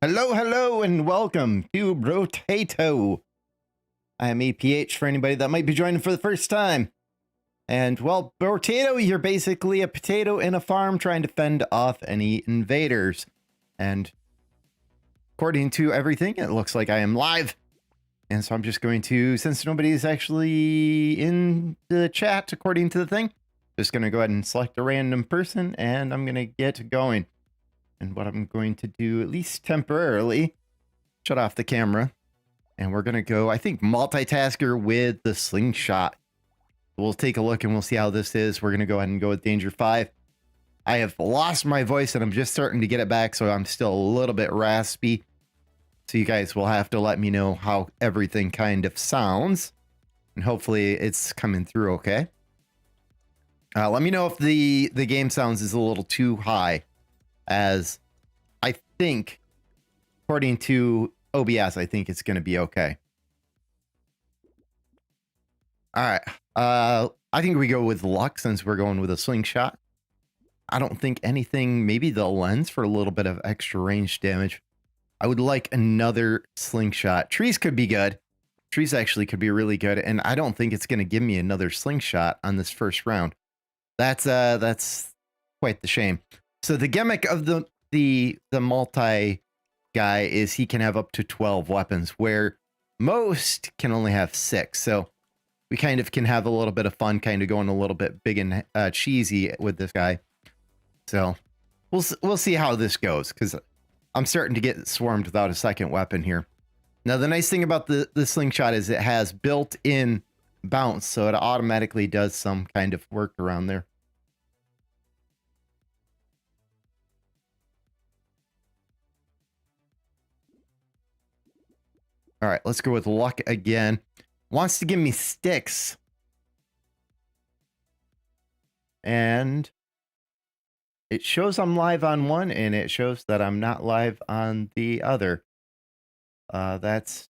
Hello, hello, and welcome to Brotato. I am APH for anybody that might be joining for the first time. And, well, Brotato, you're basically a potato in a farm trying to fend off any invaders. And according to everything, it looks like I am live. And so I'm just going to, since nobody's actually in the chat according to the thing, just going to go ahead and select a random person, and I'm going to get going. And what I'm going to do, at least temporarily, shut off the camera. And we're going to go, I think, multitasker with the slingshot. We'll take a look and we'll see how this is. We're going to go ahead and go with Danger 5. I have lost my voice and I'm just starting to get it back, so I'm still a little bit raspy. So you guys will have to let me know how everything kind of sounds. And hopefully it's coming through okay. Let me know if the game sounds is a little too high, as I think, according to OBS, I think it's going to be okay. All right. I think we go with luck since we're going with a slingshot. I don't think anything, maybe the lens for a little bit of extra range damage. I would like another slingshot. Trees could be good. Trees actually could be really good. And I don't think it's going to give me another slingshot on this first round. That's quite the shame. So the gimmick of the multi guy is he can have up to 12 weapons, where most can only have 6. So we kind of can have a little bit of fun, kind of going a little bit big and cheesy with this guy. So we'll see how this goes, because I'm starting to get swarmed without a second weapon here. Now, the nice thing about the slingshot is it has built-in bounce, so it automatically does some kind of work around there. All right, let's go with luck again. Wants to give me sticks. And it shows I'm live on one, and it shows that I'm not live on the other. That's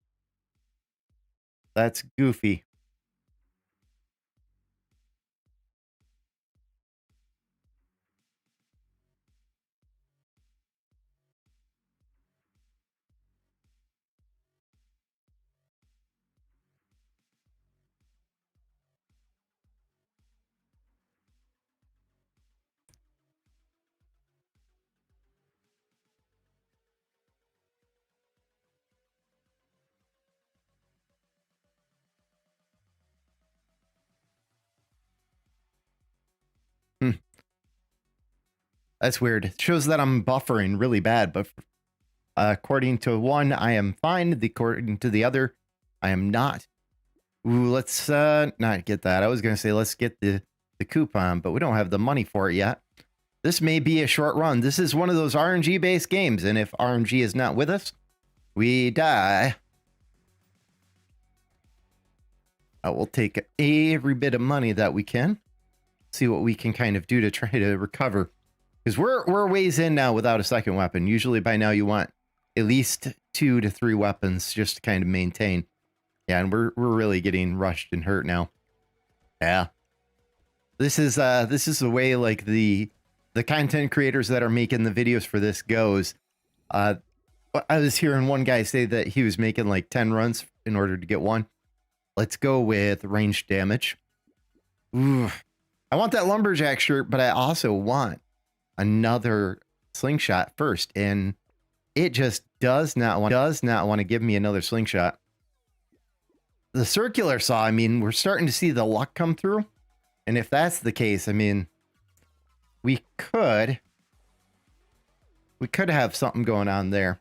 goofy. That's weird. It shows that I'm buffering really bad, but according to one, I am fine. According to the other, I am not. Ooh, let's not get that. I was going to say let's get the coupon, but we don't have the money for it yet. This may be a short run. This is one of those RNG-based games, and if RNG is not with us, we die. We'll take every bit of money that we can. See what we can kind of do to try to recover. Because we're ways in now without a second weapon. Usually by now you want at least 2 to 3 weapons just to kind of maintain. Yeah, and we're really getting rushed and hurt now. Yeah. This is the way like the content creators that are making the videos for this goes. I was hearing one guy say that he was making like 10 runs in order to get one. Let's go with range damage. Ooh. I want that lumberjack shirt, but I also want another slingshot first, and it just does not want to give me another slingshot. The circular saw, I mean, we're starting to see the luck come through, and if that's the case, I mean, we could have something going on there.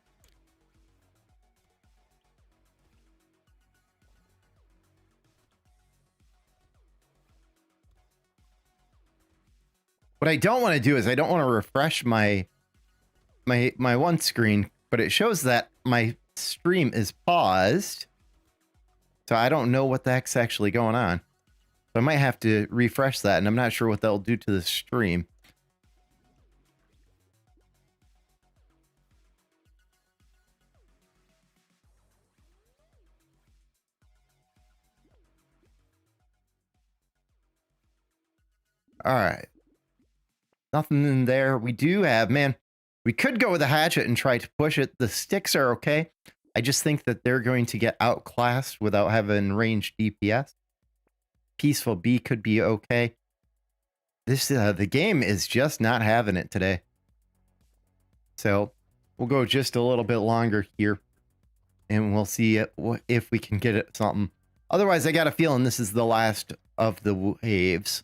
What I don't want to do is I don't want to refresh my one screen, but it shows that my stream is paused. So I don't know what the heck's actually going on. So I might have to refresh that, and I'm not sure what that'll do to the stream. All right. Nothing in there. We do have, man, We could go with a hatchet and try to push it. The sticks are okay. I just think that they're going to get outclassed without having ranged DPS. Peaceful Bee could be okay. This the game is just not having it today. So we'll go just a little bit longer here, and we'll see if we can get it something. Otherwise, I got a feeling this is the last of the waves.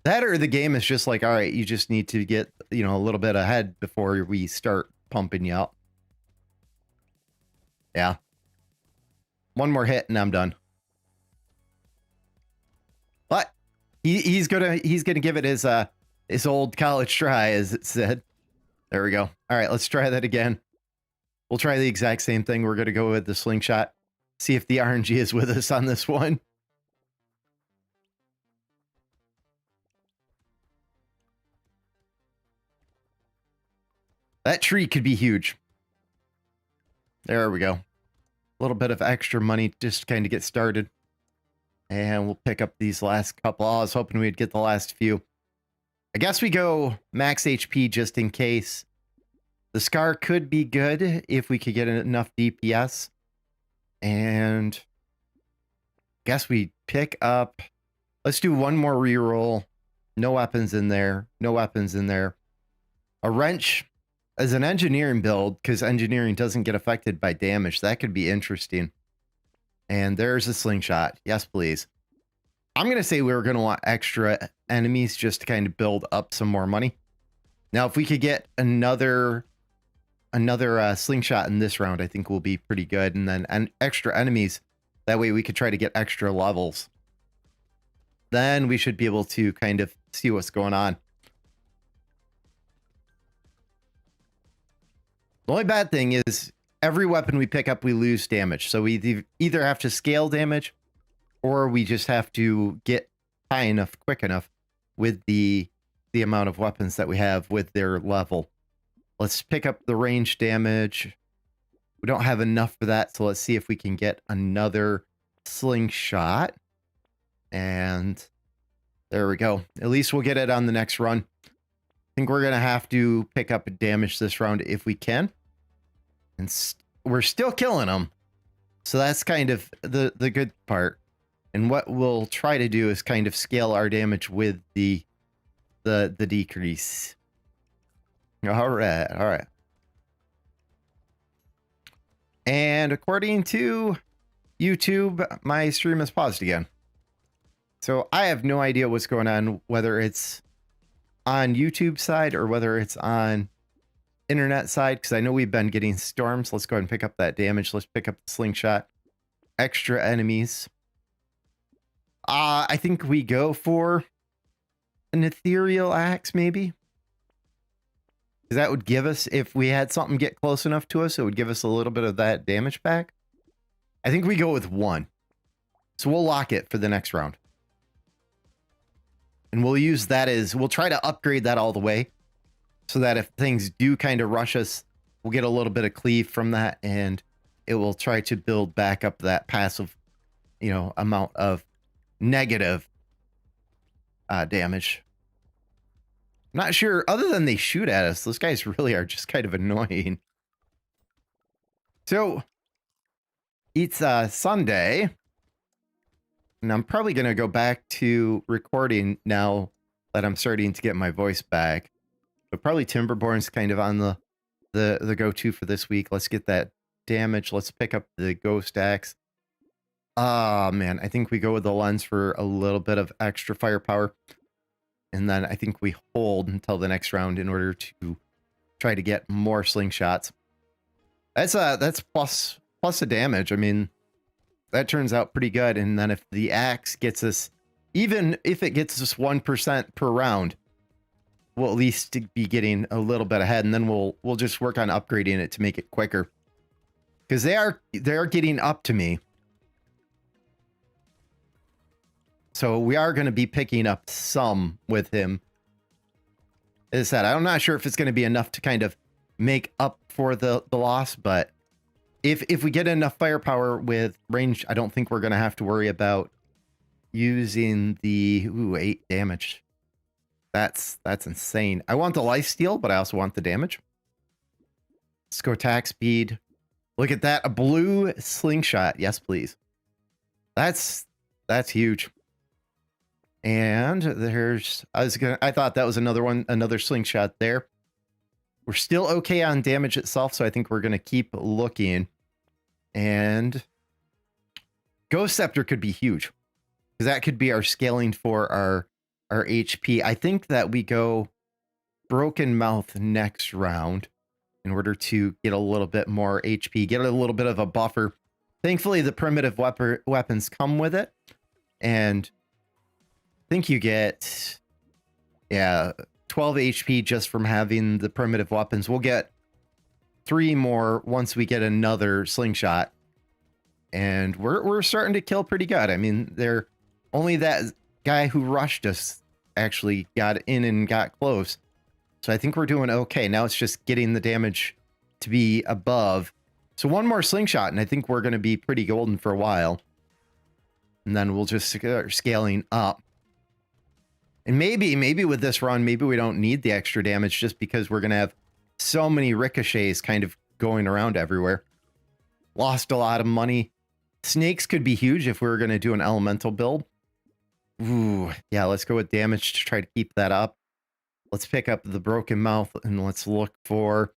That or the game is just like, all right, you just need to get, you know, a little bit ahead before we start pumping you up. Yeah. One more hit and I'm done. But he's gonna give it his old college try, as it said. There we go. All right, let's try that again. We'll try the exact same thing. We're gonna go with the slingshot. See if the RNG is with us on this one. That tree could be huge. There we go. A little bit of extra money just to kind of get started. And we'll pick up these last couple. I was hoping we'd get the last few. I guess we go max HP just in case. The Scar could be good if we could get enough DPS. And I guess we pick up. Let's do one more reroll. No weapons in there. No weapons in there. A wrench as an engineering build, because engineering doesn't get affected by damage. That could be interesting. And there's a slingshot. Yes, please. I'm going to say we're going to want extra enemies just to kind of build up some more money. Now, if we could get another slingshot in this round, I think we'll be pretty good. And then extra enemies. That way we could try to get extra levels. Then we should be able to kind of see what's going on. The only bad thing is every weapon we pick up, we lose damage. So we either have to scale damage or we just have to get high enough, quick enough with the amount of weapons that we have with their level. Let's pick up the range damage. We don't have enough for that. So let's see if we can get another slingshot. And there we go. At least we'll get it on the next run. I think we're going to have to pick up damage this round if we can. And we're still killing them. So that's kind of the good part. And what we'll try to do is kind of scale our damage with the decrease. All right, all right. And according to YouTube, my stream is paused again. So I have no idea what's going on, whether it's on YouTube side or whether it's on internet side, because I know we've been getting storms. Let's go ahead and pick up that damage. Let's pick up the slingshot. Extra enemies. I think we go for an ethereal axe, maybe. Because that would give us, if we had something get close enough to us, it would give us a little bit of that damage back. I think we go with one. So we'll lock it for the next round. And we'll use that as, we'll try to upgrade that all the way. So that if things do kind of rush us, we'll get a little bit of cleave from that. And it will try to build back up that passive, you know, amount of negative damage. I'm not sure, other than they shoot at us, those guys really are just kind of annoying. So it's Sunday, and I'm probably going to go back to recording now that I'm starting to get my voice back. But probably Timberborn's kind of on the go-to for this week. Let's get that damage. Let's pick up the ghost axe. Oh, man, I think we go with the lens for a little bit of extra firepower. And then I think we hold until the next round in order to try to get more slingshots. That's plus a damage. I mean, that turns out pretty good. And then if the axe gets us, even if it gets us 1% per round, we'll at least be getting a little bit ahead. And then we'll just work on upgrading it to make it quicker. Because they are getting up to me. So we are going to be picking up some with him. As I said, I'm not sure if it's going to be enough to kind of make up for the loss, but if we get enough firepower with range, I don't think we're going to have to worry about using the 8 damage. That's insane. I want the lifesteal, but I also want the damage. Let's go attack speed. Look at that. A blue slingshot. Yes, please. That's huge. And there's, I thought that was another one, another slingshot there. We're still okay on damage itself, so I think we're going to keep looking. And Ghost Scepter could be huge, because that could be our scaling for our HP. I think that we go Broken Mouth next round in order to get a little bit more HP, get a little bit of a buffer. Thankfully, the primitive weapons come with it. And I think you get, yeah, 12 HP just from having the primitive weapons. We'll get 3 more once we get another slingshot. And we're starting to kill pretty good. I mean, they're only that guy who rushed us actually got in and got close. So I think we're doing okay. Now it's just getting the damage to be above. So one more slingshot, and I think we're going to be pretty golden for a while. And then we'll just start scaling up. And maybe with this run, maybe we don't need the extra damage just because we're going to have so many ricochets kind of going around everywhere. Lost a lot of money. Snakes could be huge if we were going to do an elemental build. Ooh, yeah, let's go with damage to try to keep that up. Let's pick up the Broken Mouth and let's look for...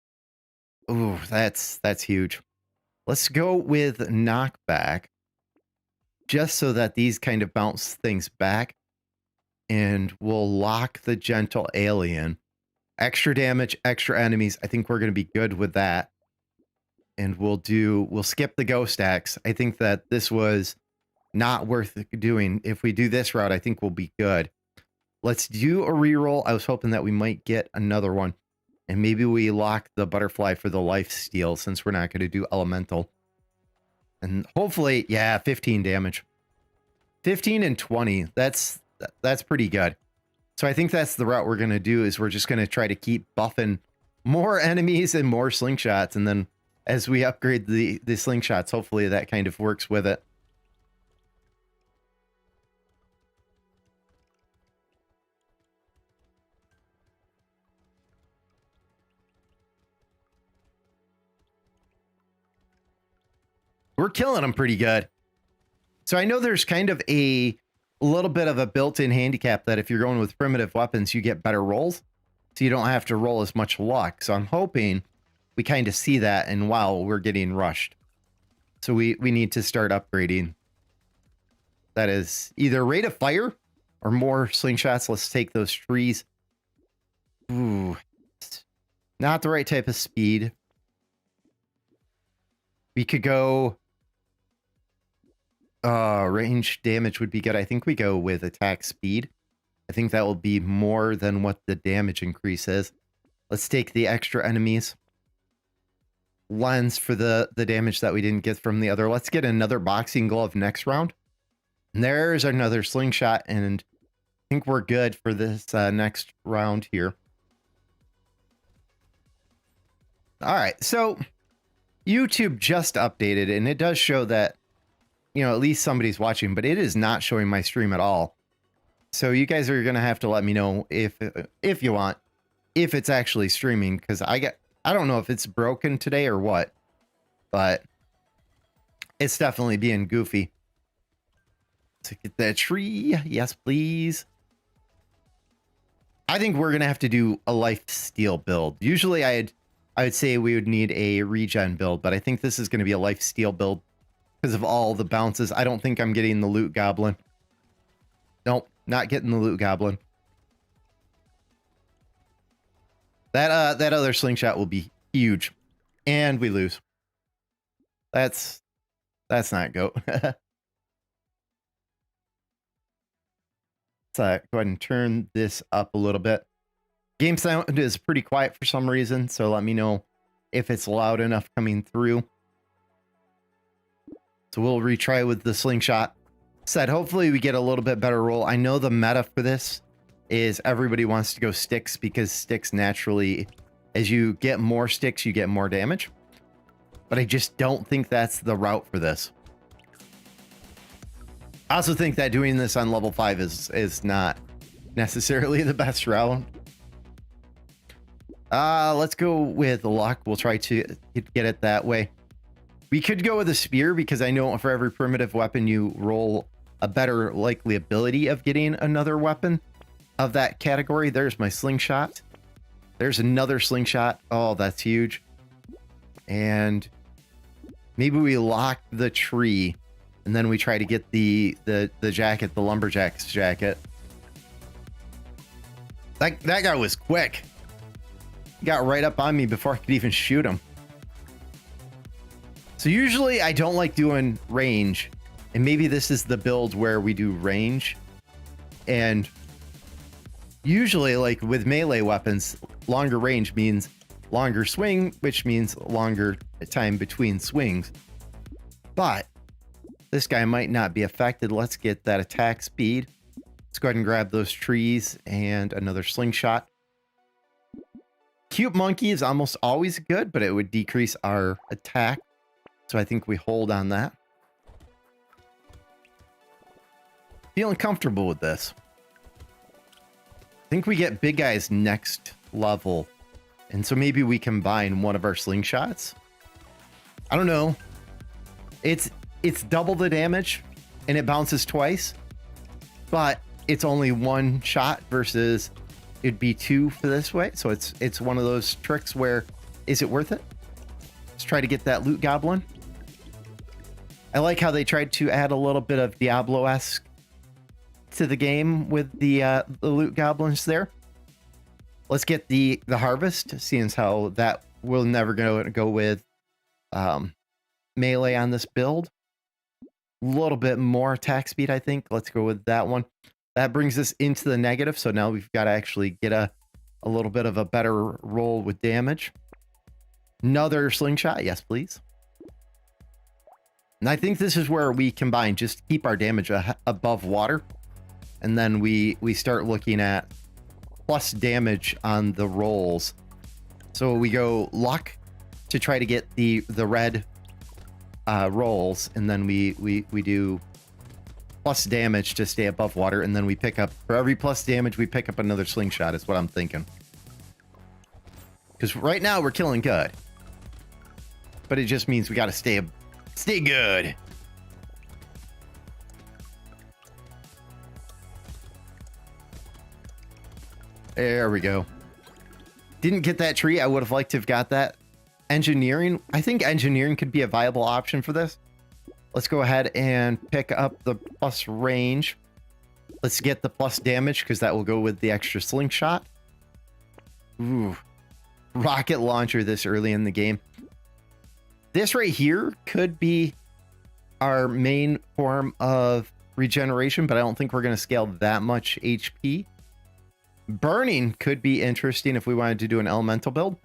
Ooh, that's huge. Let's go with knockback, just so that these kind of bounce things back. And we'll lock the Gentle Alien. Extra damage, extra enemies. I think we're going to be good with that. And we'll skip the Ghost Axe. I think that this was not worth doing. If we do this route, I think we'll be good. Let's do a reroll. I was hoping that we might get another one. And maybe we lock the Butterfly for the life steal, since we're not going to do elemental. And hopefully, yeah, 15 damage. 15 and 20. That's pretty good. So I think that's the route we're going to do, is we're just going to try to keep buffing more enemies and more slingshots. And then as we upgrade the slingshots, hopefully that kind of works with it. We're killing them pretty good. So I know there's kind of a little bit of a built-in handicap that if you're going with primitive weapons, you get better rolls. So you don't have to roll as much luck. So I'm hoping we kind of see that, and wow, we're getting rushed. So we need to start upgrading. That is either rate of fire or more slingshots. Let's take those trees. Ooh, not the right type of speed. We could go... range damage would be good. I think we go with attack speed. I think that will be more than what the damage increase is. Let's take the extra enemies. Lens for the damage that we didn't get from the other. Let's get another boxing glove next round. And there's another slingshot, and I think we're good for this next round here. All right, so YouTube just updated, and it does show that, you know, at least somebody's watching, but it is not showing my stream at all. So you guys are going to have to let me know if you want, if it's actually streaming, because I don't know if it's broken today or what, but it's definitely being goofy. To get that tree. Yes, please. I think we're going to have to do a life steal build. Usually I would say we would need a regen build, but I think this is going to be a life steal build because of all the bounces. I don't think I'm getting the loot goblin. Nope, not getting the loot goblin. That other slingshot will be huge, and we lose. That's not go. Let's go ahead and turn this up a little bit. Game sound is pretty quiet for some reason, so let me know if it's loud enough coming through. So we'll retry with the slingshot. Said hopefully we get a little bit better roll. I know the meta for this is everybody wants to go sticks, because sticks naturally, as you get more sticks, you get more damage. But I just don't think that's the route for this. I also think that doing this on level 5 is not necessarily the best route. Let's go with luck. We'll try to get it that way. We could go with a spear because I know for every primitive weapon you roll a better likely ability of getting another weapon of that category. There's my slingshot. There's another slingshot. Oh, that's huge. And maybe we lock the tree and then we try to get the jacket, the lumberjack's jacket. That guy was quick. He got right up on me before I could even shoot him. So usually I don't like doing range, and maybe this is the build where we do range. And usually, like with melee weapons, longer range means longer swing, which means longer time between swings. But this guy might not be affected. Let's get that attack speed. Let's go ahead and grab those trees and another slingshot. Cute monkey is almost always good, but it would decrease our attack. So I think we hold on that. Feeling comfortable with this. I think we get big guys next level. And so maybe we combine one of our slingshots. I don't know. It's double the damage and it bounces twice. But it's only one shot versus it'd be two for this way. So it's one of those tricks where, is it worth it? Let's try to get that loot goblin. I like how they tried to add a little bit of Diablo-esque to the game with the loot goblins there. Let's get the harvest, seeing as how that will never go with melee on this build. A little bit more attack speed, I think. Let's go with that one. That brings us into the negative, so now we've got to actually get a little bit of a better roll with damage. Another slingshot, yes please. And I think this is where we combine, just to keep our damage above water. And then we start looking at plus damage on the rolls. So we go luck to try to get the red rolls. And then we do plus damage to stay above water. And then we pick up, for every plus damage, we pick up another slingshot is what I'm thinking. Because right now we're killing good. But it just means we got to stay good. There we go. Didn't get that tree. I would have liked to have got that. Engineering. I think engineering could be a viable option for this. Let's go ahead and pick up the plus range. Let's get the plus damage because that will go with the extra slingshot. Ooh. Rocket launcher this early in the game. This right here could be our main form of regeneration, but I don't think we're going to scale that much HP. Burning could be interesting if we wanted to do an elemental build.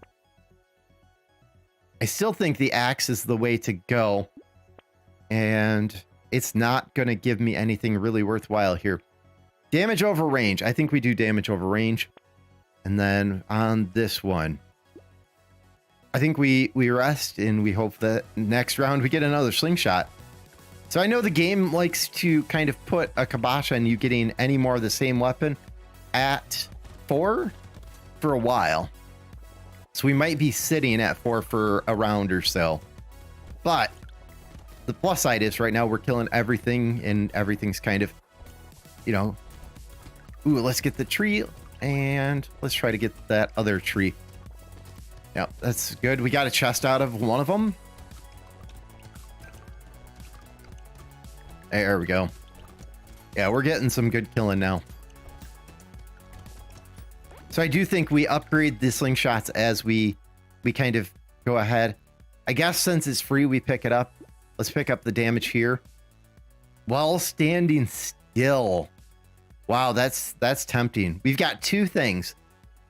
I still think the axe is the way to go, and it's not going to give me anything really worthwhile here. Damage over range. I think we do damage over range. And then on this one, I think we rest and we hope that next round we get another slingshot. So I know the game likes to kind of put a kibosh on you getting any more of the same weapon at 4 for a while. So we might be sitting at 4 for a round or so. But the plus side is right now we're killing everything and everything's kind of, you know, ooh, let's get the tree and let's try to get that other tree. Yeah, that's good. We got a chest out of one of them. There we go. Yeah, we're getting some good killing now. So I do think we upgrade the slingshots as we kind of go ahead. I guess since it's free, we pick it up. Let's pick up the damage here. While standing still. Wow, that's tempting. We've got two things.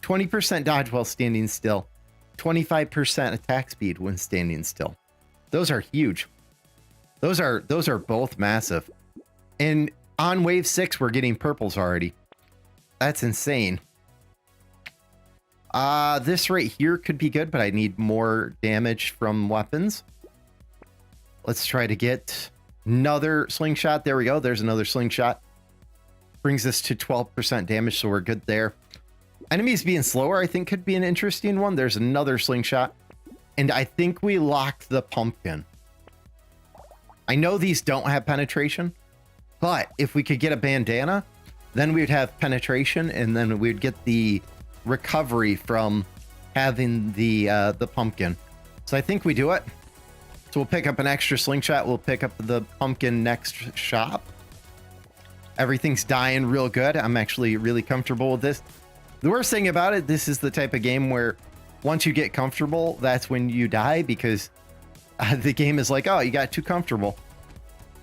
20% dodge while standing still. 25% attack speed when standing still. Those are huge. Those are both massive. And on wave 6, we're getting purples already. That's insane. This right here could be good, but I need more damage from weapons. Let's try to get another slingshot. There we go. There's another slingshot. Brings us to 12% damage, so we're good there. Enemies being slower, I think, could be an interesting one. There's another slingshot. And I think we locked the pumpkin. I know these don't have penetration, but if we could get a bandana, then we'd have penetration, and then we'd get the recovery from having the pumpkin. So I think we do it. So we'll pick up an extra slingshot. We'll pick up the pumpkin next shop. Everything's dying real good. I'm actually really comfortable with this. The worst thing about it, this is the type of game where once you get comfortable, that's when you die, because the game is like, oh, you got too comfortable.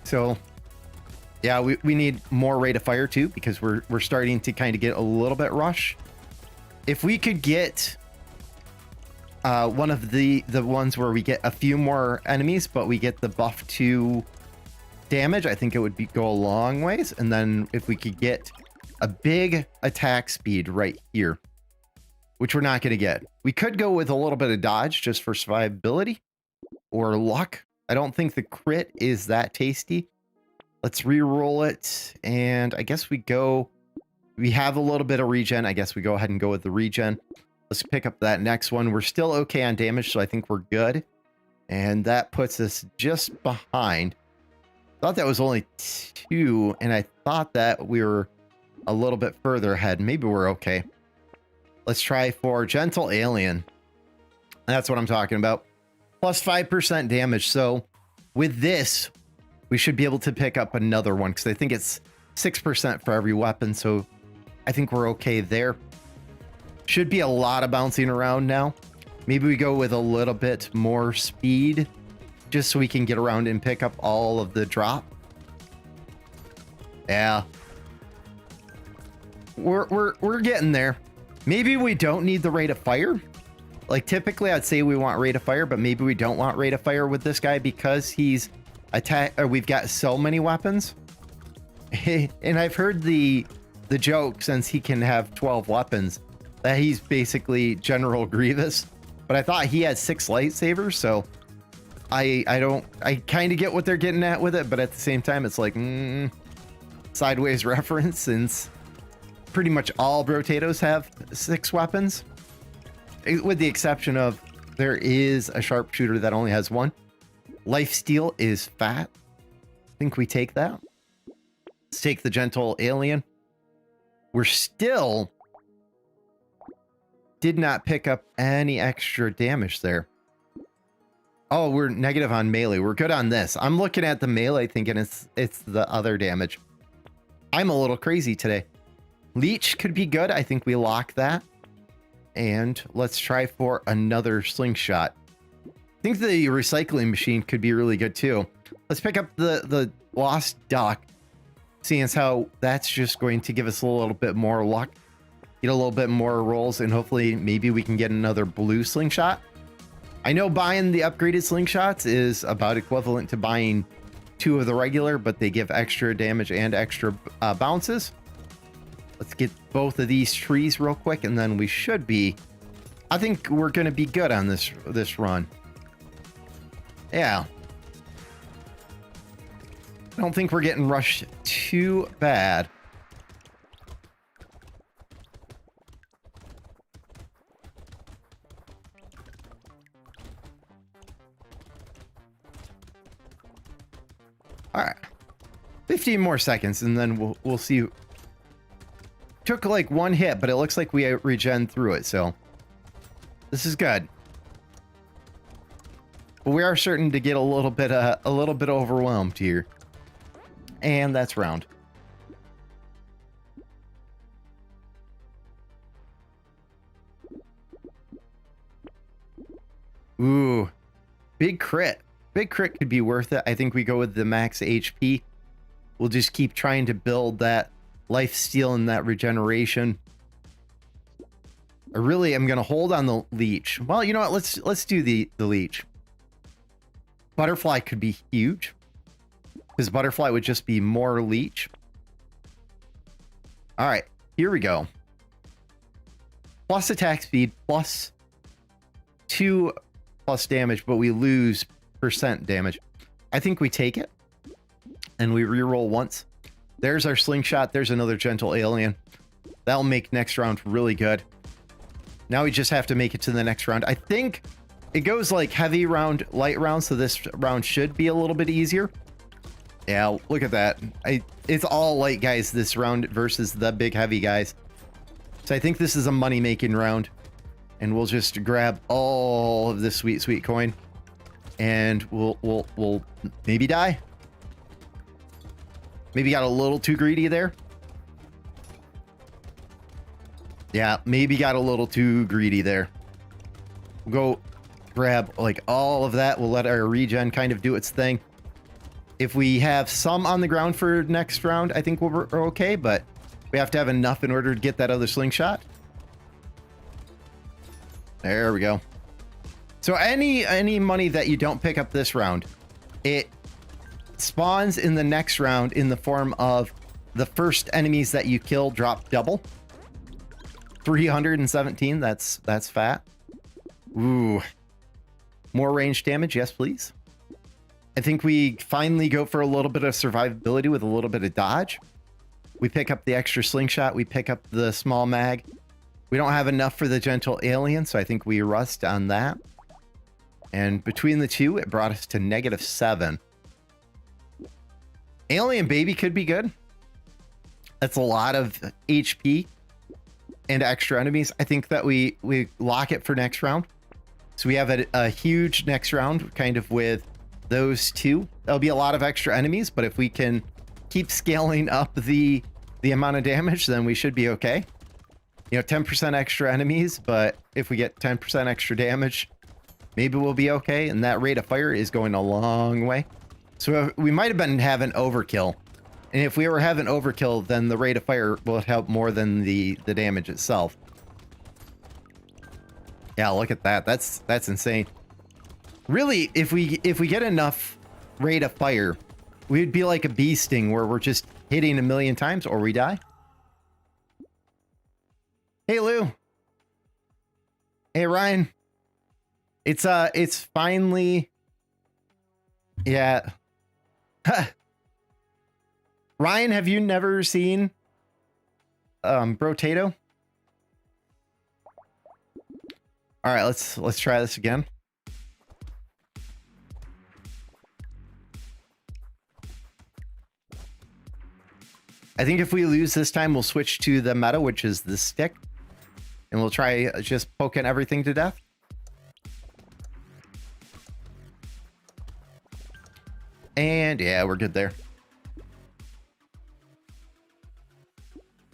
So yeah, we need more rate of fire too, because we're starting to kind of get a little bit rush. If we could get one of the ones where we get a few more enemies, but we get the buff to damage, I think it would go a long ways. And then if we could get a big attack speed right here, which we're not going to get. We could go with a little bit of dodge just for survivability or luck. I don't think the crit is that tasty. Let's re-roll it. And I guess we have a little bit of regen. I guess we go ahead and go with the regen. Let's pick up that next one. We're still okay on damage, so I think we're good. And that puts us just behind. Thought that was only 2, and I thought that we were a little bit further ahead. Maybe we're okay. Let's try for Gentle Alien. That's what I'm talking about. Plus 5% damage. So with this, we should be able to pick up another one, because I think it's 6% for every weapon. So I think we're okay there. Should be a lot of bouncing around now. Maybe we go with a little bit more speed, just so we can get around and pick up all of the drop. Yeah. We're getting there. Maybe we don't need the rate of fire. Like typically I'd say we want rate of fire, but maybe we don't want rate of fire with this guy because he's we've got so many weapons. And I've heard the joke, since he can have 12 weapons, that he's basically General Grievous. But I thought he had 6 lightsabers, so I kind of get what they're getting at with it, but at the same time it's like sideways reference, since pretty much all Brotatos have 6 weapons, with the exception of there is a sharpshooter that only has 1. Lifesteal is fat. I think we take that. Let's take the Gentle Alien. We're still did not pick up any extra damage there. Oh, we're negative on melee. We're good on this. I'm looking at the melee thinking it's the other damage. I'm a little crazy today. Leech could be good. I think we lock that. And let's try for another slingshot. I think the recycling machine could be really good too. Let's pick up the lost duck, seeing as how that's just going to give us a little bit more luck, get a little bit more rolls, and hopefully maybe we can get another blue slingshot. I know buying the upgraded slingshots is about equivalent to buying 2 of the regular, but they give extra damage and extra bounces. Let's get both of these trees real quick, and then we should be, I think we're going to be good on this run. Yeah. I don't think we're getting rushed too bad. All right. 15 more seconds, and then we'll see. Took like 1 hit, but it looks like we regen through it, so this is good. But we are certain to get a little bit overwhelmed here. And that's round. Ooh, big crit. Big crit could be worth it. I think we go with the max HP. We'll just keep trying to build that life steal and that regeneration. I really am going to hold on the leech. Well, you know what? Let's do the leech. Butterfly could be huge, because butterfly would just be more leech. All right, here we go. Plus attack speed, plus 2 plus damage, but we lose % damage. I think we take it and we reroll once. There's our slingshot. There's another Gentle Alien. That'll make next round really good. Now we just have to make it to the next round. I think it goes like heavy round, light round, so this round should be a little bit easier. Yeah, look at that. It's all light guys this round versus the big heavy guys. So I think this is a money-making round. And we'll just grab all of this sweet, sweet coin. And we'll maybe die. Maybe got a little too greedy there. Yeah, maybe got a little too greedy there. We'll go grab like all of that. We'll let our regen kind of do its thing. If we have some on the ground for next round, I think we're okay, but we have to have enough in order to get that other slingshot. There we go. So any money that you don't pick up this round, it spawns in the next round in the form of the first enemies that you kill drop double. 317, that's fat. Ooh. More range damage, yes please. I think we finally go for a little bit of survivability with a little bit of dodge. We pick up the extra slingshot, we pick up the small mag. We don't have enough for the gentle alien, so I think we rust on that. And between the two, it brought us to -7. Alien baby could be good. That's a lot of HP and extra enemies. I think that we lock it for next round. So we have a huge next round kind of with those two. There'll be a lot of extra enemies, but if we can keep scaling up the amount of damage, then we should be okay. You know, 10% extra enemies, but if we get 10% extra damage, maybe we'll be okay. And that rate of fire is going a long way. So we might have been having overkill. And if we were having overkill, then the rate of fire will help more than the damage itself. Yeah, look at that. That's insane. Really, if we get enough rate of fire, we'd be like a bee sting where we're just hitting a million times or we die. Hey Lou. Hey Ryan. It's finally, yeah. Ryan, have you never seen Brotato? All right, let's try this again. I think if we lose this time, we'll switch to the meta, which is the stick. And we'll try just poking everything to death. And yeah, we're good there.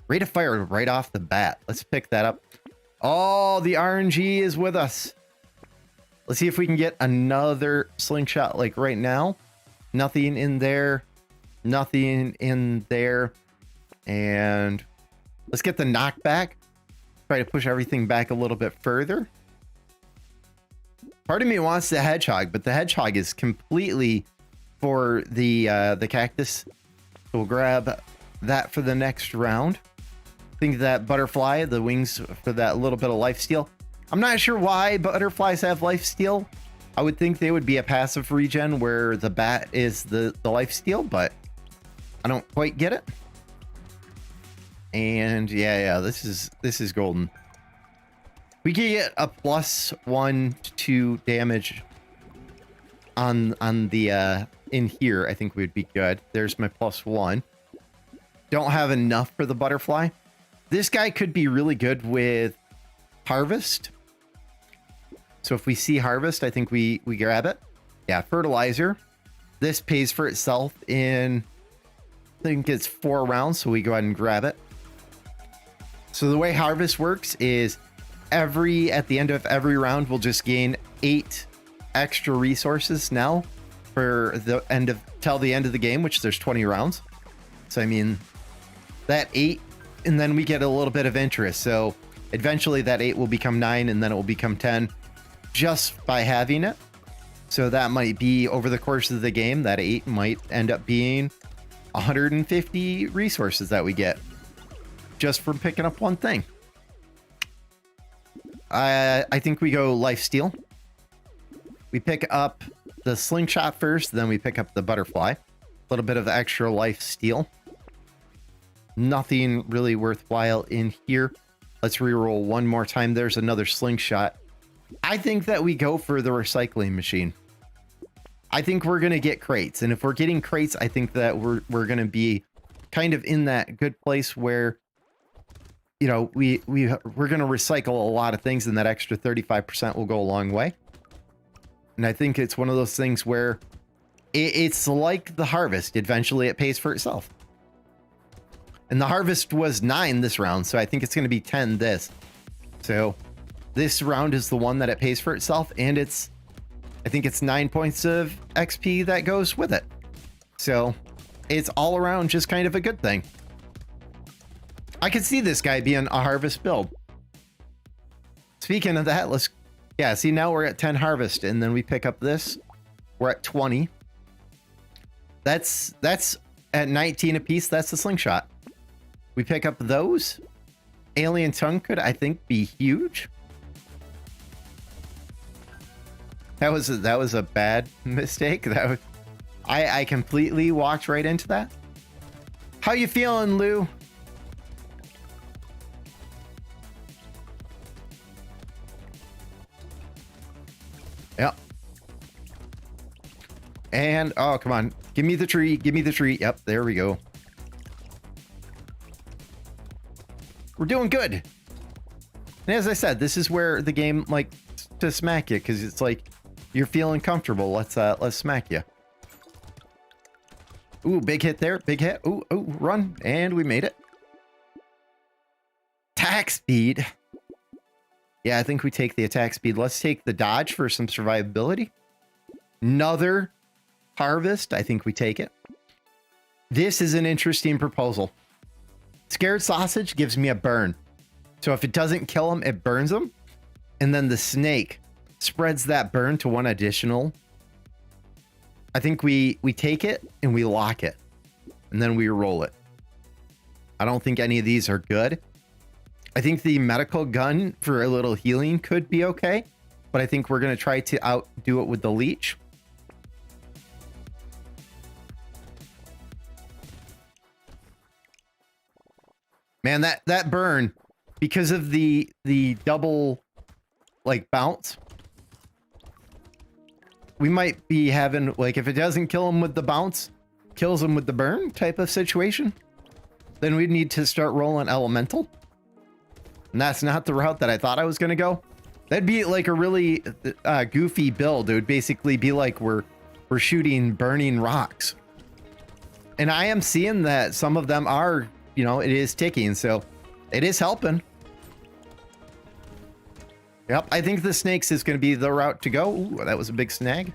Rate of fire right off the bat. Let's pick that up. Oh, the RNG is with us. Let's see if we can get another slingshot like right now. Nothing in there. Nothing in there. And let's get the knockback. Try to push everything back a little bit further. Part of me wants the hedgehog, but the hedgehog is completely for the cactus. So we'll grab that for the next round. I think that butterfly, the wings for that little bit of lifesteal. I'm not sure why butterflies have lifesteal. I would think they would be a passive regen where the bat is the lifesteal, but I don't quite get it. And yeah, this is golden. We can get a +1 to 2 damage on the in here. I think we'd be good. There's my +1. Don't have enough for the butterfly. This guy could be really good with harvest. So if we see harvest, I think we grab it. Yeah, fertilizer. This pays for itself in, I think it's 4 rounds, so we go ahead and grab it. So the way harvest works is at the end of every round, we'll just gain 8 extra resources now for till the end of the game, which there's 20 rounds. So I mean, that 8, and then we get a little bit of interest. So eventually that 8 will become 9, and then it will become 10 just by having it. So that might be over the course of the game, that 8 might end up being 150 resources that we get just from picking up one thing. I think we go lifesteal. We pick up the slingshot first, then we pick up the butterfly. A little bit of extra lifesteal. Nothing really worthwhile in here. Let's reroll one more time. There's another slingshot. I think that we go for the recycling machine. I think we're going to get crates. And if we're getting crates, I think that we're going to be kind of in that good place where, you know, we're going to recycle a lot of things, and that extra 35% will go a long way. And I think it's one of those things where it's like the harvest. Eventually it pays for itself. And the harvest was 9 this round, so I think it's going to be 10 this. So this round is the one that it pays for itself, and I think it's 9 points of XP that goes with it. So it's all around just kind of a good thing. I could see this guy being a harvest build. Speaking of that, yeah, see, now we're at 10 harvest, and then we pick up this. We're at 20. That's at 19 apiece. That's the slingshot. We pick up those. Alien tongue could, I think, be huge. That was a bad mistake. I completely walked right into that. How you feeling, Lou? Yep. And oh, come on, give me the tree. Give me the tree. Yep, there we go. We're doing good. And as I said, this is where the game likes to smack you, because it's like you're feeling comfortable. Let's smack you. Ooh, big hit there. Big hit. Ooh, run. And we made it. Attack speed. Yeah, I think we take the attack speed. Let's take the dodge for some survivability. Another harvest. I think we take it. This is an interesting proposal. Scared sausage gives me a burn. So if it doesn't kill him, it burns him. And then the snake spreads that burn to one additional. I think we take it and we lock it. And then we roll it. I don't think any of these are good. I think the medical gun for a little healing could be okay. But I think we're going to try to outdo it with the leech. Man, that burn, because of the double like bounce, we might be having, like, if it doesn't kill him with the bounce, kills him with the burn type of situation, then we'd need to start rolling elemental. And that's not the route that I thought I was going to go. That'd be like a really goofy build. It would basically be like we're shooting burning rocks. And I am seeing that some of them are, you know, it is ticking, so it is helping. Yep, I think the snakes is going to be the route to go. Ooh, that was a big snag.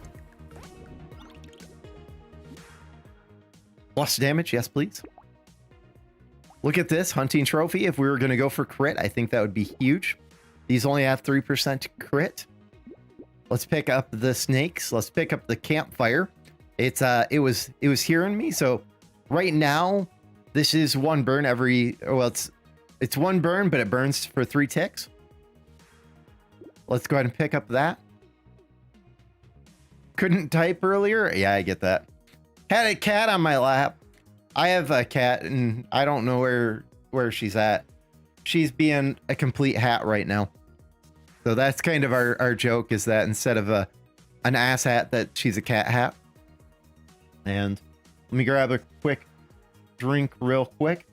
Plus damage, yes, please. Look at this hunting trophy. If we were going to go for crit, I think that would be huge. These only have 3% crit. Let's pick up the snakes. Let's pick up the campfire. It was hearing me. So right now, this is one burn every. Well, it's one burn, but it burns for 3 ticks. Let's go ahead and pick up that. Couldn't type earlier. Yeah, I get that. Had a cat on my lap. I have a cat, and I don't know where she's at. She's being a complete hat right now. So that's kind of our joke, is that instead of an ass hat, that she's a cat hat. And let me grab a quick drink real quick.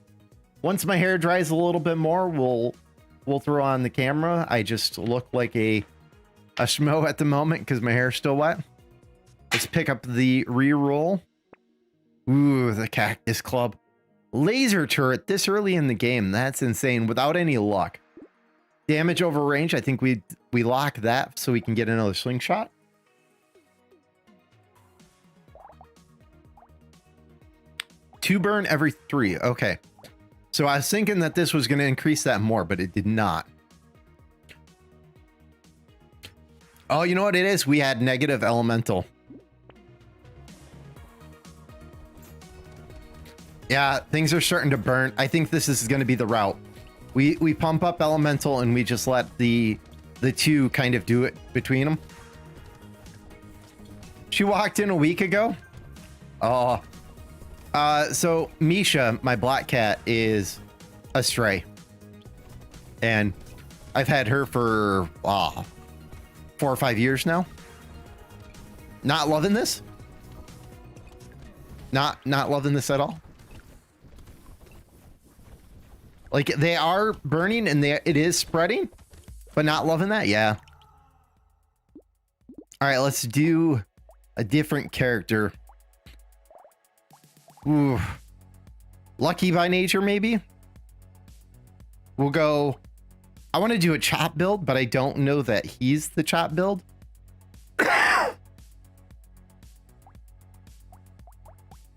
Once my hair dries a little bit more, we'll throw on the camera. I just look like a schmo at the moment because my hair's still wet. Let's pick up the reroll. Ooh, the Cactus Club. Laser turret this early in the game. That's insane without any luck. Damage over range. I think we lock that so we can get another slingshot. Two burn every 3. Okay. So I was thinking that this was going to increase that more, but it did not. Oh, you know what it is? We had negative elemental. Yeah, things are starting to burn. I think this is going to be the route. We pump up elemental and we just let the two kind of do it between them. She walked in a week ago. Oh, So Misha, my black cat, is a stray. And I've had her for 4 or 5 years now. Not loving this. Not loving this at all. Like, they are burning and it is spreading, but not loving that. Yeah. All right, let's do a different character. Ooh. Lucky by nature, maybe. We'll go. I want to do a chop build, but I don't know that he's the chop build.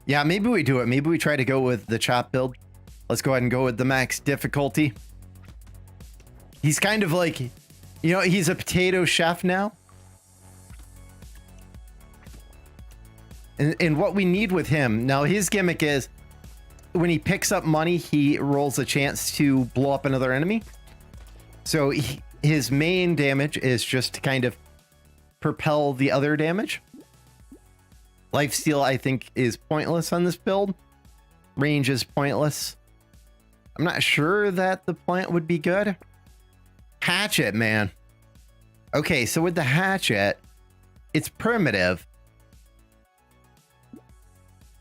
Yeah, maybe we do it. Maybe we try to go with the chop build. Let's go ahead and go with the max difficulty. He's kind of like, you know, he's a potato chef now. And what we need with him, now his gimmick is when he picks up money, he rolls a chance to blow up another enemy. So his main damage is just to kind of propel the other damage. Lifesteal, I think, is pointless on this build. Range is pointless. I'm not sure that the plant would be good. Hatchet, man. Okay, so with the hatchet, it's primitive.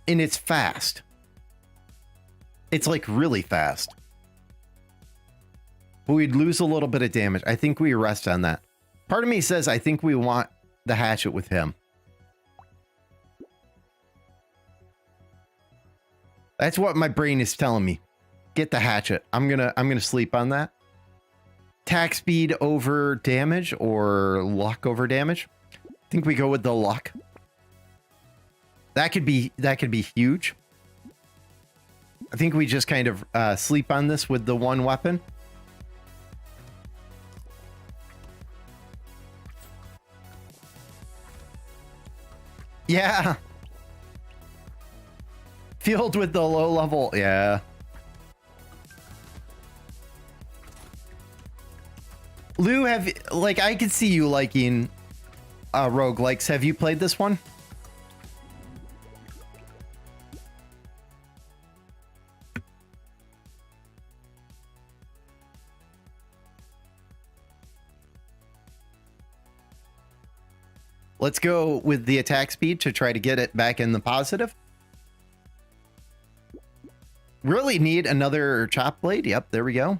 And it's fast. It's like really fast. But we'd lose a little bit of damage. I think we rest on that. Part of me says I think we want the hatchet with him. That's what my brain is telling me. Get the hatchet. I'm gonna sleep on that. Attack speed over damage or luck over damage. I think we go with the luck. That could be huge. I think we just kind of sleep on this with the one weapon. Yeah. Field with the low level. Yeah. Lou, I could see you liking roguelikes. Have you played this one? Let's go with the attack speed to try to get it back in the positive. Really need another chop blade. Yep, there we go.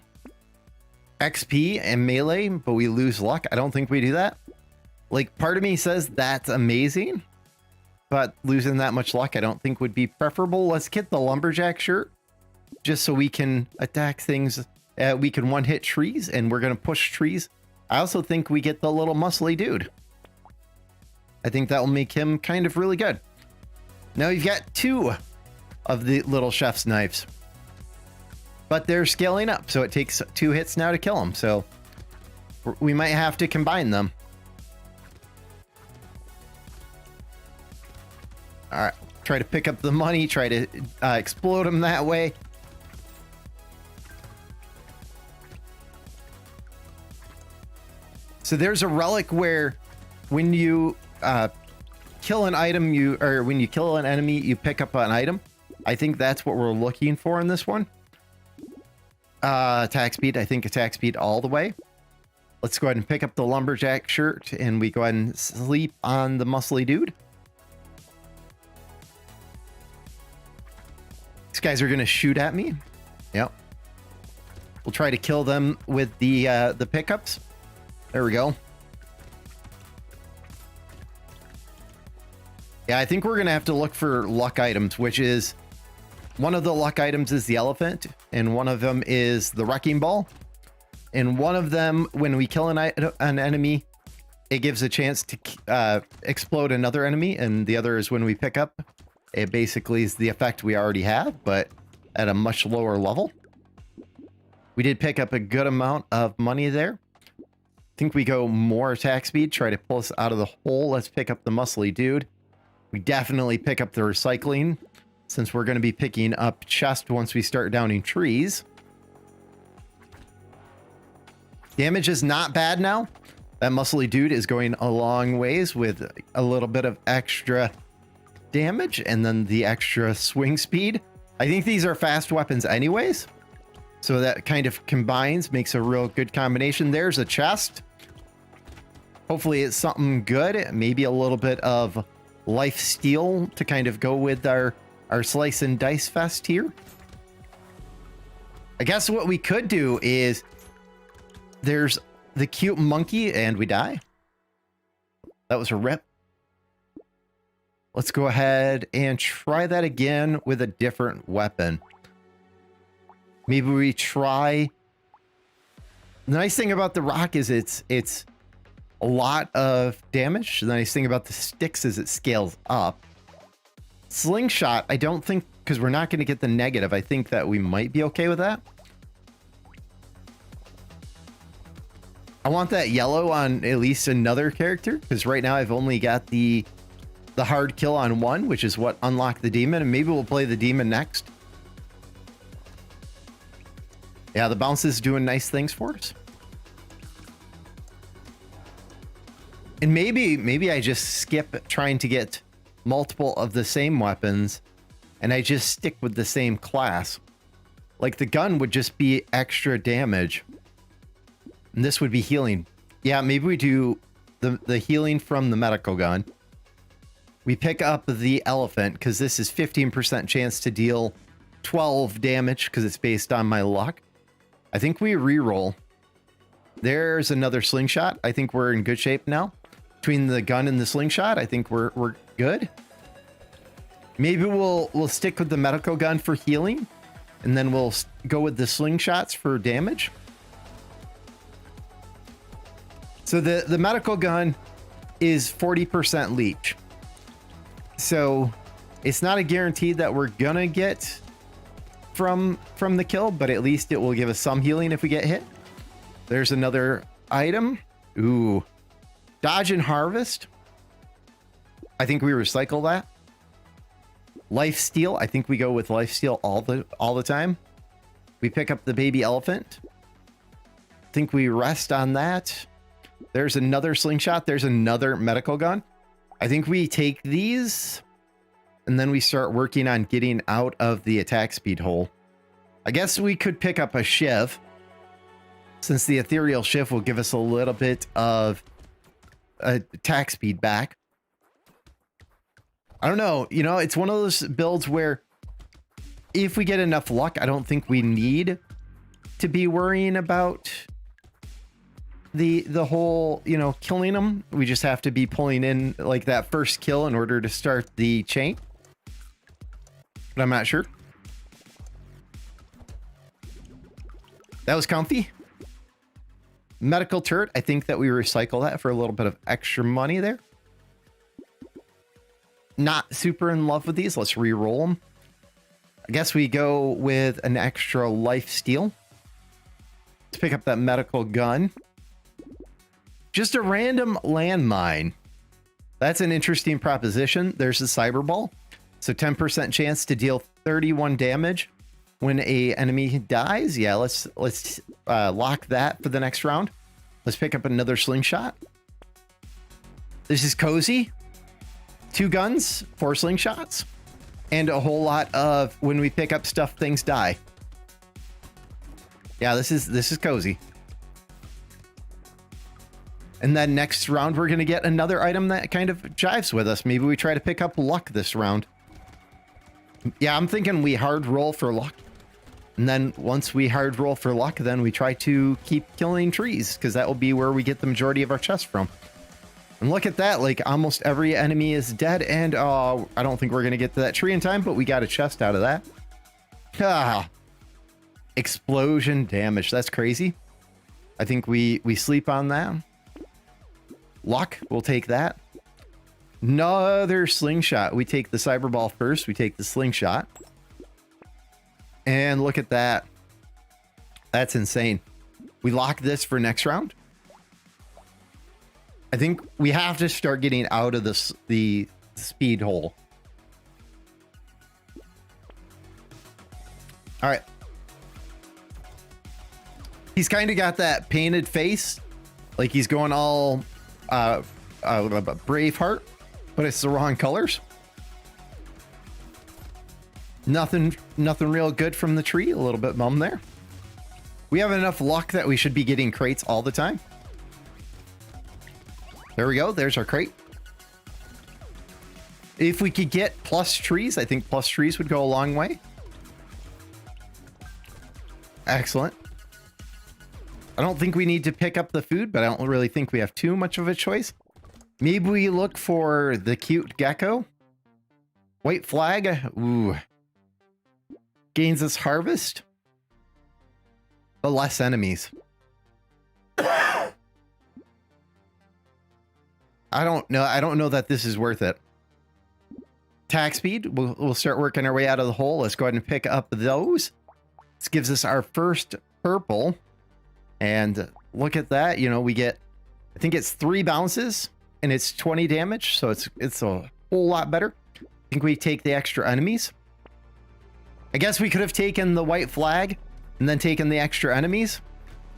XP and melee, but we lose luck. I don't think we do that. Like, part of me says that's amazing, but losing that much luck I don't think would be preferable. Let's get the lumberjack shirt just so we can attack things. We can one-hit trees, and we're going to push trees. I also think we get the little muscly dude. I think that will make him kind of really good. Now you've got 2 of the little chef's knives, but they're scaling up, so it takes 2 hits now to kill them. So we might have to combine them. All right, try to pick up the money, try to explode them that way. So there's a relic where when you kill an item, when you kill an enemy, you pick up an item. I think that's what we're looking for in this one. Attack speed, I think attack speed all the way. Let's go ahead and pick up the lumberjack shirt, and we go ahead and sleep on the muscly dude. These guys are gonna shoot at me. Yep. We'll try to kill them with the pickups. There we go. Yeah, I think we're gonna have to look for luck items, which is one of the luck items is the elephant, and one of them is the wrecking ball. And one of them, when we kill an enemy, it gives a chance to explode another enemy, and the other is when we pick up. It basically is the effect we already have, but at a much lower level. We did pick up a good amount of money there. I think we go more attack speed, try to pull us out of the hole. Let's pick up the muscly dude. We definitely pick up the recycling, since we're going to be picking up chest once we start downing trees. Damage is not bad now. That muscly dude is going a long ways with a little bit of extra damage and then the extra swing speed. I think these are fast weapons anyways. So that kind of combines, makes a real good combination. There's a chest. Hopefully it's something good. Maybe a little bit of life steal to kind of go with our slice and dice fest here. I guess what we could do is there's the cute monkey and we die. That was a rip. Let's go ahead and try that again with a different weapon. Maybe we try. The nice thing about the rock is it's a lot of damage. The nice thing about the sticks is it scales up. Slingshot, I don't think, because we're not going to get the negative. I think that we might be okay with that. I want that yellow on at least another character, because right now I've only got the hard kill on one, which is what unlocked the demon, and maybe we'll play the demon next. Yeah, the bounce is doing nice things for us. And maybe I just skip trying to get multiple of the same weapons and I just stick with the same class. Like the gun would just be extra damage. And this would be healing. Yeah, maybe we do the healing from the medical gun. We pick up the elephant because this is 15% chance to deal 12 damage because it's based on my luck. I think we re-roll. There's another slingshot. I think we're in good shape now. Between the gun and the slingshot, I think we're good. Maybe we'll stick with the medical gun for healing, and then we'll go with the slingshots for damage. So the medical gun is 40% leech. So it's not a guarantee that we're gonna get from the kill, but at least it will give us some healing if we get hit. There's another item. Ooh, dodge and harvest. I think we recycle that. Life steal. I think we go with life steal all the time. We pick up the baby elephant. I think we rest on that. There's another slingshot. There's another medical gun. I think we take these and then we start working on getting out of the attack speed hole. I guess we could pick up a shiv, since the ethereal shiv will give us a little bit of attack speed back. I don't know. You know, it's one of those builds where if we get enough luck, I don't think we need to be worrying about the whole, you know, killing them. We just have to be pulling in like that first kill in order to start the chain. But I'm not sure. That was comfy. Medical turret. I think that we recycle that for a little bit of extra money there. Not super in love with these. Let's re-roll them. I guess we go with an extra life steal. Let's pick up that medical gun. Just a random landmine. That's an interesting proposition. There's the cyber ball. So 10% chance to deal 31 damage when a enemy dies. Yeah, let's lock that for the next round. Let's pick up another slingshot. This is cozy. 2 guns, 4 slingshots, and a whole lot of when we pick up stuff, things die. Yeah, this is cozy. And then next round, we're going to get another item that kind of jives with us. Maybe we try to pick up luck this round. Yeah, I'm thinking we hard roll for luck. And then once we hard roll for luck, then we try to keep killing trees, because that will be where we get the majority of our chests from. And look at that, like almost every enemy is dead. And I don't think we're going to get to that tree in time, but we got a chest out of that. Ah, explosion damage. That's crazy. I think we sleep on that. Luck, we'll take that. Another slingshot. We take the cyber ball first. We take the slingshot. And look at that. That's insane. We lock this for next round. I think we have to start getting out of the speed hole. All right. He's kind of got that painted face, like he's going all Braveheart, but it's the wrong colors. Nothing real good from the tree. A little bit bummed there. We have enough luck that we should be getting crates all the time. There we go. There's our crate. If we could get plus trees, I think plus trees would go a long way. Excellent. I don't think we need to pick up the food, but I don't really think we have too much of a choice. Maybe we look for the cute gecko. White flag. Ooh. Gains us harvest. But less enemies. I don't know. I don't know that this is worth it. Attack speed. We'll start working our way out of the hole. Let's go ahead and pick up those. This gives us our first purple. And look at that. You know, we get, I think it's 3 bounces and it's 20 damage. So it's a whole lot better. I think we take the extra enemies. I guess we could have taken the white flag and then taken the extra enemies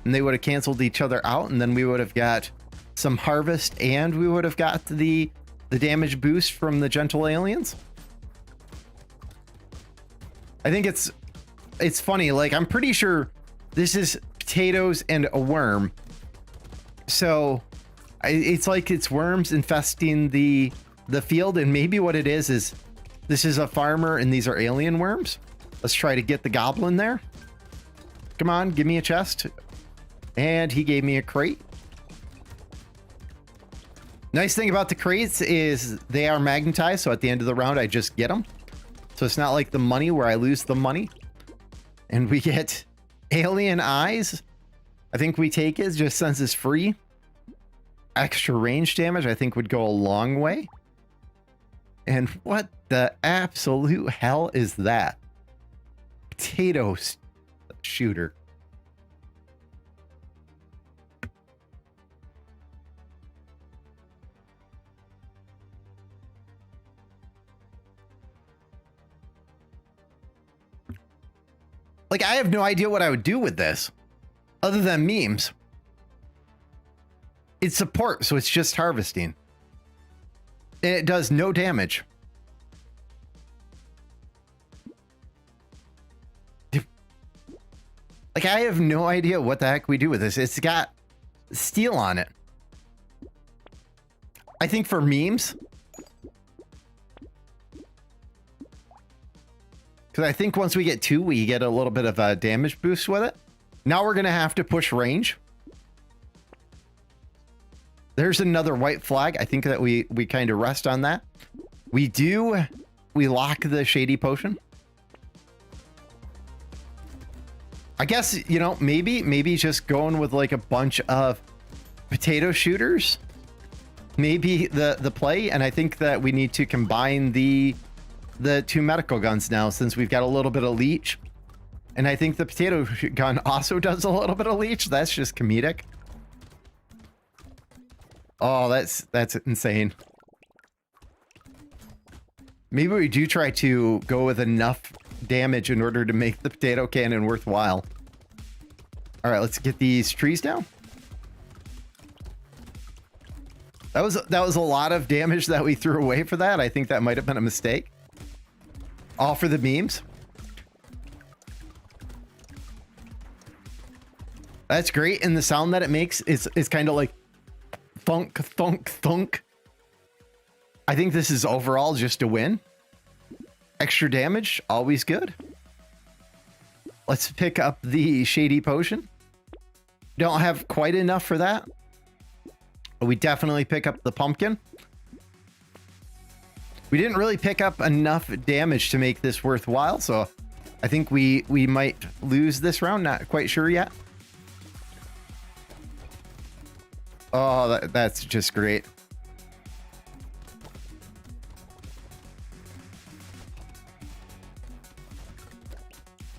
and they would have canceled each other out. And then we would have got some harvest and we would have got the damage boost from the gentle aliens. I think it's funny. Like, I'm pretty sure this is potatoes and a worm. So it's like it's worms infesting the field. And maybe what it is this is a farmer and these are alien worms. Let's try to get the goblin there. Come on, give me a chest. And he gave me a crate. Nice thing about the crates is they are magnetized. So at the end of the round, I just get them. So it's not like the money where I lose the money. And we get alien eyes. I think we take it just since it's free. Extra range damage, I think, would go a long way. And what the absolute hell is that? Potato shooter. Like, I have no idea what I would do with this other than memes. It's support, so it's just harvesting. And it does no damage. Like, I have no idea what the heck we do with this. It's got steel on it. I think for memes. Because I think once we get 2, we get a little bit of a damage boost with it. Now we're going to have to push range. There's another white flag. I think that we kind of rest on that. We lock the shady potion. I guess, you know, maybe just going with like a bunch of potato shooters. Maybe the play. And I think that we need to combine the 2 medical guns now, since we've got a little bit of leech. And I think the potato gun also does a little bit of leech. That's just comedic. Oh, that's insane. Maybe we do try to go with enough damage in order to make the potato cannon worthwhile. All right, let's get these trees down. That was a lot of damage that we threw away for that. I think that might have been a mistake. All for the memes. That's great. And the sound that it makes is kind of like thunk, thunk, thunk. I think this is overall just a win. Extra damage, always good. Let's pick up the shady potion. Don't have quite enough for that. But we definitely pick up the pumpkin. We didn't really pick up enough damage to make this worthwhile, so I think we might lose this round. Not quite sure yet. Oh, that's just great.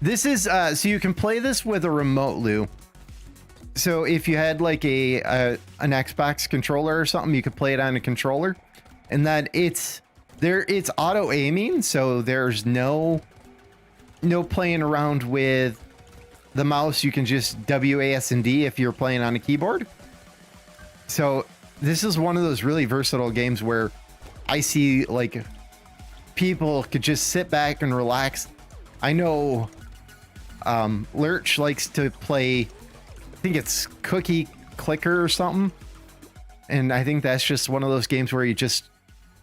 This is so you can play this with a remote, Lou. So if you had like an Xbox controller or something, you could play it on a controller, and that it's auto aiming, so there's no playing around with the mouse. You can just WASD if you're playing on a keyboard. So this is one of those really versatile games where I see like people could just sit back and relax I know Lurch likes to play, I think it's Cookie Clicker or something. And I think that's just one of those games where you just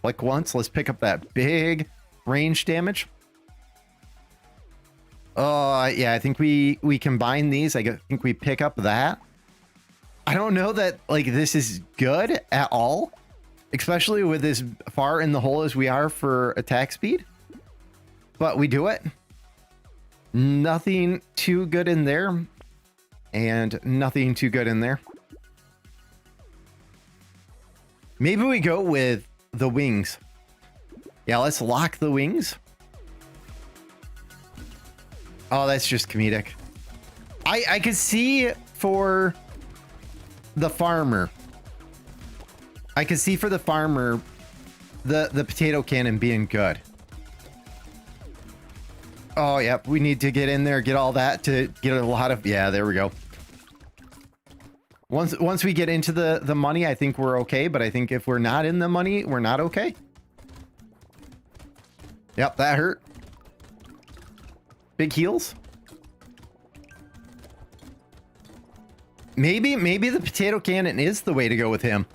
click once. Let's pick up that big range damage. Yeah, I think we combine these. I think we pick up that. I don't know that like this is good at all, especially with as far in the hole as we are for attack speed. But we do it. Nothing too good in there, and nothing too good in there. Maybe we go with the wings. Yeah, let's lock the wings. Oh, that's just comedic. I could see for the farmer. I could see for the farmer the potato cannon being good. Oh, yeah, we need to get in there, get all that to get a lot of... Yeah, there we go. Once we get into the money, I think we're okay. But I think if we're not in the money, we're not okay. Yep, that hurt. Big heals. Maybe the potato cannon is the way to go with him.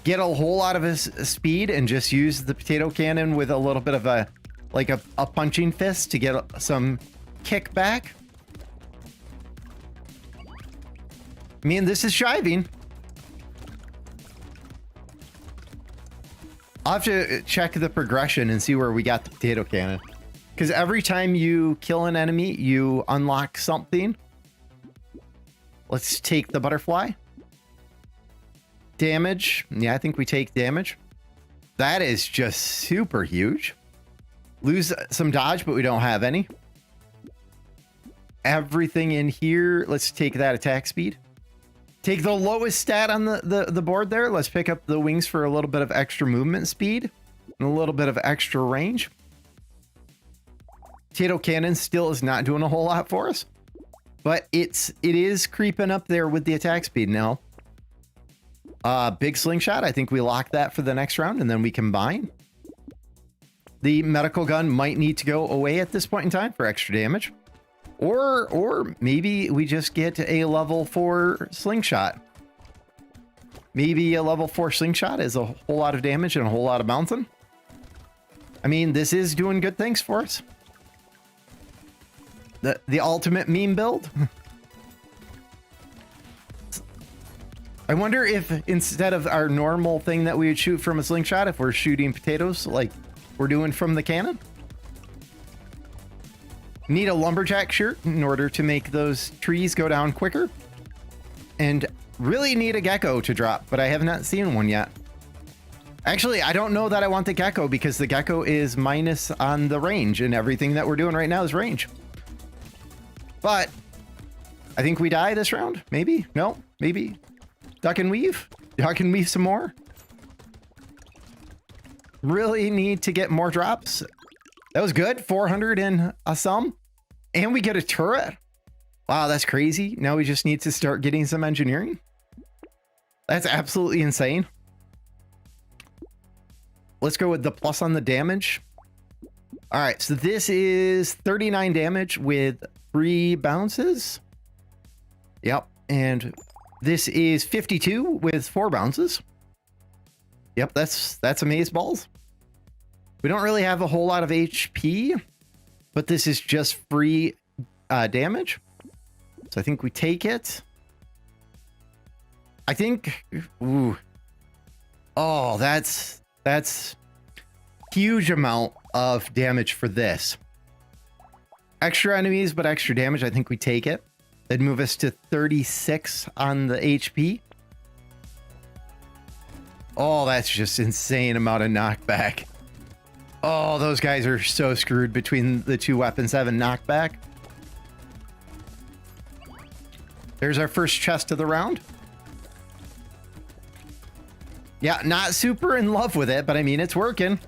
Get a whole lot of his speed and just use the potato cannon with a little bit of a punching fist to get some kickback. I mean, this is shiving. I'll have to check the progression and see where we got the potato cannon. Because every time you kill an enemy, you unlock something. Let's take the butterfly. Damage. Yeah, I think we take damage. That is just super huge. Lose some dodge, but we don't have any. Everything in here. Let's take that attack speed. Take the lowest stat on the board there. Let's pick up the wings for a little bit of extra movement speed and a little bit of extra range. Potato cannon still is not doing a whole lot for us, but it is creeping up there with the attack speed now. Big slingshot. I think we lock that for the next round and then we combine. The medical gun might need to go away at this point in time for extra damage. Or maybe we just get a level 4 slingshot. Maybe a level 4 slingshot is a whole lot of damage and a whole lot of bouncing. I mean, this is doing good things for us. The ultimate meme build. I wonder if instead of our normal thing that we would shoot from a slingshot, if we're shooting potatoes like we're doing from the cannon. Need a lumberjack shirt in order to make those trees go down quicker. And really need a gecko to drop, but I have not seen one yet. Actually, I don't know that I want the gecko because the gecko is minus on the range and everything that we're doing right now is range. But I think we die this round. Maybe. No, maybe. Duck and weave. Duck and weave some more. Really need to get more drops. That was good. 400 and a sum. And we get a turret. Wow, that's crazy. Now we just need to start getting some engineering. That's absolutely insane. Let's go with the plus on the damage. All right, so this is 39 damage with 3 bounces. Yep, and this is 52 with 4 bounces. Yep, that's amazeballs. We don't really have a whole lot of HP, but this is just free damage. So I think we take it. I think, ooh. Oh, that's huge amount of damage for this. Extra enemies, but extra damage. I think we take it. That'd move us to 36 on the HP. Oh, that's just insane amount of knockback. Oh, those guys are so screwed between the 2 weapons having knockback. There's our first chest of the round. Yeah, not super in love with it, but I mean, it's working.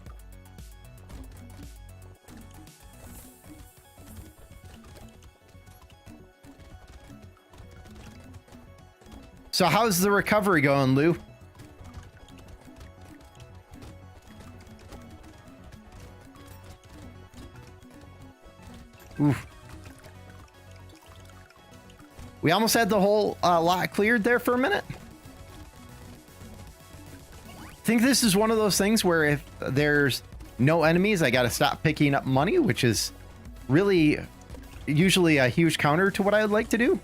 So how's the recovery going, Lou? Oof. We almost had the whole lot cleared there for a minute. I think this is one of those things where if there's no enemies, I got to stop picking up money, which is really usually a huge counter to what I would like to do.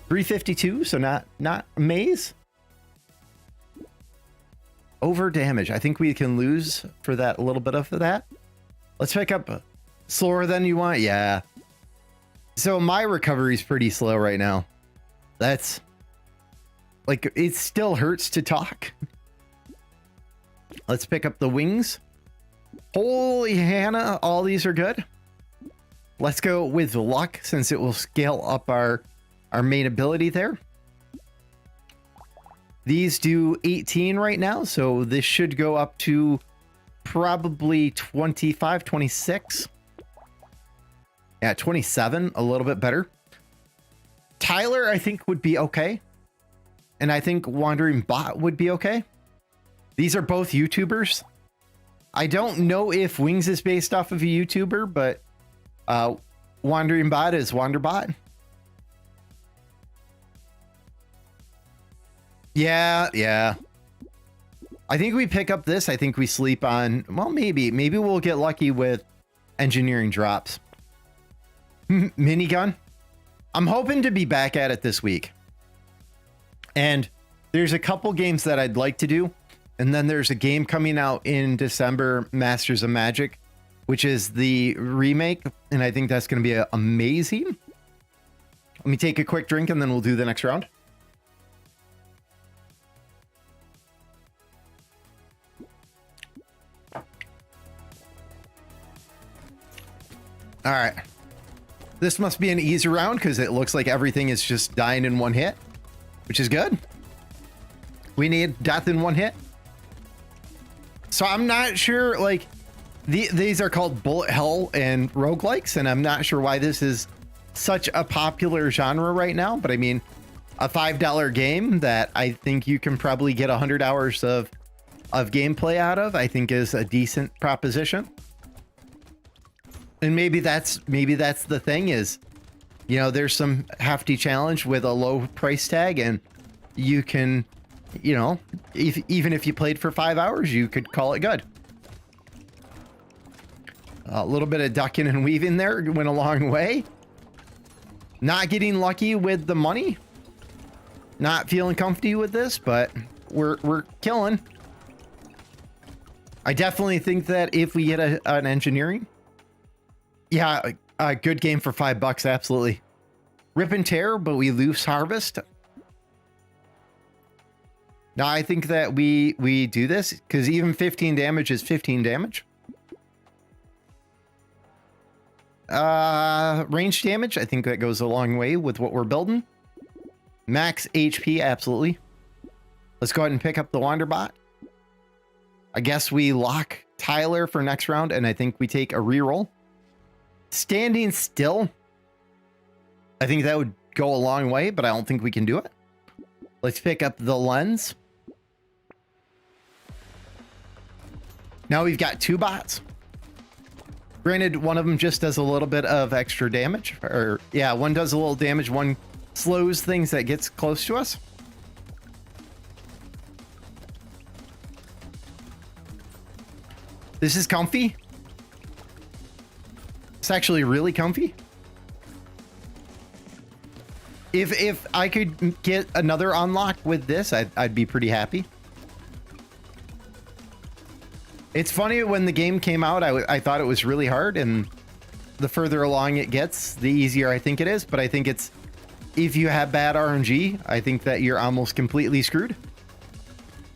352, so not a maze. Over damage. I think we can lose for that, a little bit of that. Let's pick up slower than you want. Yeah. So my recovery is pretty slow right now. That's like, it still hurts to talk. Let's pick up the wings. Holy Hannah, all these are good. Let's go with luck since it will scale up our main ability there. These do 18 right now, so this should go up to probably 25, 26. Yeah, 27, a little bit better. Tyler, I think, would be okay. And I think Wandering Bot would be okay. These are both YouTubers. I don't know if Wings is based off of a YouTuber, but Wandering Bot is Wanderbot. Yeah. I think we pick up this. I think we sleep on, well, maybe we'll get lucky with engineering drops. Minigun. I'm hoping to be back at it this week. And there's a couple games that I'd like to do. And then there's a game coming out in December, Masters of Magic, which is the remake. And I think that's going to be amazing. Let me take a quick drink and then we'll do the next round. All right. This must be an easy round because it looks like everything is just dying in one hit, which is good. We need death in one hit. So I'm not sure, like, these are called bullet hell and roguelikes, and I'm not sure why this is such a popular genre right now. But I mean, a $5 game that I think you can probably get 100 hours of gameplay out of, I think is a decent proposition. And maybe that's the thing is, you know, there's some hefty challenge with a low price tag, and you can, you know, even if you played for 5 hours, you could call it good. A little bit of ducking and weaving there went a long way. Not getting lucky with the money. Not feeling comfy with this, but we're killing. I definitely think that if we get an engineering, yeah, a good game for $5, absolutely. Rip and tear, but we lose harvest. Now I think that we do this because even 15 damage is 15 damage. Range damage, I think that goes a long way with what we're building. Max HP, absolutely. Let's go ahead and pick up the Wanderbot. I guess we lock Tyler for next round, and I think we take a reroll. Standing still, I think that would go a long way, but I don't think we can do it. Let's pick up the lens. Now we've got two bots. Granted, one of them just does a little bit of extra damage, or yeah, one does a little damage, one slows things that gets close to us. This is comfy. It's actually really comfy. If I could get another unlock with this, I'd be pretty happy. It's funny, when the game came out, I thought it was really hard, and the further along it gets, the easier I think it is. But I think it's, if you have bad RNG, I think that you're almost completely screwed.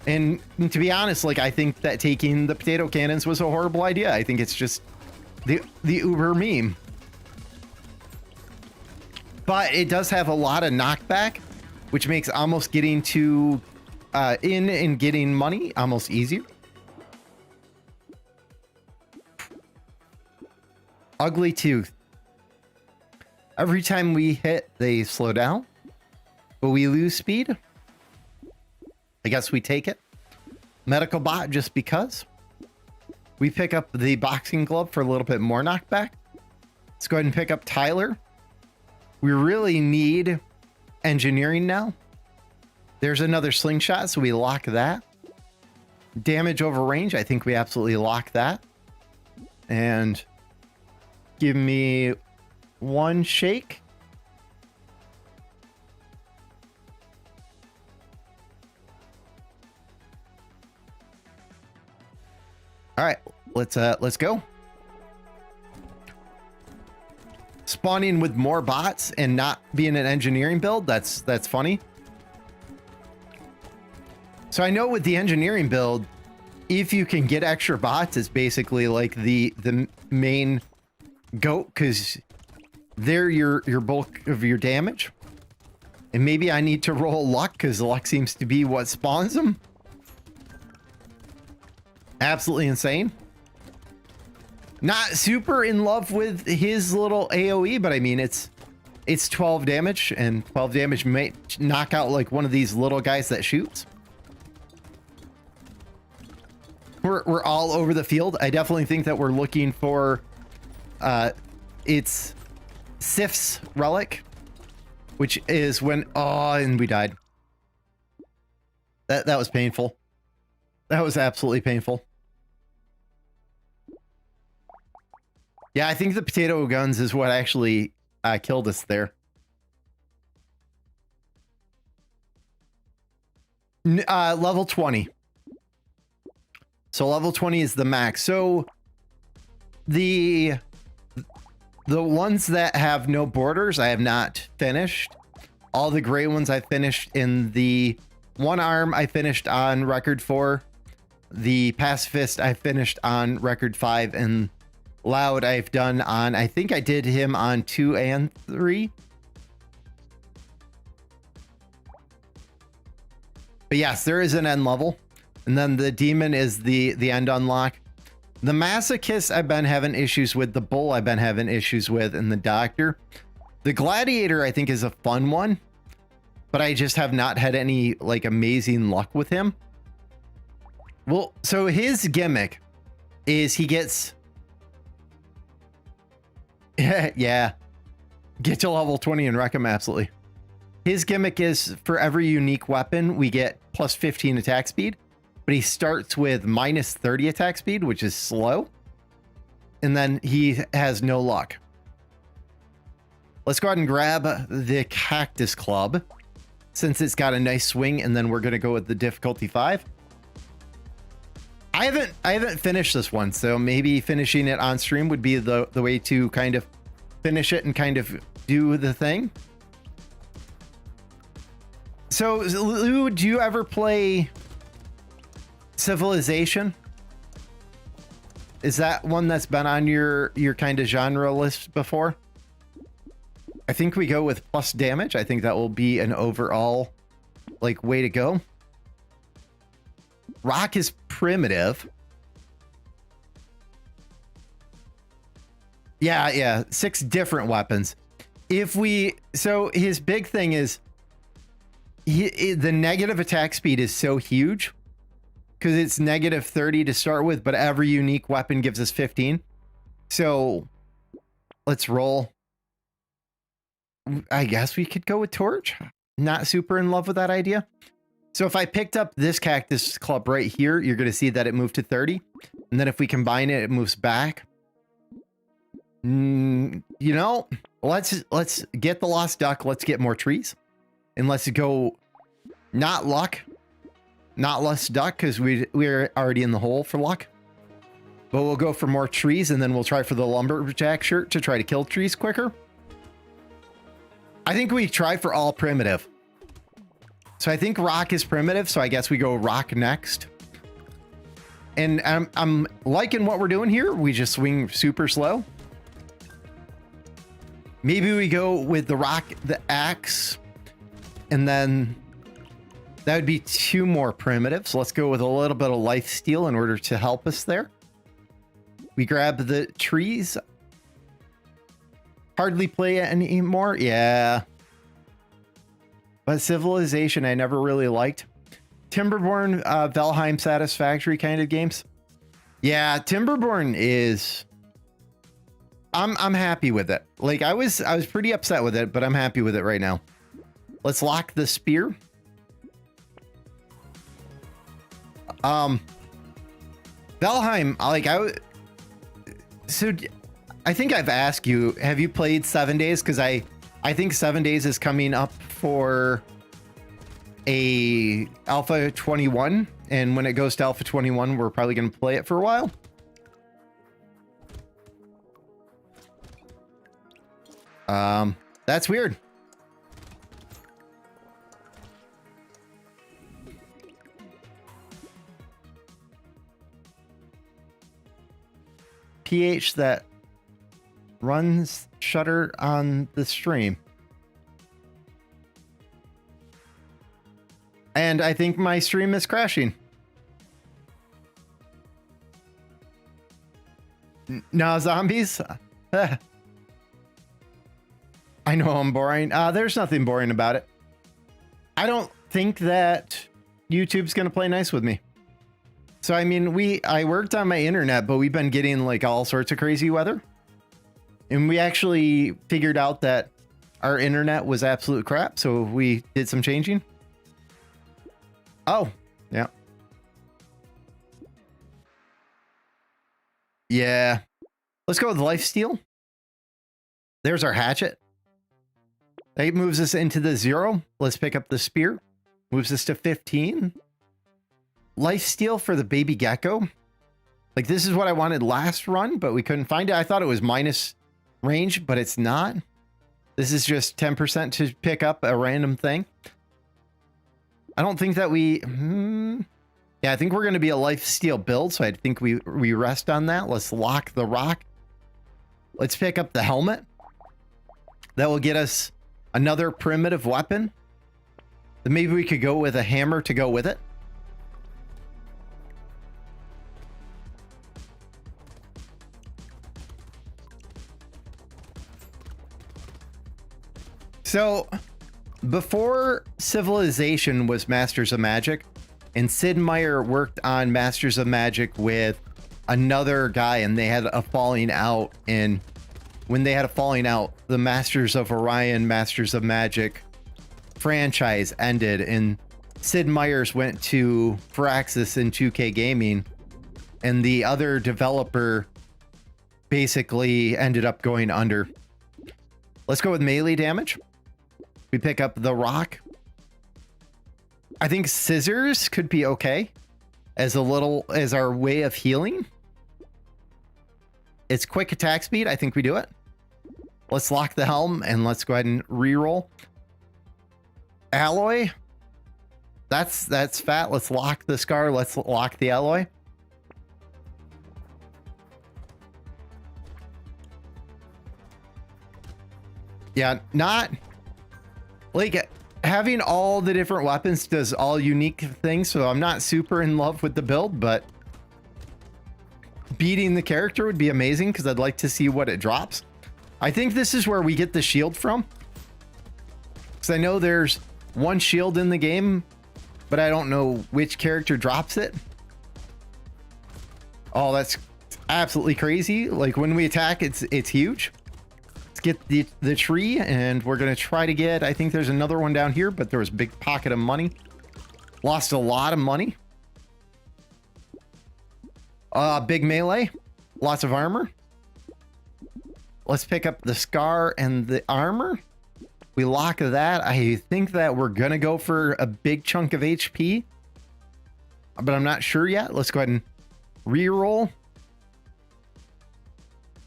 And to be honest, like, I think that taking the potato cannons was a horrible idea. I think it's just the Uber meme. But it does have a lot of knockback, which makes almost getting to in and getting money almost easier. Ugly Tooth. Every time we hit, they slow down, but we lose speed. I guess we take it. Medical bot just because. We pick up the boxing glove for a little bit more knockback. Let's go ahead and pick up Tyler. We really need engineering now. There's another slingshot, so we lock that. Damage over range, I think we absolutely lock that. And give me one shake. All right, let's go. Spawning with more bots and not being an engineering build, that's funny. So I know with the engineering build, if you can get extra bots, it's basically like the main goat, because they're your bulk of your damage. And maybe I need to roll luck, because luck seems to be what spawns them. Absolutely insane. Not super in love with his little AoE, but I mean, it's 12 damage, and 12 damage might knock out like one of these little guys that shoots. We're all over the field. I definitely think that we're looking for it's Sif's relic, which is when and we died. That was painful. That was absolutely painful. Yeah, I think the potato guns is what actually killed us there. Level 20. So level 20 is the max. So the ones that have no borders, I have not finished. All the gray ones I finished. In the one arm, I finished on record 4. The pacifist, I finished on record 5. And loud, I've done on, I think I did him on 2 and 3. But yes, there is an end level. And then the demon is the end unlock. The masochist I've been having issues with. The bull I've been having issues with. And the doctor. The gladiator I think is a fun one. But I just have not had any like amazing luck with him. Well, so his gimmick is he gets... yeah. Get to level 20 and wreck him, absolutely. His gimmick is for every unique weapon, we get plus 15 attack speed. But he starts with minus 30 attack speed, which is slow. And then he has no luck. Let's go ahead and grab the cactus club, since it's got a nice swing, and then we're going to go with the difficulty 5. I haven't finished this one, so maybe finishing it on stream would be the way to kind of finish it and kind of do the thing. So, Lou, do you ever play Civilization? Is that one that's been on your kind of genre list before? I think we go with plus damage. I think that will be an overall like way to go. Rock is primitive. Yeah, 6 different weapons. So his big thing is the negative attack speed is so huge. Because it's negative 30 to start with, but every unique weapon gives us 15. So let's roll. I guess we could go with torch. Not super in love with that idea. So if I picked up this cactus club right here, you're going to see that it moved to 30. And then if we combine it, it moves back. You know, let's get the lost duck. Let's get more trees. And let's go not luck. Not less duck, because we're already in the hole for luck. But we'll go for more trees, and then we'll try for the lumberjack shirt to try to kill trees quicker. I think we try for all primitive. So I think rock is primitive, so I guess we go rock next. And I'm liking what we're doing here. We just swing super slow. Maybe we go with the rock, the axe, and then... that would be 2 more primitives. So let's go with a little bit of life steal in order to help us there. We grab the trees. Hardly play it anymore. Yeah. But Civilization I never really liked. Timberborn, Valheim Satisfactory kind of games. Yeah, Timberborn is... I'm happy with it. Like I was pretty upset with it, but I'm happy with it right now. Let's lock the spear. Valheim, like I think I've asked you, have you played 7 Days? Because I think 7 Days is coming up for a Alpha 21, and when it goes to Alpha 21, we're probably going to play it for a while. That's weird. PH that runs shutter on the stream. And I think my stream is crashing. No zombies? I know I'm boring. There's nothing boring about it. I don't think that YouTube's going to play nice with me. So, I mean, I worked on my internet, but we've been getting like all sorts of crazy weather. And we actually figured out that our internet was absolute crap. So we did some changing. Oh, yeah. Yeah. Let's go with lifesteal. There's our hatchet. That moves us into the 0. Let's pick up the spear. Moves us to 15. Lifesteal for the baby gecko. Like this is what I wanted last run, but we couldn't find it. I thought it was minus range, but it's not. This is just 10% to pick up a random thing. I don't think that we... Yeah, I think we're going to be a lifesteal build, so I think we rest on that. Let's lock the rock. Let's pick up the helmet. That will get us another primitive weapon. Then maybe we could go with a hammer to go with it. So, before Civilization was Masters of Magic, and Sid Meier worked on Masters of Magic with another guy, and they had a falling out. And when they had a falling out, the Masters of Orion, Masters of Magic franchise ended, and Sid Meier's went to Firaxis in 2K Gaming, and the other developer basically ended up going under. Let's go with melee damage. We pick up the rock. I think scissors could be okay as our way of healing. It's quick attack speed. I think we do it. Let's lock the helm and let's go ahead and reroll. Alloy. That's fat. Let's lock the scar. Let's lock the alloy. Yeah, not like having all the different weapons does all unique things, so I'm not super in love with the build, but beating the character would be amazing because I'd like to see what it drops. I think this is where we get the shield from, because I know there's one shield in the game, but I don't know which character drops it. Oh, that's absolutely crazy. Like when we attack, it's huge. Get the tree, and we're gonna try to get, I think there's another one down here, but there was a big pocket of money. Lost a lot of money. Big melee, lots of armor. Let's pick up the scar and the armor. We lock that. I think that we're gonna go for a big chunk of HP, but I'm not sure yet. Let's go ahead and re-roll.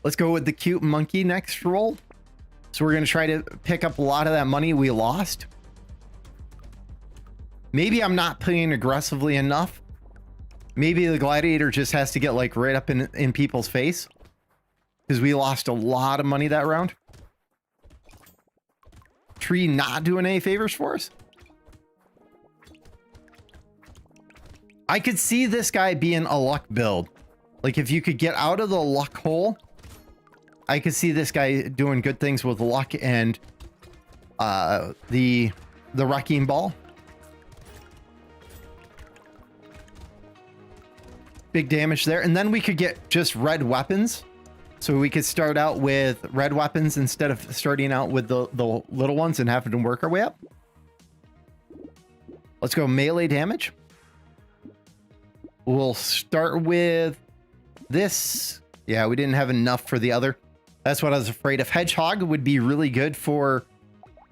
Let's go with the cute monkey next roll. So we're going to try to pick up a lot of that money we lost. Maybe I'm not playing aggressively enough. Maybe the gladiator just has to get like right up in people's face, because we lost a lot of money that round. Tree not doing any favors for us. I could see this guy being a luck build. Like if you could get out of the luck hole, I could see this guy doing good things with luck and the wrecking ball. big damage there. And then we could get just red weapons. So we could start out with red weapons instead of starting out with the little ones and having to work our way up. Let's go melee damage. We'll start with this. Yeah, we didn't have enough for the other. That's what I was afraid of. Hedgehog would be really good for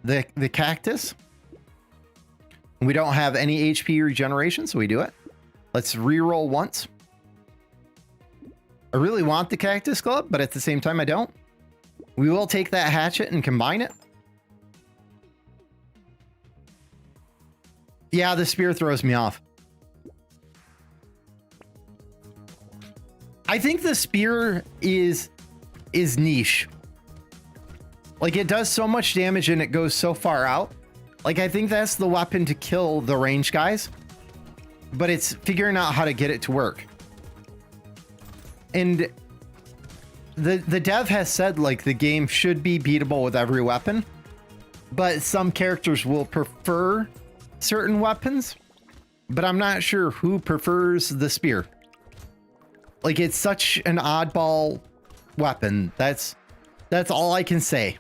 the cactus. We don't have any HP regeneration, so we do it. Let's reroll once. I really want the cactus club, but at the same time, I don't. We will take that hatchet and combine it. Yeah, the spear throws me off. I think the spear is niche. Like, it does so much damage and it goes so far out. Like, I think that's the weapon to kill the range guys, but it's figuring out how to get it to work. And the dev has said, like, the game should be beatable with every weapon, but some characters will prefer certain weapons, but I'm not sure who prefers the spear. Like, it's such an oddball weapon. That's all I can say.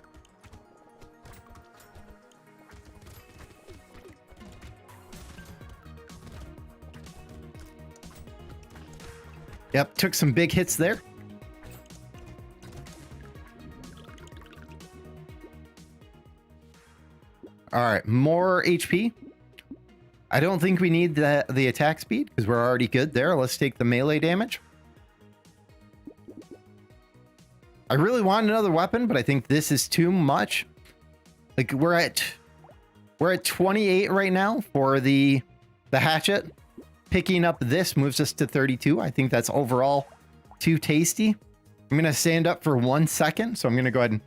Yep, took some big hits there. All right, more HP. I don't think we need the attack speed because we're already good there. Let's take the melee damage. I really want another weapon, but I think this is too much. Like, we're at 28 right now for the hatchet. Picking up this moves us to 32. I think that's overall too tasty. I'm going to stand up for 1 second, so I'm going to go ahead and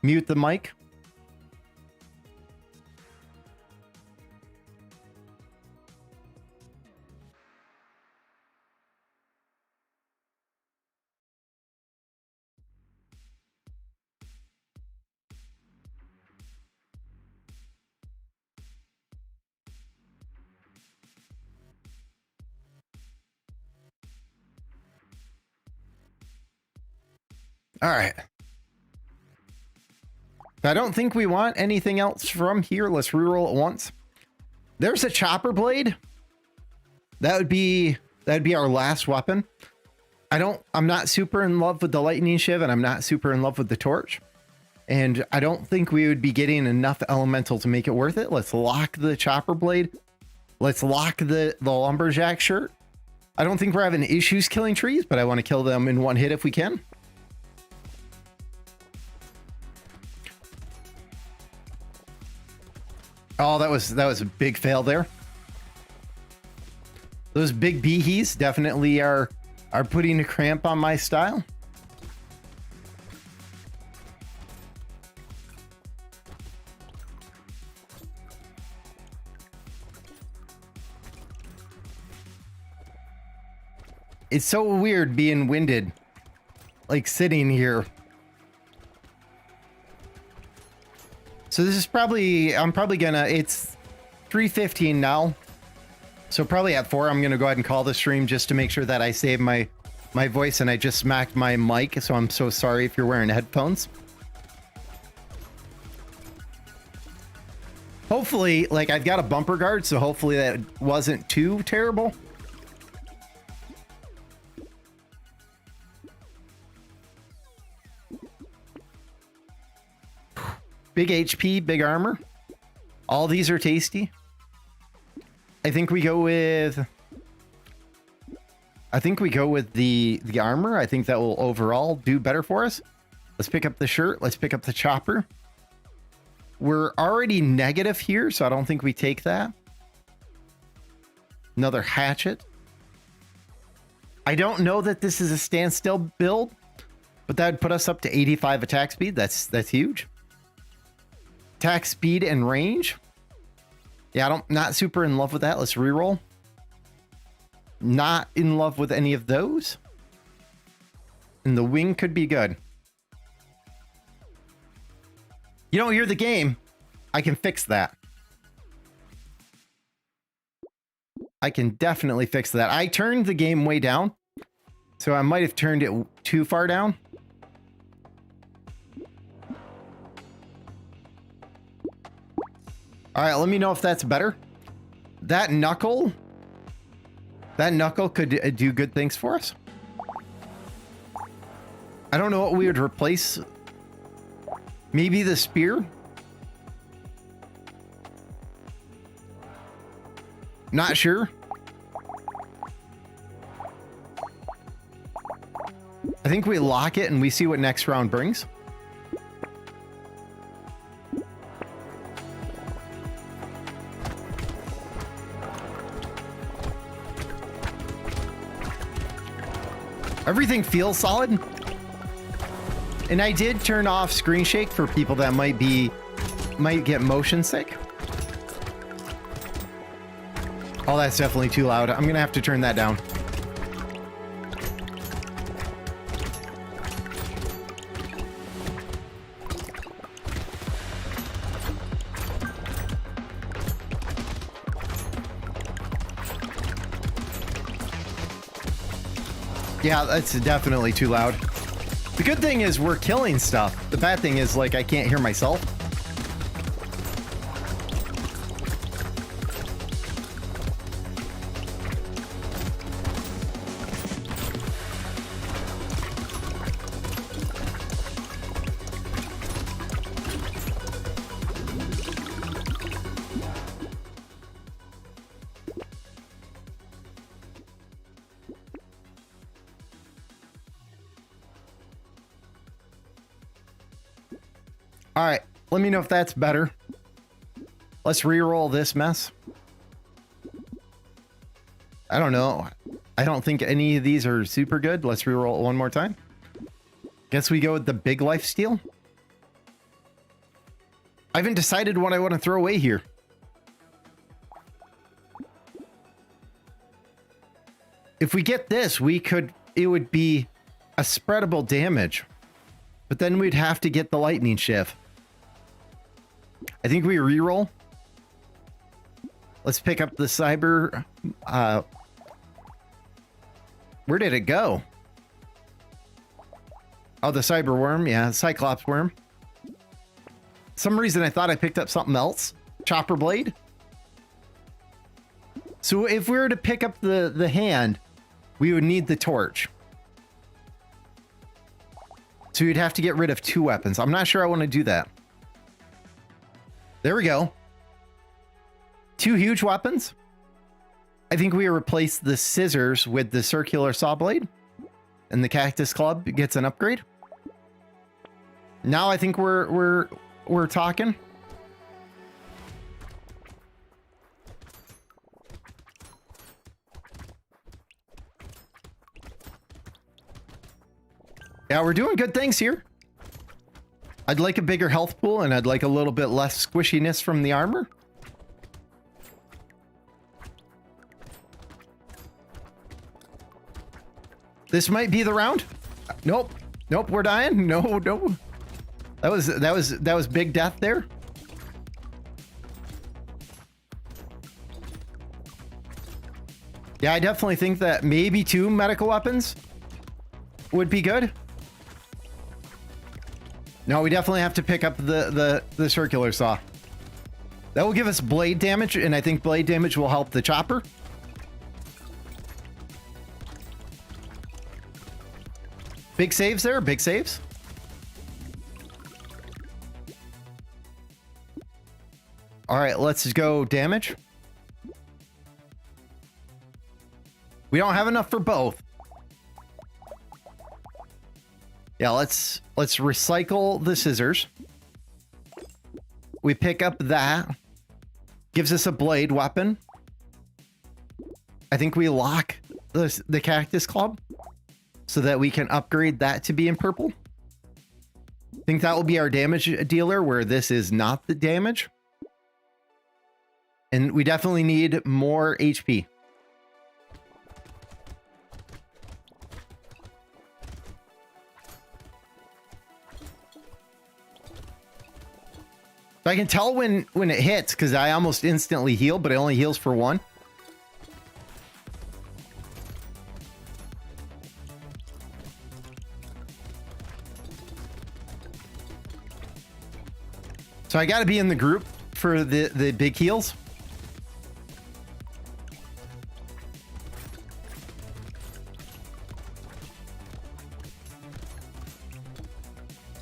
mute the mic. All right. I don't think we want anything else from here. Let's reroll it once. There's a chopper blade. That would be our last weapon. I'm not super in love with the lightning shiv, and I'm not super in love with the torch. And I don't think we would be getting enough elemental to make it worth it. Let's lock the chopper blade. Let's lock the lumberjack shirt. I don't think we're having issues killing trees, but I want to kill them in one hit if we can. Oh, that was a big fail there. Those big beehies definitely are putting a cramp on my style. It's so weird being winded, like sitting here. So this is I'm probably gonna, it's 3:15 now. So probably at 4, I'm gonna go ahead and call the stream just to make sure that I save my voice, and I just smacked my mic. So I'm so sorry if you're wearing headphones. Hopefully, like, I've got a bumper guard, so hopefully that wasn't too terrible. Big HP, big armor. All these are tasty. I think we go with the armor. I think that will overall do better for us. Let's pick up the shirt. Let's pick up the chopper. We're already negative here, so I don't think we take that. Another hatchet. I don't know that this is a standstill build, but that would put us up to 85 attack speed. That's huge. Attack speed and range. Yeah, not super in love with that. Let's reroll. Not in love with any of those. And the wing could be good. You don't hear the game. I can fix that. I can definitely fix that. I turned the game way down. So I might have turned it too far down. All right, let me know if that's better. That knuckle could do good things for us. I don't know what we would replace. Maybe the spear? Not sure. I think we lock it and we see what next round brings. Everything feels solid. And I did turn off screen shake for people that might get motion sick. Oh, that's definitely too loud. I'm gonna have to turn that down. Yeah, that's definitely too loud. The good thing is we're killing stuff. The bad thing is, like, I can't hear myself. All right, let me know if that's better. Let's re-roll this mess. I don't know. I don't think any of these are super good. Let's re-roll it one more time. Guess we go with the big life steal. I haven't decided what I want to throw away here. If we get this, it would be a spreadable damage. But then we'd have to get the lightning shift. I think we reroll. Let's pick up the cyber. Where did it go? Oh, the cyber worm. Yeah, cyclops worm. Some reason I thought I picked up something else. Chopper blade. So if we were to pick up the hand, we would need the torch. So you'd have to get rid of 2 weapons. I'm not sure I want to do that. There we go. 2 huge weapons. I think we replace the scissors with the circular saw blade. And the cactus club gets an upgrade. Now I think we're talking. Yeah, we're doing good things here. I'd like a bigger health pool, and I'd like a little bit less squishiness from the armor. This might be the round. Nope. Nope, we're dying. No. That was big death there. Yeah, I definitely think that maybe 2 medical weapons would be good. No, we definitely have to pick up the circular saw. That will give us blade damage, and I think blade damage will help the chopper. Big saves there, big saves. All right, let's go damage. We don't have enough for both. Yeah, let's recycle the scissors. We pick up that. Gives us a blade weapon. I think we lock the cactus club so that we can upgrade that to be in purple. I think that will be our damage dealer, where this is not the damage. And we definitely need more HP. So I can tell when it hits, because I almost instantly heal, but it only heals for 1. So I got to be in the group for the big heals.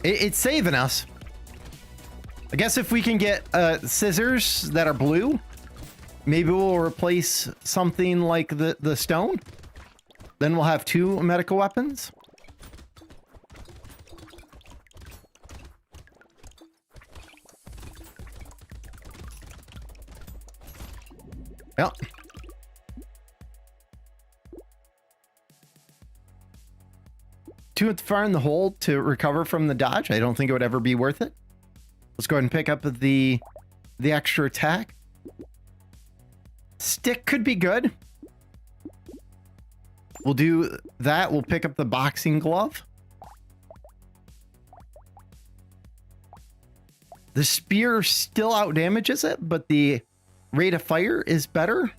It's saving us. I guess if we can get scissors that are blue, maybe we'll replace something like the stone. Then we'll have 2 medical weapons. Yep. Too far in the hole to recover from the dodge. I don't think it would ever be worth it. Let's go ahead and pick up the extra attack. Stick could be good. We'll do that. We'll pick up the boxing glove. The spear still out damages it, but the rate of fire is better.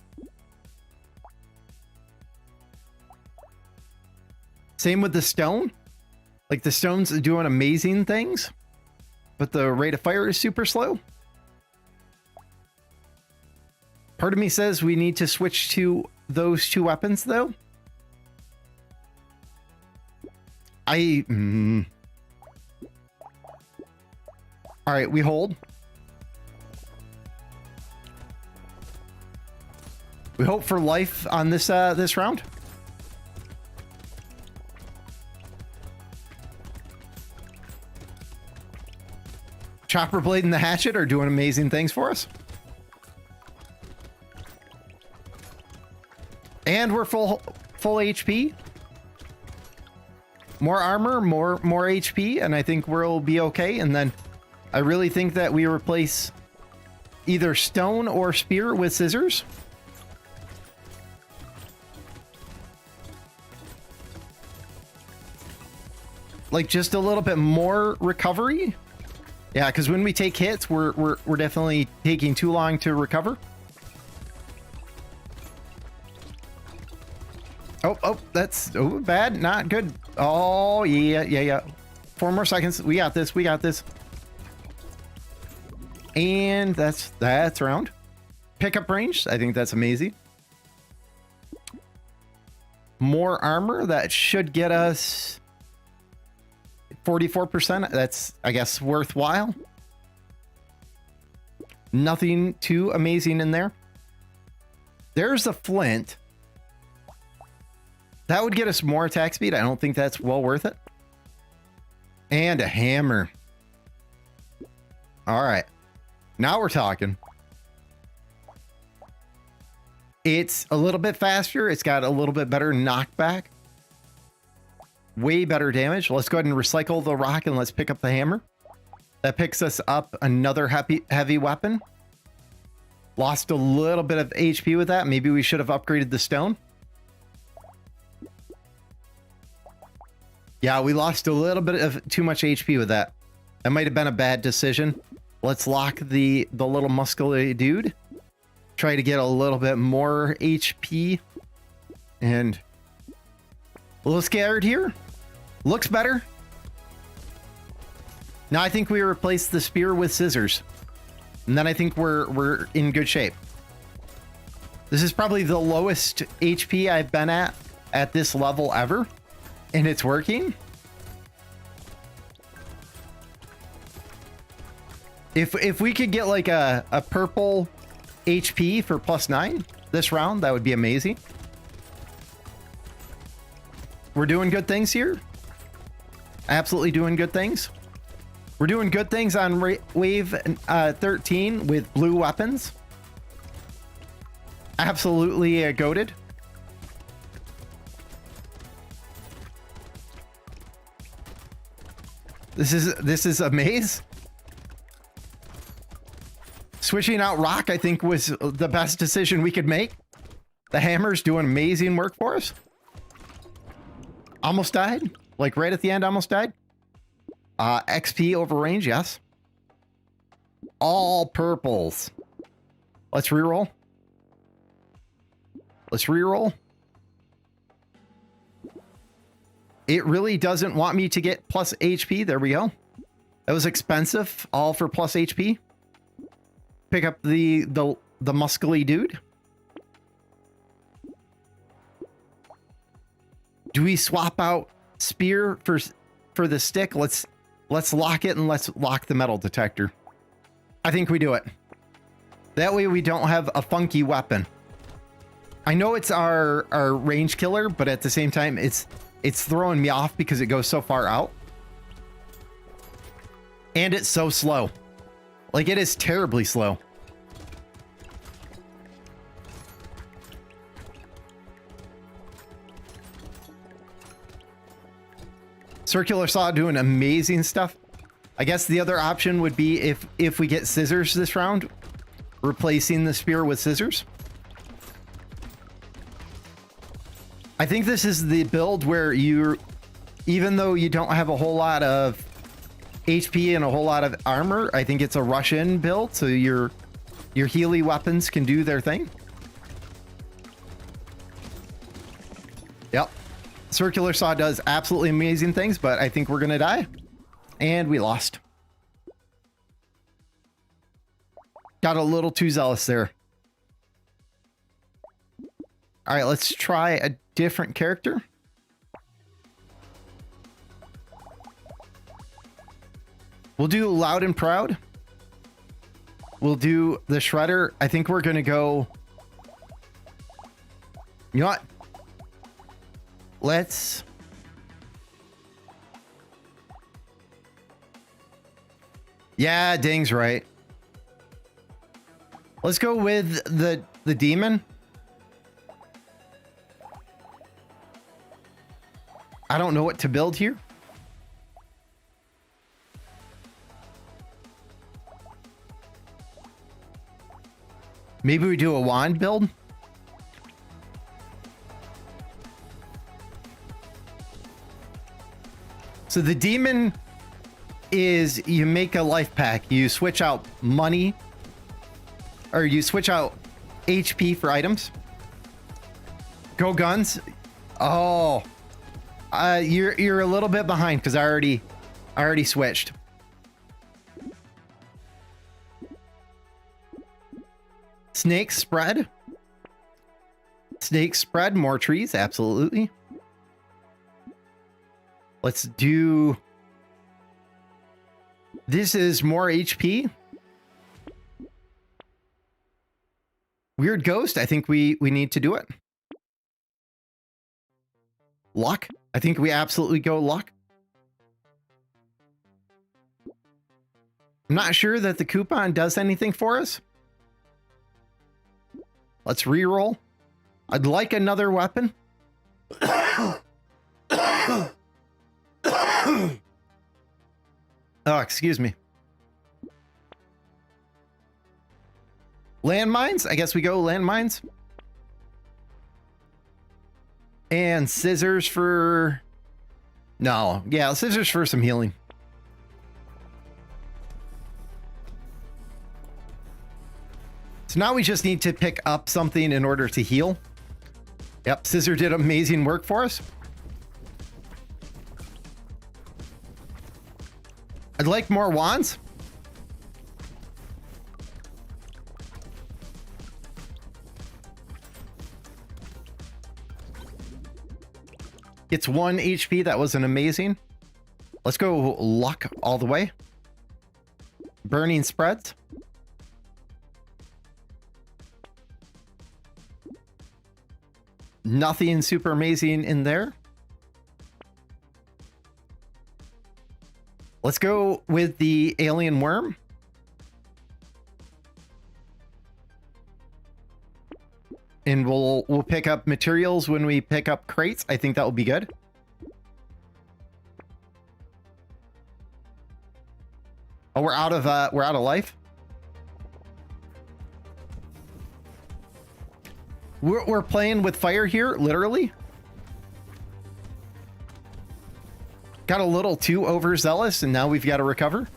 Same with the stone. Like the stone's doing amazing things, but the rate of fire is super slow. Part of me says we need to switch to those 2 weapons though. All right, we hold. We hope for life on this this round. Chopper blade and the hatchet are doing amazing things for us. And we're full HP. More armor, more HP, and I think we'll be okay. And then I really think that we replace either stone or spear with scissors. Like just a little bit more recovery. Yeah, because when we take hits, we're definitely taking too long to recover. Oh, that's bad, not good. Oh, yeah. 4 more seconds. We got this. And that's round. Pickup range. I think that's amazing. More armor. That should get us 44%. That's, I guess, worthwhile. Nothing too amazing in there. There's a flint. That would get us more attack speed. I don't think that's well worth it. And a hammer. All right. Now we're talking. It's a little bit faster. It's got a little bit better knockback. Way better damage. Let's go ahead and recycle the rock and let's pick up the hammer. That picks us up another heavy weapon. Lost a little bit of HP with that. Maybe we should have upgraded the stone. Yeah, we lost a little bit of too much HP with that. That might have been a bad decision. Let's lock the little muscular dude. Try to get a little bit more HP. And a little scared here. Looks better. Now I think we replace the spear with scissors. And then I think we're in good shape. This is probably the lowest HP I've been at this level ever. And it's working. If we could get like a purple HP for +9 this round, that would be amazing. We're doing good things here. Absolutely doing good things. We're doing good things on wave 13 with blue weapons. Absolutely goated. This is a maze. Switching out rock, I think, was the best decision we could make. The hammer's doing amazing work for us. Almost died. Like right at the end, almost died. XP over range, yes. All purples. Let's reroll. Let's reroll. It really doesn't want me to get plus HP. There we go. That was expensive, all for plus HP. Pick up the muscly dude. Do we swap out spear for the stick? Let's lock it and let's lock the metal detector. I think we do it. That way we don't have a funky weapon. I know it's our range killer, but at the same time it's throwing me off because it goes so far out. And it's so slow. Like, it is terribly slow. Circular saw doing amazing stuff. I guess the other option would be if we get scissors this round, replacing the spear with scissors. I think this is the build where even though you don't have a whole lot of HP and a whole lot of armor, I think it's a rush-in build, so your Healy weapons can do their thing. Yep. Circular saw does absolutely amazing things, but I think we're gonna die. And we lost. Got a little too zealous there. All right, let's try a different character. We'll do Loud and Proud. We'll do the Shredder. I think we're gonna go... You know what? Let's... Yeah, Ding's right. Let's go with the demon. I don't know what to build here. Maybe we do a wand build. So the demon is you make a life pack. You switch out money, or you switch out HP for items. Go guns. Oh, you're a little bit behind because I already switched. Snake spread. Snake spread, more trees, absolutely. Let's do... This is more HP. Weird ghost, I think we need to do it. Luck? I think we absolutely go luck. I'm not sure that the coupon does anything for us. Let's re-roll. I'd like another weapon. Oh, excuse me. Landmines? I guess we go landmines. And scissors for... No. Yeah, scissors for some healing. So now we just need to pick up something in order to heal. Yep, scissor did amazing work for us. I'd like more wands. It's 1 HP. That wasn't amazing. Let's go luck all the way. Burning spreads. Nothing super amazing in there. Let's go with the alien worm. And we'll pick up materials when we pick up crates. I think that will be good. Oh, we're out of life. We're playing with fire here, literally. Got a little too overzealous, and now we've got to recover.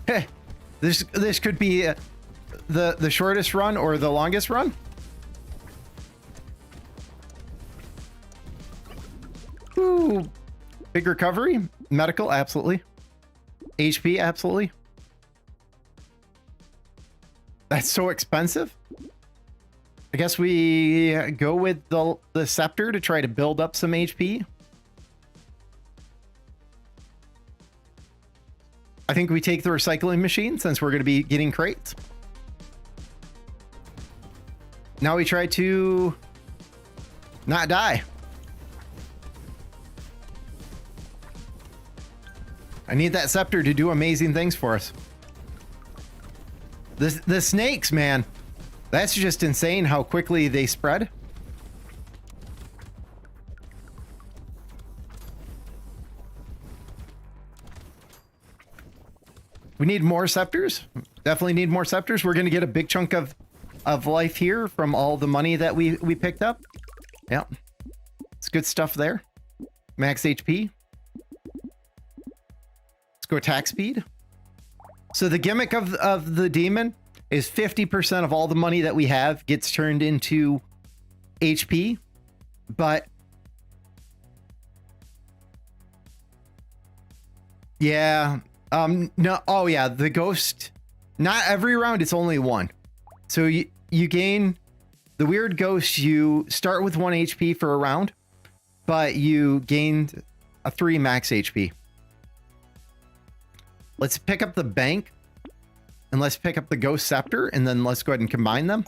Hey, this could be the shortest run or the longest run. Big recovery. Medical, absolutely. HP, absolutely. That's so expensive. I guess we go with the scepter to try to build up some HP. I think we take the recycling machine since we're going to be getting crates. Now we try to not die. I need that scepter to do amazing things for us. The snakes, man. That's just insane how quickly they spread. We need more scepters. Definitely need more scepters. We're going to get a big chunk of life here from all the money that we picked up. Yeah. It's good stuff there. Max HP. Let's go attack speed. So the gimmick of the demon is 50% of all the money that we have gets turned into HP, but yeah, no, oh yeah, the ghost, not every round, it's only one. So you gain the weird ghost, you start with 1 HP for a round, but you gained a 3 max HP. Let's pick up the bank. And let's pick up the Ghost Scepter, and then let's go ahead and combine them.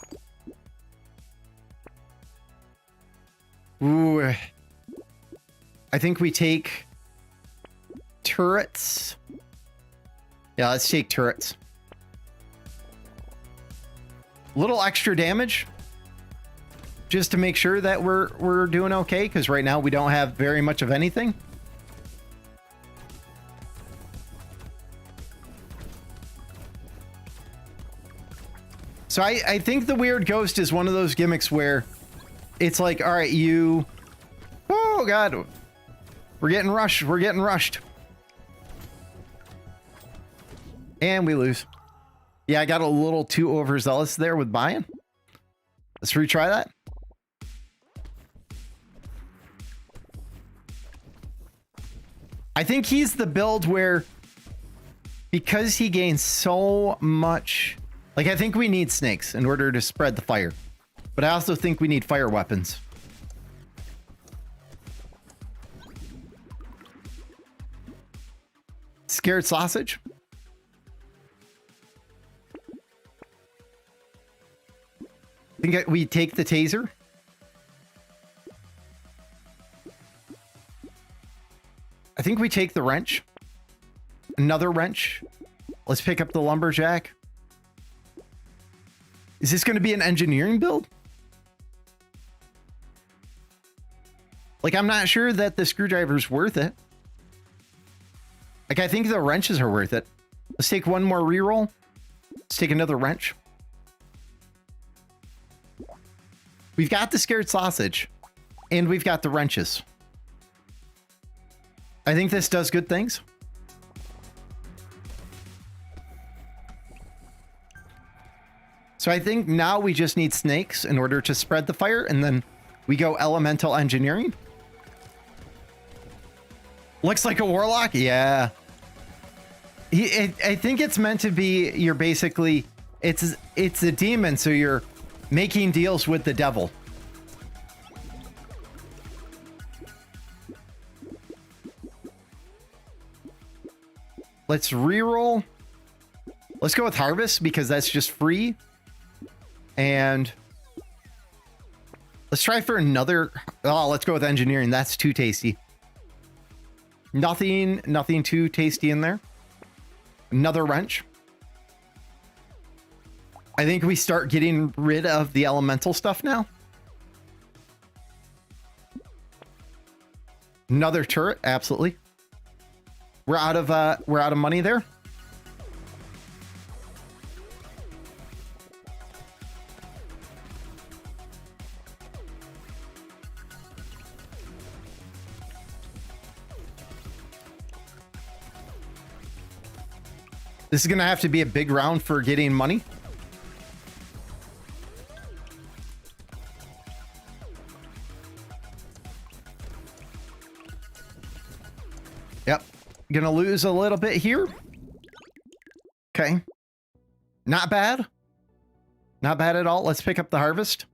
Ooh. I think we take turrets. Yeah, let's take turrets. Little extra damage. Just to make sure that we're doing okay, because right now we don't have very much of anything. So I think the weird ghost is one of those gimmicks where it's like, all right, oh God, we're getting rushed. We're getting rushed. And we lose. Yeah, I got a little too overzealous there with buying. Let's retry that. I think he's the build where, because he gains so much, like, I think we need snakes in order to spread the fire, but I also think we need fire weapons. Scared sausage. I think we take the taser. I think we take the wrench. Another wrench. Let's pick up the lumberjack. Is this going to be an engineering build? Like, I'm not sure that the screwdriver's worth it. Like, I think the wrenches are worth it. Let's take one more reroll. Let's take another wrench. We've got the scared sausage, and we've got the wrenches. I think this does good things. So I think now we just need snakes in order to spread the fire, and then we go elemental engineering. Looks like a warlock? Yeah. I think it's meant to be, you're basically, it's a demon, so you're making deals with the devil. Let's reroll. Let's go with harvest because that's just free. And let's try for another. Oh, let's go with engineering. That's too tasty. Nothing too tasty in there. Another wrench. I think we start getting rid of the elemental stuff now. Another turret, absolutely. We're out of money there. This is going to have to be a big round for getting money. Gonna lose a little bit here. Okay. Not bad. Not bad at all. Let's pick up the harvest.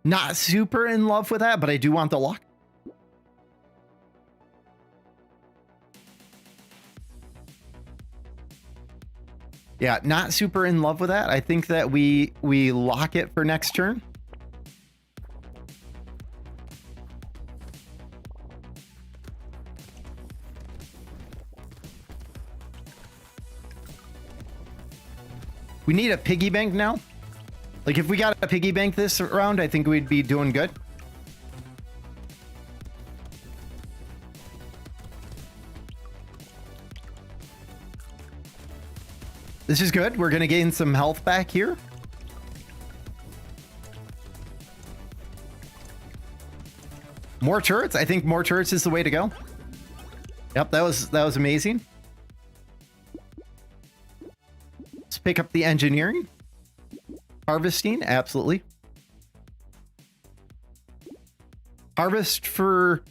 Not super in love with that, but I do want the luck. Yeah, not super in love with that. I think that we lock it for next turn. We need a piggy bank now. Like, if we got a piggy bank this round, I think we'd be doing good. This is good. We're going to gain some health back here. More turrets. I think more turrets is the way to go. Yep, that was amazing. Let's pick up the engineering. Harvesting, absolutely. Harvest for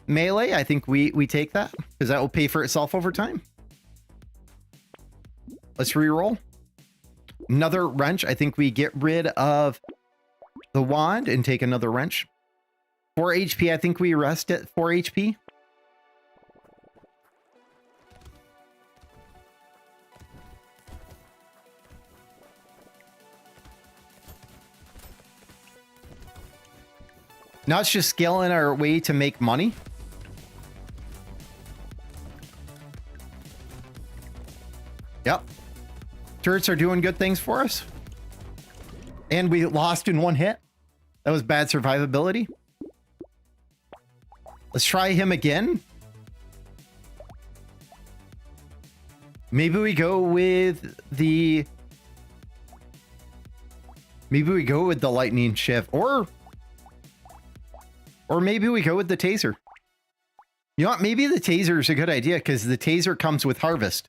melee, I think we take that because that will pay for itself over time. Let's re-roll. Another wrench. I think we get rid of the wand and take another wrench. 4 HP. I think we rest at 4 HP. Now it's just scaling our way to make money. Yep. Turrets are doing good things for us. And we lost in one hit. That was bad survivability. Let's try him again. Maybe we go with the... Maybe we go with the lightning shift. Or maybe we go with the taser. You know what? Maybe the taser is a good idea because the taser comes with harvest.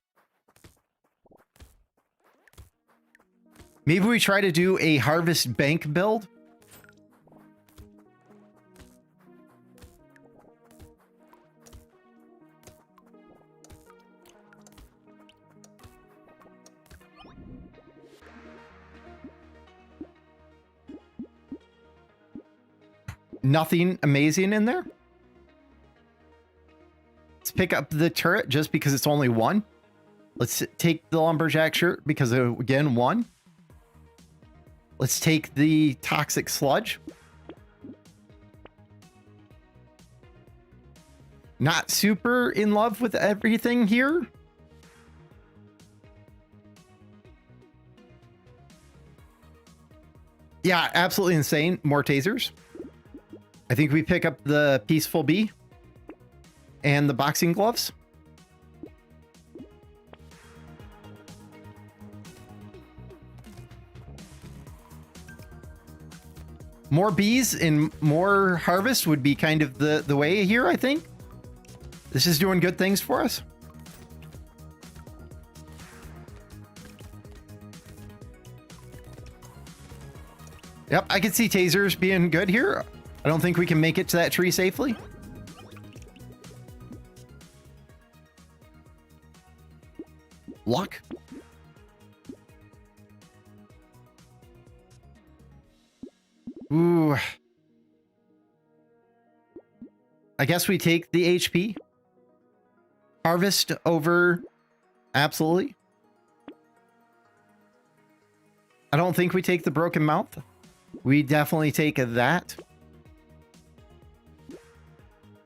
Maybe we try to do a harvest bank build. Nothing amazing in there. Let's pick up the turret just because it's only one. Let's take the lumberjack shirt because again, one. Let's take the toxic sludge. Not super in love with everything here. Yeah, absolutely insane. More tasers. I think we pick up the Peaceful Bee and the boxing gloves. More bees and more harvest would be kind of the way here, I think. This is doing good things for us. Yep, I can see tasers being good here. I don't think we can make it to that tree safely. Luck. Ooh. I guess we take the HP. Harvest over. Absolutely. I don't think we take the broken mouth. We definitely take that.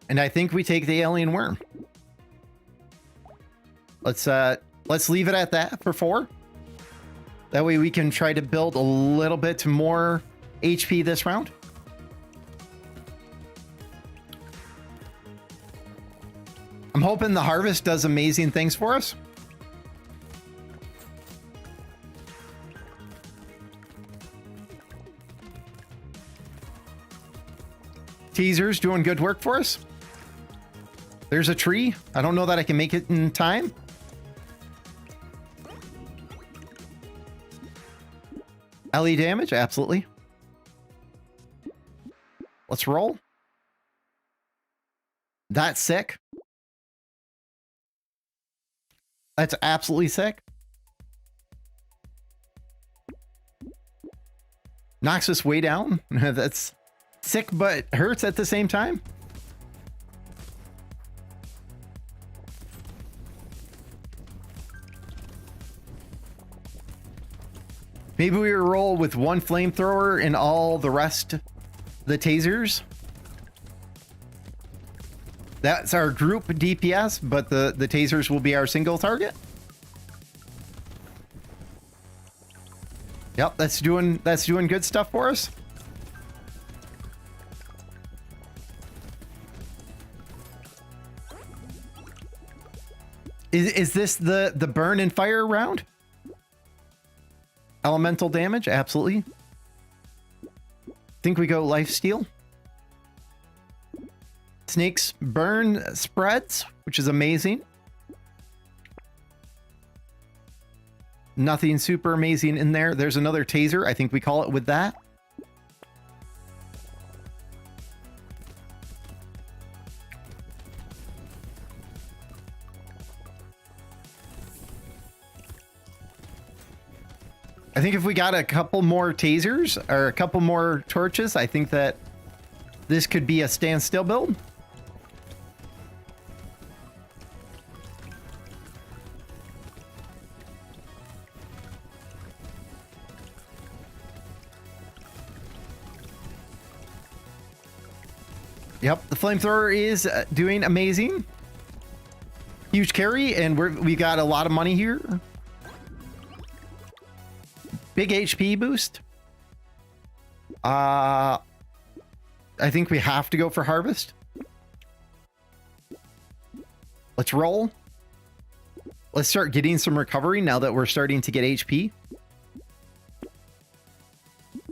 And I think we take the alien worm. Let's leave it at that for 4. That way we can try to build a little bit more HP this round. I'm hoping the harvest does amazing things for us. Teasers doing good work for us. There's a tree. I don't know that I can make it in time. LE damage, absolutely. Let's roll. That's sick. That's absolutely sick. Knocks us way down. That's sick, but hurts at the same time. Maybe we roll with one flamethrower and all the rest the tasers. That's our group DPS, but the tasers will be our single target. Yep, that's doing good stuff for us. Is this the burn and fire round? Elemental damage, absolutely. Think we go lifesteal. Snakes burn spreads, which is amazing. Nothing super amazing in there. There's another taser. I think we call it with that. I think if we got a couple more tasers or a couple more torches, I think that this could be a standstill build. Yep, the flamethrower is doing amazing. Huge carry, and we got a lot of money here. Big HP boost. I think we have to go for harvest. Let's roll. Let's start getting some recovery now that we're starting to get HP.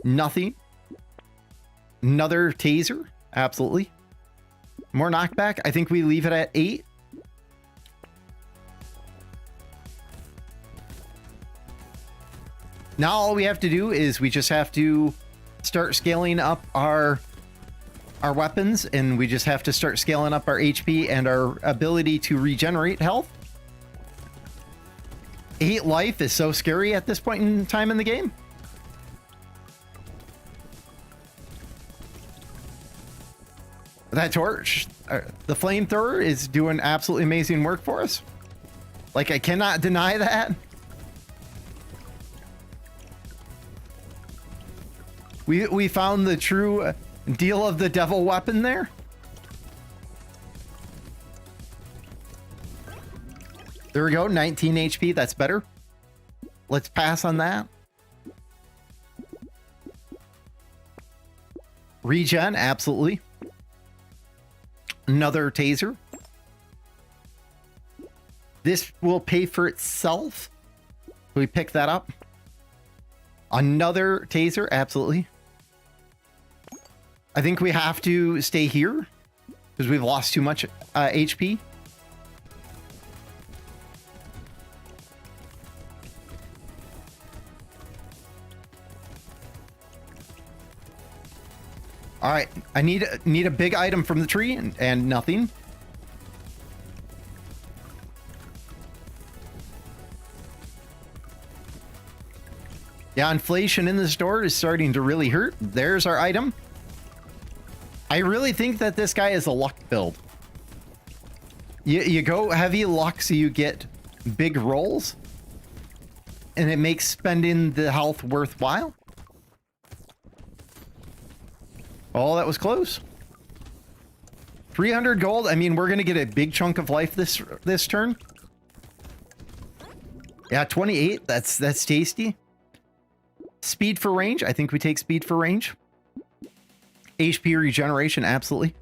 Nothing. Another taser. Absolutely. More knockback. I think we leave it at 8. Now all we have to do is we just have to start scaling up our weapons, and we just have to start scaling up our HP and our ability to regenerate health. 8 life is so scary at this point in time in the game. That torch, the flamethrower is doing absolutely amazing work for us. Like, I cannot deny that. We found the true deal of the devil weapon there. There we go, 19 HP, that's better. Let's pass on that. Regen, absolutely. Another taser. This will pay for itself. We pick that up. Another taser, absolutely. I think we have to stay here because we've lost too much HP. All right, I need a big item from the tree and nothing. Yeah, inflation in the store is starting to really hurt. There's our item. I really think that this guy is a luck build. You go heavy luck so you get big rolls, and it makes spending the health worthwhile. Oh, that was close. 300 gold. I mean, we're gonna get a big chunk of life this turn. Yeah, 28. That's tasty. Speed for range. I think we take speed for range. HP regeneration, absolutely.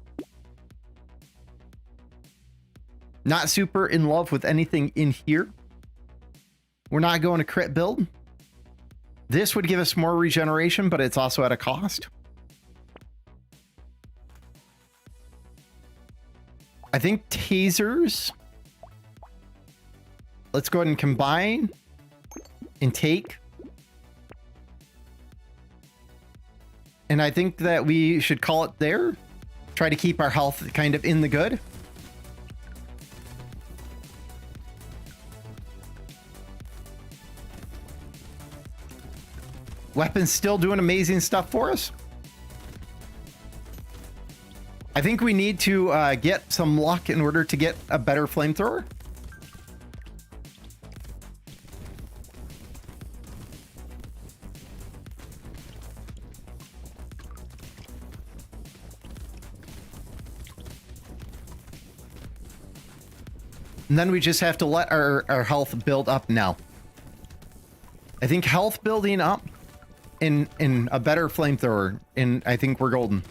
Not super in love with anything in here. We're not going to crit build. This would give us more regeneration, but it's also at a cost. I think tasers. Let's go ahead and combine and take. And I think that we should call it there. Try to keep our health kind of in the good. Weapons still doing amazing stuff for us. I think we need to get some luck in order to get a better flamethrower. And then we just have to let our health build up now. I think health building up in a better flamethrower, and I think we're golden.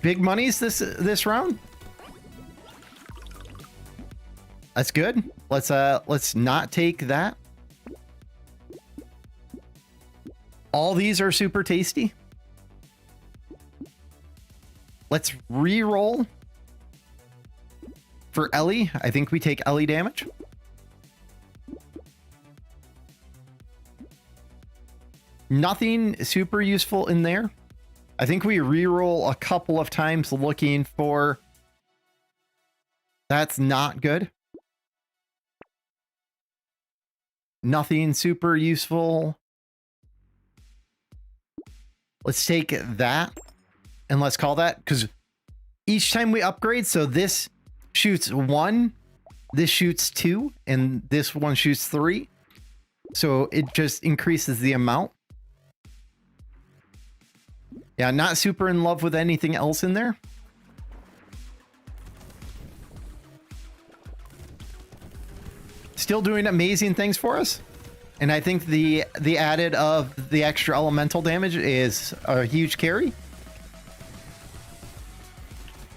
Big monies this round. That's good. Let's not take that. All these are super tasty. Let's re-roll for Ellie. I think we take Ellie damage. Nothing super useful in there. I think we re-roll a couple of times looking for... That's not good. Nothing super useful. Let's take that and let's call that, because each time we upgrade, so this shoots 1, this shoots 2, and this one shoots 3. So it just increases the amount. Yeah, not super in love with anything else in there. Still doing amazing things for us. And I think the added of the extra elemental damage is a huge carry.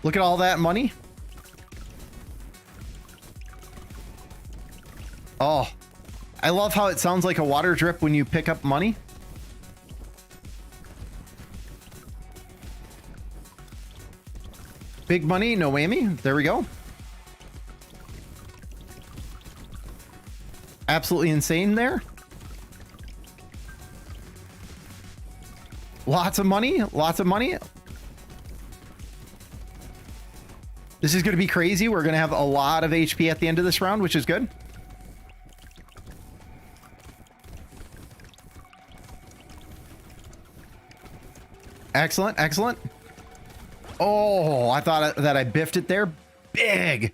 Look at all that money. Oh, I love how it sounds like a water drip when you pick up money. Big money, no whammy. There we go. Absolutely insane there. Lots of money, lots of money. This is going to be crazy. We're going to have a lot of HP at the end of this round, which is good. Excellent, excellent. Oh, I thought that I biffed it there. Big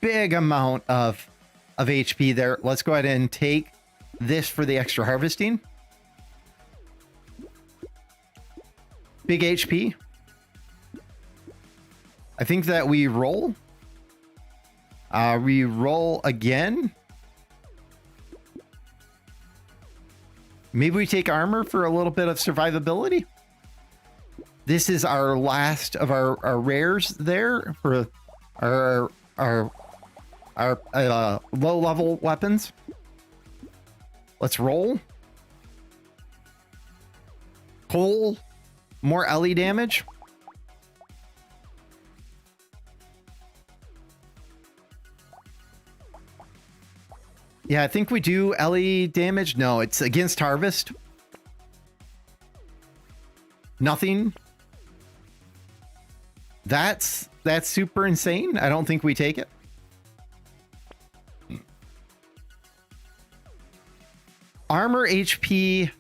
amount of HP there. Let's go ahead and take this for the extra harvesting. Big HP. I think that we roll. We roll again. Maybe we take armor for a little bit of survivability. This is our last of our rares there for our low level weapons. Let's roll. Coal. More Ellie damage. Yeah, I think we do Ellie damage. No, it's against harvest. Nothing. That's super insane. I don't think we take it. Armor HP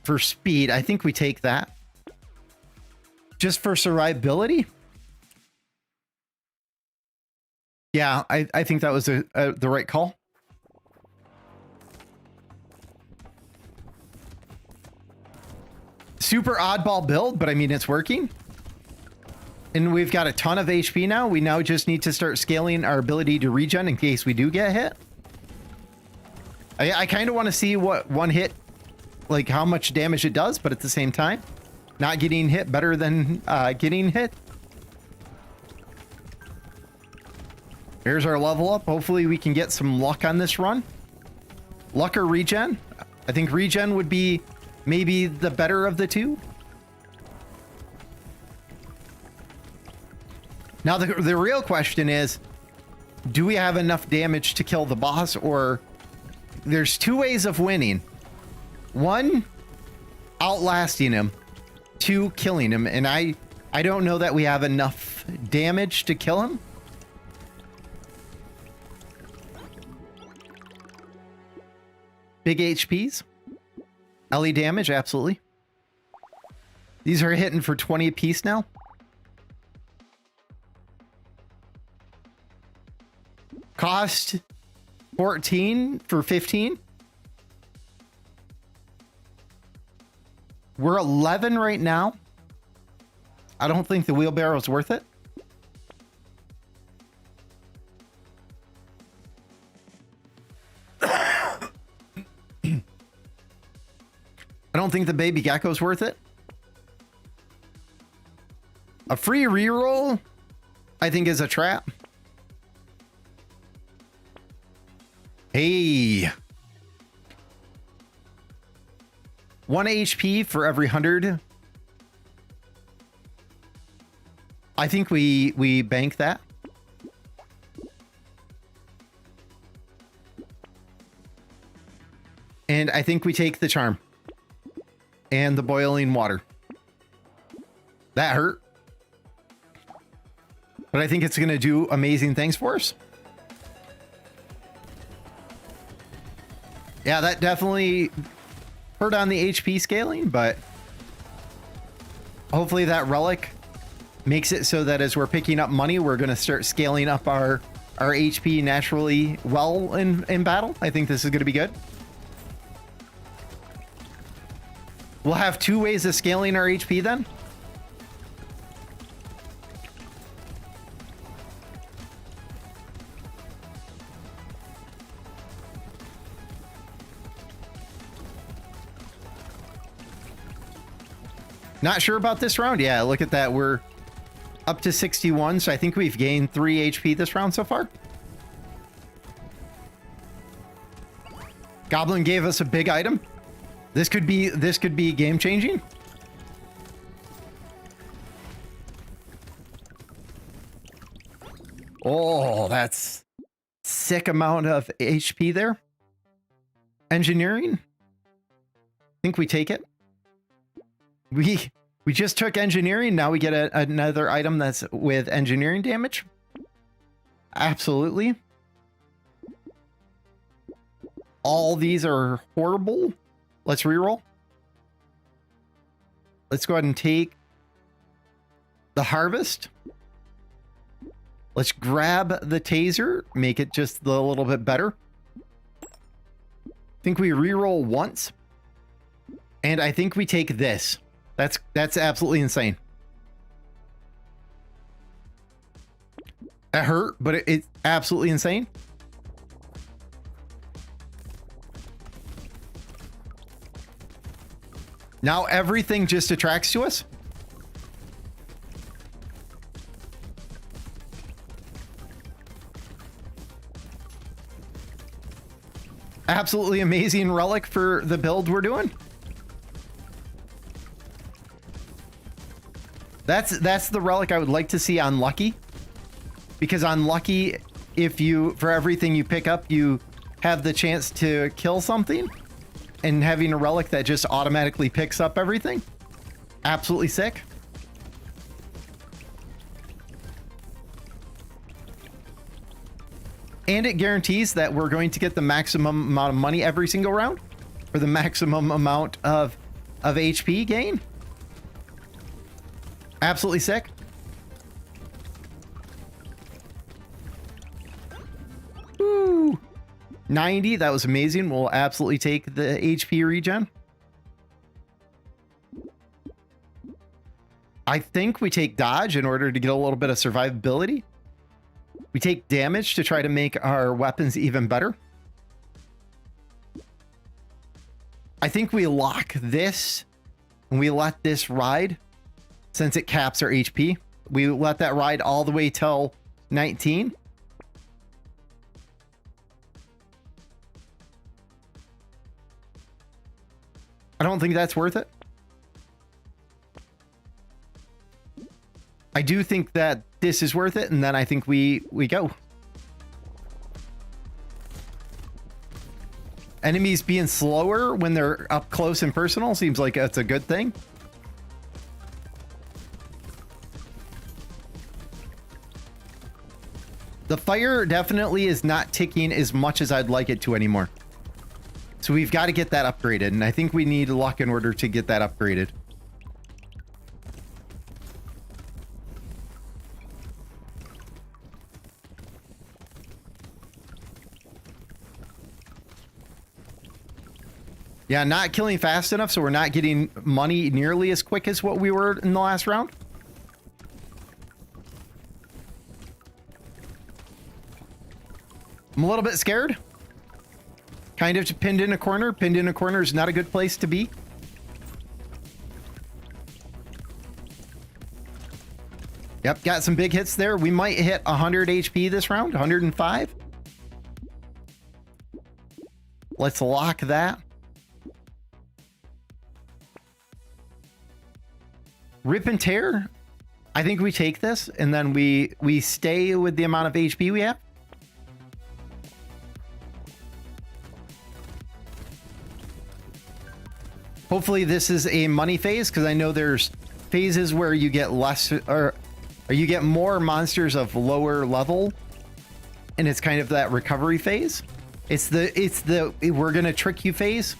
for speed. I think we take that. Just for survivability. Yeah, I think that was the right call. Super oddball build, but I mean, it's working. And we've got a ton of HP now. We now just need to start scaling our ability to regen in case we do get hit. I kind of want to see what one hit, like how much damage it does, but at the same time, not getting hit better than getting hit. Here's our level up. Hopefully we can get some luck on this run. Luck or regen? I think regen would be maybe the better of the two. Now the real question is, do we have enough damage to kill the boss? Or there's two ways of winning. One, outlasting him. Two, killing him. And I don't know that we have enough enough damage to kill him. Big HPs. LE damage, absolutely. These are hitting for 20 apiece now. Cost 14 for 15. We're 11 right now. I don't think the wheelbarrow is worth it. I don't think the baby gecko is worth it. A free reroll, I think, is a trap. Hey. 1 HP for every 100. I think we bank that. And I think we take the charm. And the boiling water. That hurt. But I think it's going to do amazing things for us. Yeah, that definitely hurt on the HP scaling, but hopefully that relic makes it so that as we're picking up money, we're going to start scaling up our HP naturally well in battle. I think this is going to be good. We'll have 2 ways of scaling our HP then. Not sure about this round. Yeah, look at that. We're up to 61, so I think we've gained 3 HP this round so far. Goblin gave us a big item. This could be game changing. Oh, that's sick amount of HP there. Engineering. I think we take it. We just took engineering. Now we get another item that's with engineering damage. Absolutely. All these are horrible. Let's reroll. Let's go ahead and take the harvest. Let's grab the taser, make it just a little bit better. I think we reroll once. And I think we take this. That's absolutely insane. That hurt, but it's absolutely insane. Now everything just attracts to us. Absolutely amazing relic for the build we're doing. That's the relic I would like to see on Lucky. Because on Lucky, if you, for everything you pick up, you have the chance to kill something. And having a relic that just automatically picks up everything. Absolutely sick. And it guarantees that we're going to get the maximum amount of money every single round. For the maximum amount of HP gain. Absolutely sick. Woo. 90, that was amazing. We'll absolutely take the HP regen. I think we take dodge in order to get a little bit of survivability. We take damage to try to make our weapons even better. I think we lock this and we let this ride since it caps our HP. We let that ride all the way till 19. I don't think that's worth it. I do think that this is worth it, and then I think we go. Enemies being slower when they're up close and personal seems like that's a good thing. The fire definitely is not ticking as much as I'd like it to anymore. So we've got to get that upgraded, and I think we need luck in order to get that upgraded. Yeah, not killing fast enough, so we're not getting money nearly as quick as what we were in the last round. I'm a little bit scared. Kind of pinned in a corner. Pinned in a corner is not a good place to be. Yep, got some big hits there. We might hit 100 HP this round, 105. Let's lock that. Rip and tear. I think we take this and then we stay with the amount of HP we have. Hopefully this is a money phase, because I know there's phases where you get less or you get more monsters of lower level, and it's kind of that recovery phase. It's the we're gonna trick you phase.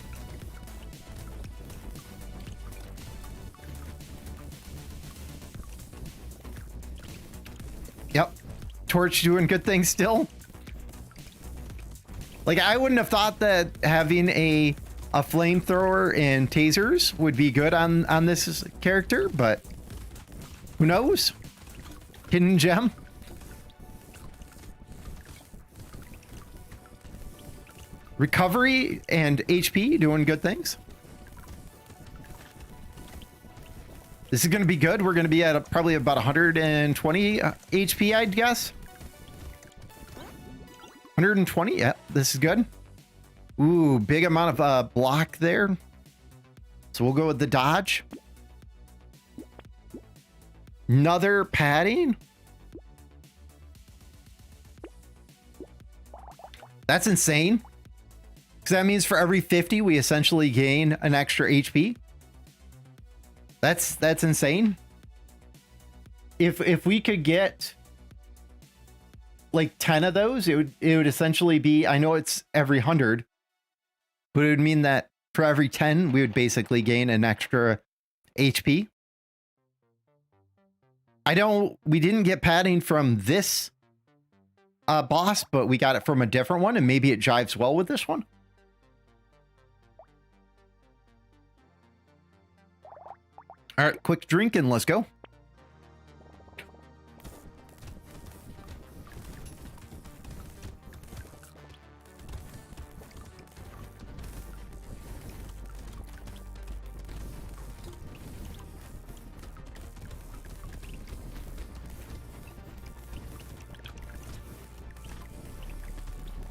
Yep. Torch doing good things still. Like, I wouldn't have thought that having a flamethrower and tasers would be good on this character, but who knows? Hidden gem. Recovery and HP doing good things. This is going to be good. We're going to be at probably about 120 HP, I'd guess. 120. Yeah, this is good. Ooh, big amount of block there. So we'll go with the dodge. Another padding. That's insane. Because that means for every 50, we essentially gain an extra HP. That's insane. If we could get like 10 of those, it would essentially be, I know it's every 100, but it would mean that for every 10, we would basically gain an extra HP. We didn't get padding from this boss, but we got it from a different one, and maybe it jives well with this one. All right, quick drink and let's go.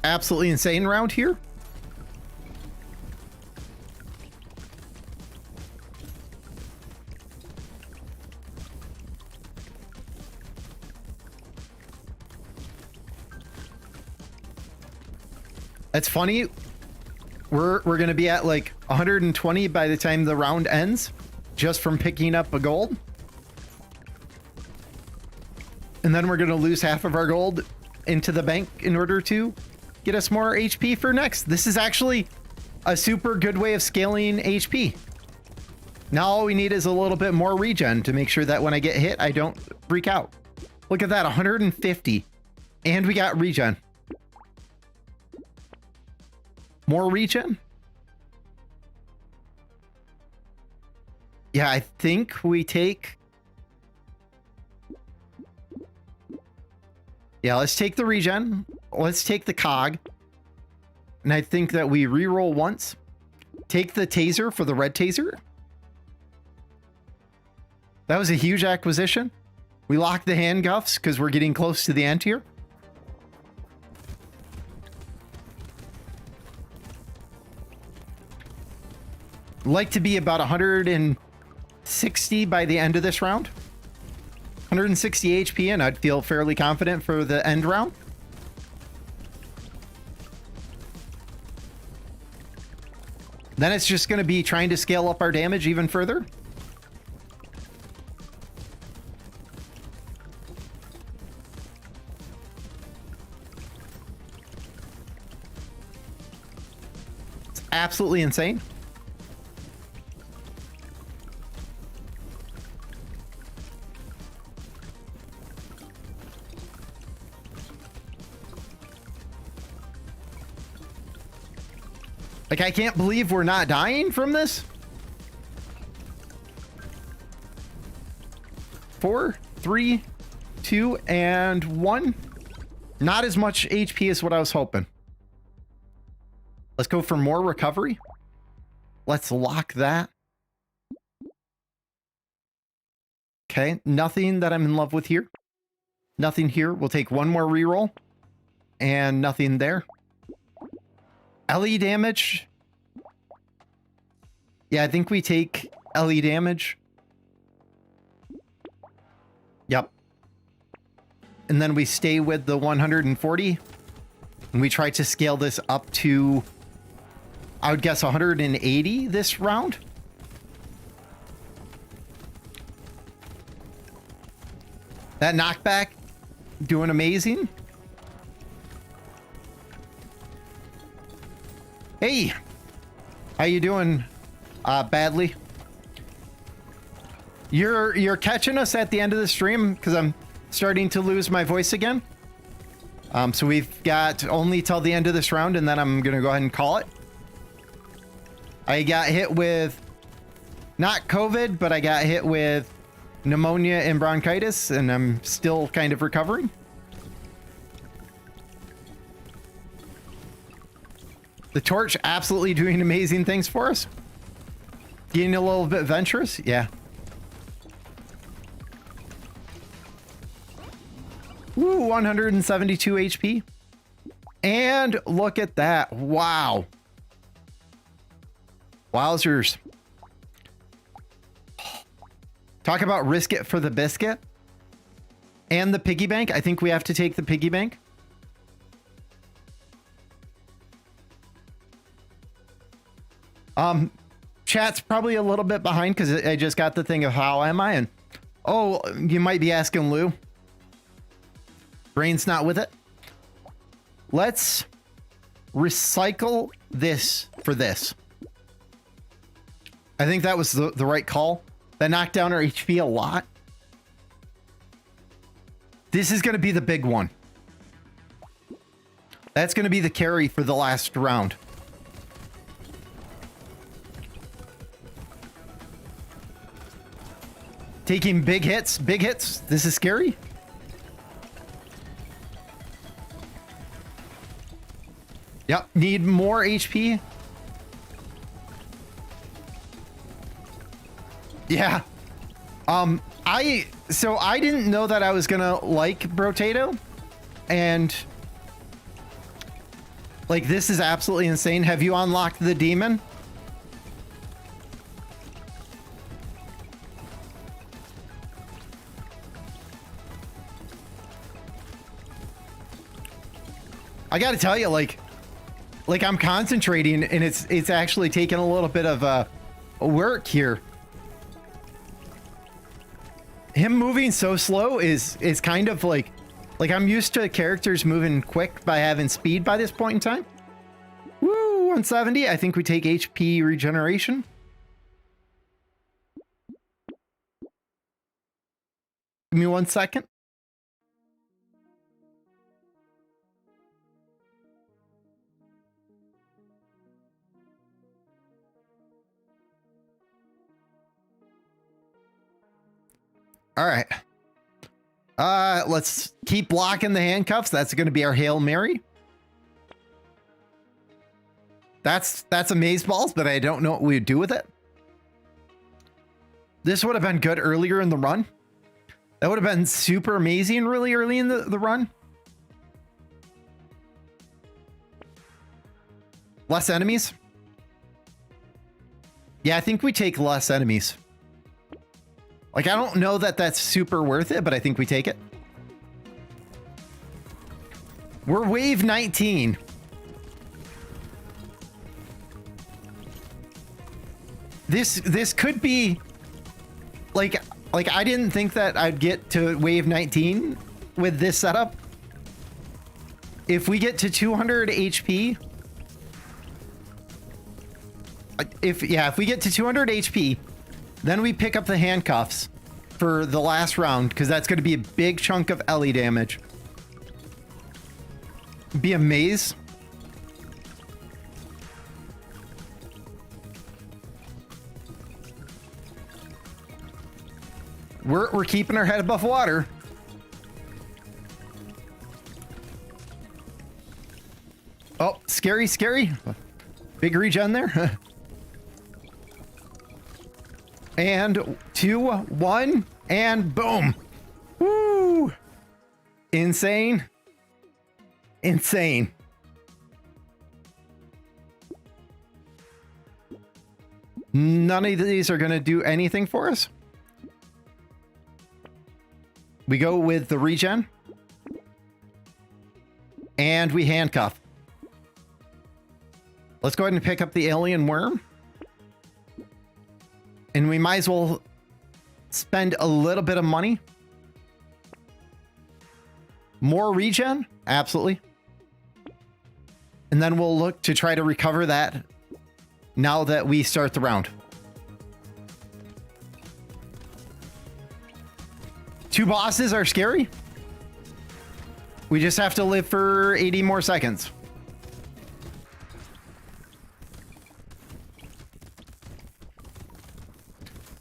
Absolutely insane round here. That's funny. We're going to be at like 120 by the time the round ends, just from picking up a gold. And then we're going to lose half of our gold into the bank in order to get us more HP for next. This is actually a super good way of scaling HP. Now all we need is a little bit more regen to make sure that when I get hit, I don't freak out. Look at that, 150. And we got regen. More regen? Yeah, I think we take... Yeah, let's take the regen. Let's take the cog. And I think that we reroll once. Take the taser for the red taser. That was a huge acquisition. We lock the handcuffs because we're getting close to the end here. Like to be about 160 by the end of this round. 160 HP, and I'd feel fairly confident for the end round. Then it's just going to be trying to scale up our damage even further. absolutely insane. Like, I can't believe we're not dying from this. 4, 3, 2, and 1. Not as much HP as what I was hoping. Let's go for more recovery. Let's lock that. Okay, nothing that I'm in love with here. Nothing here. We'll take one more reroll. And nothing there. LE damage. Yeah, I think we take LE damage. Yep. And then we stay with the 140. And we try to scale this up to, I would guess, 180 this round. That knockback doing amazing. Hey, how you doing? Badly. You're catching us at the end of the stream because I'm starting to lose my voice again. So we've got only till the end of this round, and then I'm gonna go ahead and call it. I got hit with not COVID, but I got hit with pneumonia and bronchitis, and I'm still kind of recovering. The torch absolutely doing amazing things for us. Getting a little bit venturous, yeah. Woo, 172 HP. And look at that. Wow. Wowzers. Talk about risk it for the biscuit. And the piggy bank. I think we have to take the piggy bank. Chat's probably a little bit behind because I just got the thing of how am I? And oh, you might be asking Lou. Brain's not with it. Let's recycle this for this. I think that was the right call. That knocked down our HP a lot. This is going to be the big one. That's going to be the carry for the last round. Taking big hits, big hits. This is scary. Yep, need more HP. Yeah. So I didn't know that I was gonna like Brotato, and like this is absolutely insane. Have you unlocked the demon? I gotta tell you, like I'm concentrating, and it's actually taking a little bit of work here. Him moving so slow is kind of like I'm used to characters moving quick by having speed by this point in time. Woo, 170. I think we take HP regeneration. Give me 1 second. All right. Let's keep blocking the handcuffs. That's going to be our Hail Mary. That's amazeballs, but I don't know what we would do with it. This would have been good earlier in the run. That would have been super amazing really early in the run. Less enemies. Yeah, I think we take less enemies. Like, I don't know that that's super worth it, but I think we take it. We're wave 19. This could be like I didn't think that I'd get to wave 19 with this setup. If we get to 200 HP, if we get to 200 HP, then we pick up the handcuffs for the last round, because that's going to be a big chunk of Ellie damage. Be a maze. We're keeping our head above water. Oh, scary, scary. Big regen there. And 2, 1, and boom. Woo! Insane. Insane. None of these are going to do anything for us. We go with the regen. And we handcuff. Let's go ahead and pick up the alien worm. And we might as well spend a little bit of money. More regen? Absolutely. And then we'll look to try to recover that now that we start the round. 2 bosses are scary. We just have to live for 80 more seconds.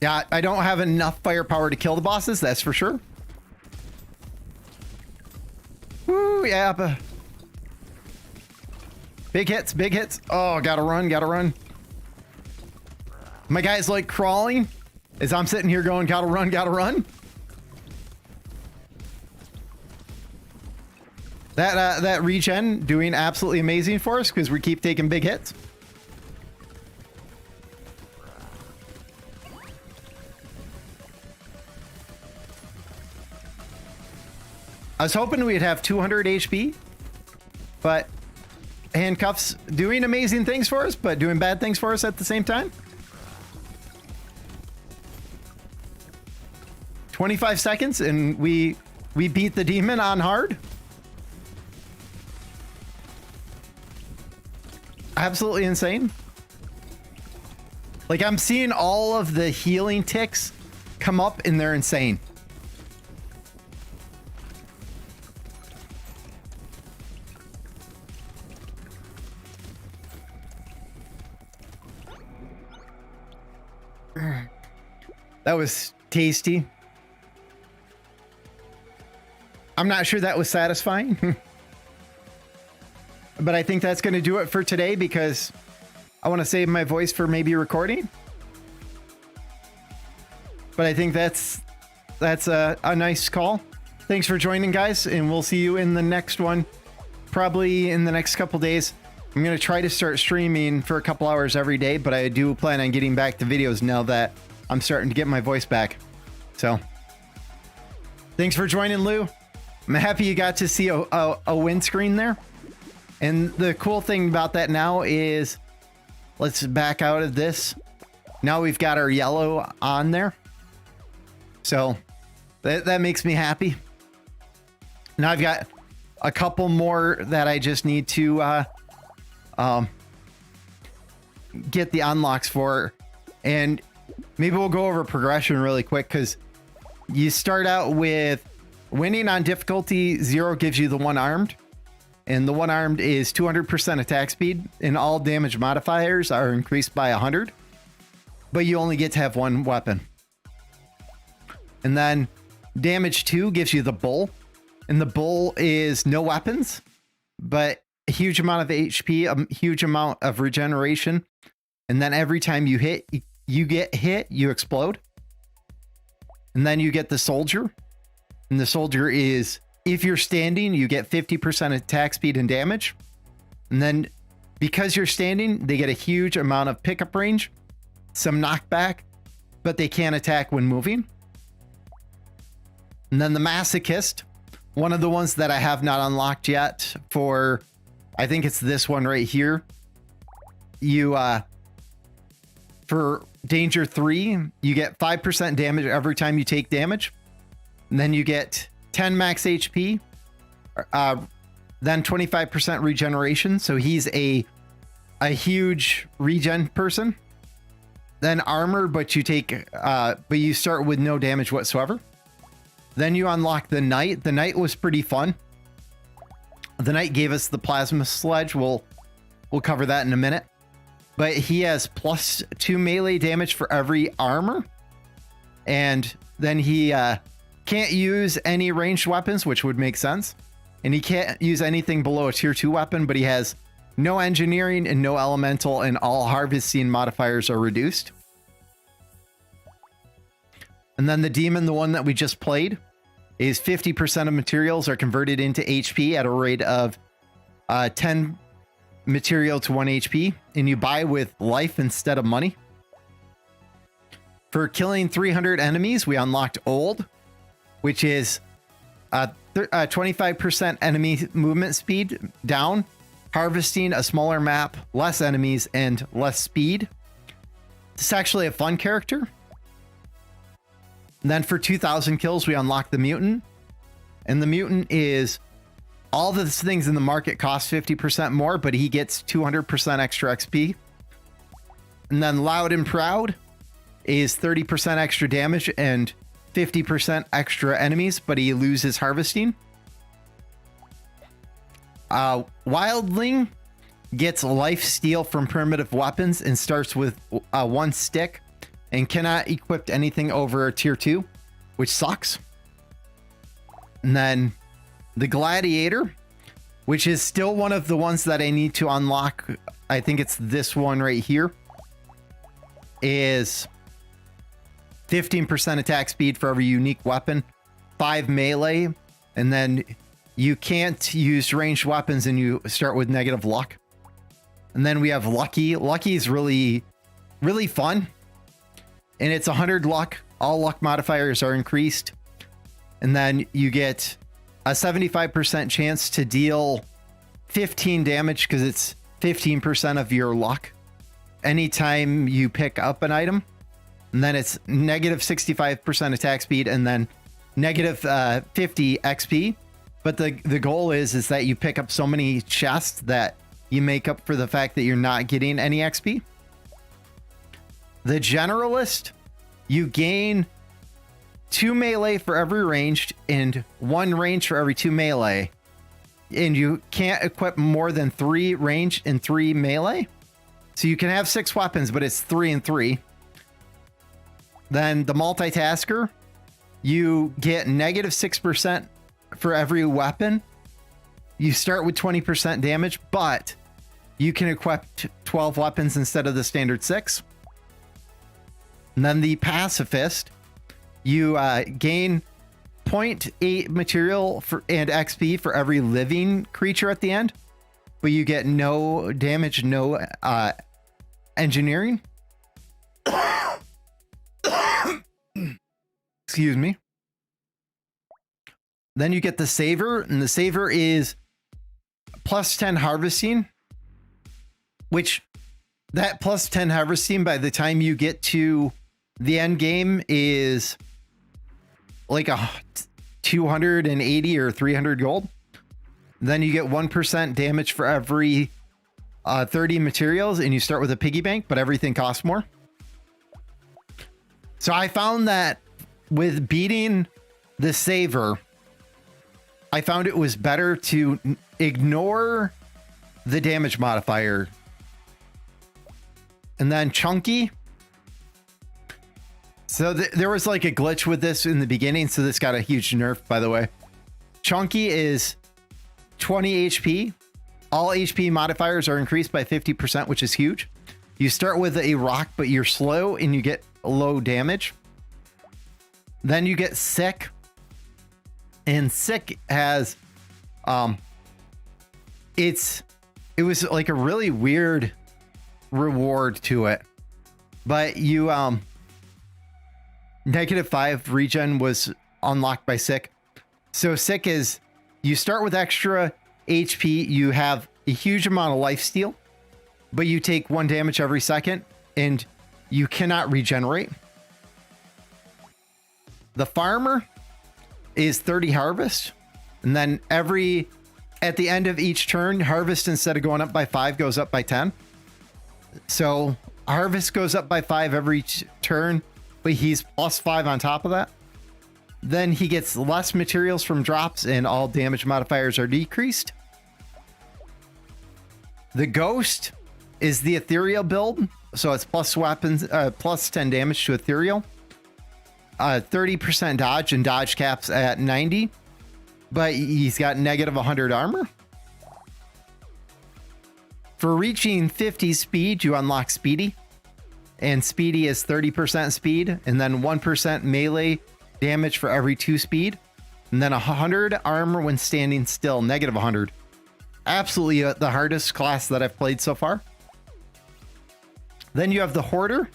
Yeah, I don't have enough firepower to kill the bosses, that's for sure. Woo, yeah. But big hits, big hits. Oh, gotta run, gotta run. My guy's like crawling as I'm sitting here going, gotta run, gotta run. That regen doing absolutely amazing for us because we keep taking big hits. I was hoping we'd have 200 HP, but handcuffs doing amazing things for us, but doing bad things for us at the same time. 25 seconds and we beat the demon on hard. Absolutely insane. Like, I'm seeing all of the healing ticks come up and they're insane. That was tasty. I'm not sure that was satisfying. But I think that's going to do it for today because I want to save my voice for maybe recording. But I think that's a nice call. Thanks for joining, guys, and we'll see you in the next one. Probably in the next couple days. I'm going to try to start streaming for a couple hours every day, but I do plan on getting back to videos now that I'm starting to get my voice back. So, thanks for joining, Lou. I'm happy you got to see a windscreen there. And the cool thing about that now is, let's back out of this. Now we've got our yellow on there. So that makes me happy. Now I've got a couple more that I just need to get the unlocks for. And maybe we'll go over progression really quick, because you start out with winning on difficulty 0 gives you the one armed. And the one armed is 200% attack speed, and all damage modifiers are increased by 100. But you only get to have one weapon. And then damage 2 gives you the bull. And the bull is no weapons, but a huge amount of HP, a huge amount of regeneration. And then every time you get hit, you explode. And then you get the soldier. And the soldier is, if you're standing, you get 50% attack speed and damage. And then because you're standing, they get a huge amount of pickup range, some knockback, but they can't attack when moving. And then the masochist, one of the ones that I have not unlocked yet for, I think it's this one right here. You, for danger 3, you get 5% damage every time you take damage. And then you get 10 max HP, then 25% regeneration. So he's a huge regen person. Then armor, but you start with no damage whatsoever. Then you unlock the knight. The knight was pretty fun. The knight gave us the plasma sledge. We'll cover that in a minute. But he has +2 melee damage for every armor. And then he can't use any ranged weapons, which would make sense. And he can't use anything below a tier 2 weapon, but he has no engineering and no elemental, and all harvesting modifiers are reduced. And then the demon, the one that we just played, is 50% of materials are converted into HP at a rate of 10 material to 1 HP, and you buy with life instead of money. For killing 300 enemies, we unlocked Old, which is 25% enemy movement speed down, harvesting, a smaller map, less enemies, and less speed. It's actually a fun character. And then for 2,000 kills, we unlock the Mutant. And the Mutant is all the things in the market cost 50% more, but he gets 200% extra XP. And then Loud and Proud is 30% extra damage and 50% extra enemies, but he loses harvesting. Wildling gets life steal from primitive weapons and starts with 1 stick and cannot equip anything over tier 2, which sucks. And then the Gladiator, which is still one of the ones that I need to unlock. I think it's this one right here, is 15% attack speed for every unique weapon, 5 melee, and then you can't use ranged weapons and you start with negative luck. And then we have Lucky. Lucky is really, really fun. And it's 100 luck. All luck modifiers are increased. And then you get a 75% chance to deal 15 damage because it's 15% of your luck anytime you pick up an item. And then it's negative 65% attack speed and then negative 50 XP. But the goal is that you pick up so many chests that you make up for the fact that you're not getting any XP. The Generalist, you gain 2 melee for every ranged and 1 range for every 2 melee. And you can't equip more than 3 range and 3 melee. So you can have 6 weapons, but it's 3 and 3. Then the Multitasker, you get negative 6% for every weapon. You start with 20% damage, but you can equip 12 weapons instead of the standard 6. And then the Pacifist, you gain 0.8 material and XP for every living creature at the end, but you get no damage, no engineering. Excuse me. Then you get the Saver, and the Saver is +10 harvesting, which that +10 harvesting by the time you get to the end game is like 280 or 300 gold. Then you get 1% damage for every 30 materials, and you start with a piggy bank, but everything costs more. So I found that with beating the Saver, I found it was better to ignore the damage modifier. And then Chunky. So there was like a glitch with this in the beginning, so this got a huge nerf, by the way. Chunky is 20 HP. All HP modifiers are increased by 50%, which is huge. You start with a rock, but you're slow and you get low damage. Then you get Sick. And Sick has it was like a really weird reward to it, but you -5 regen was unlocked by Sick. So Sick is, you start with extra HP, you have a huge amount of life steal, but you take 1 damage every second and you cannot regenerate. The Farmer is 30 harvest, and then at the end of each turn, harvest, instead of going up by 5, goes up by 10. So Harvest goes up by 5 every turn, but he's +5 on top of that. Then he gets less materials from drops and all damage modifiers are decreased. The Ghost is the ethereal build, so it's plus weapons, plus 10 damage to ethereal. 30% dodge, and dodge caps at 90, but he's got negative 100 armor. For reaching 50 speed, you unlock Speedy, and Speedy is 30% speed, and then 1% melee damage for every 2 speed, and then 100 armor when standing still, negative 100. Absolutely the hardest class that I've played so far. Then you have the Hoarder,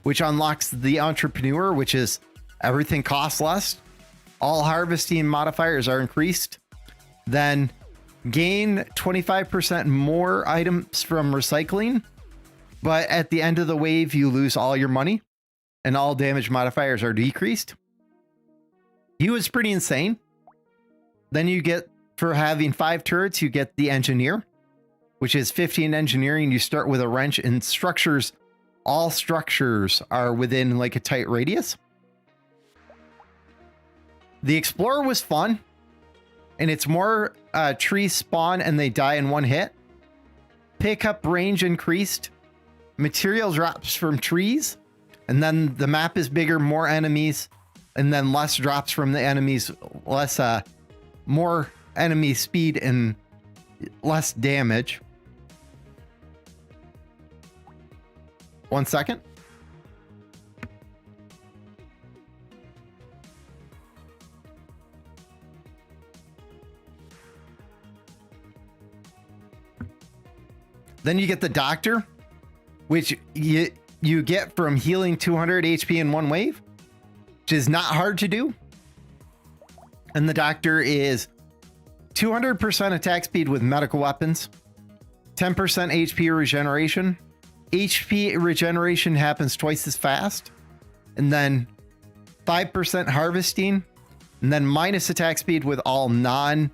which unlocks the Entrepreneur, which is everything costs less. All harvesting modifiers are increased. Then gain 25% more items from recycling, but at the end of the wave, you lose all your money and all damage modifiers are decreased. He was pretty insane. Then you get, for having 5 turrets, you get the Engineer, which is 15 engineering. You start with a wrench, and structures, all structures are within like a tight radius. The Explorer was fun, and it's more trees spawn and they die in one hit. Pickup range increased. Material drops from trees, and then the map is bigger, more enemies, and then less drops from the enemies, less more enemy speed and less damage. 1 second. Then you get the Doctor, which you get from healing 200 HP in one wave, which is not hard to do. And the Doctor is 200% attack speed with medical weapons, 10% HP regeneration. HP regeneration happens twice as fast, and then 5% harvesting, and then minus attack speed with all non-medical,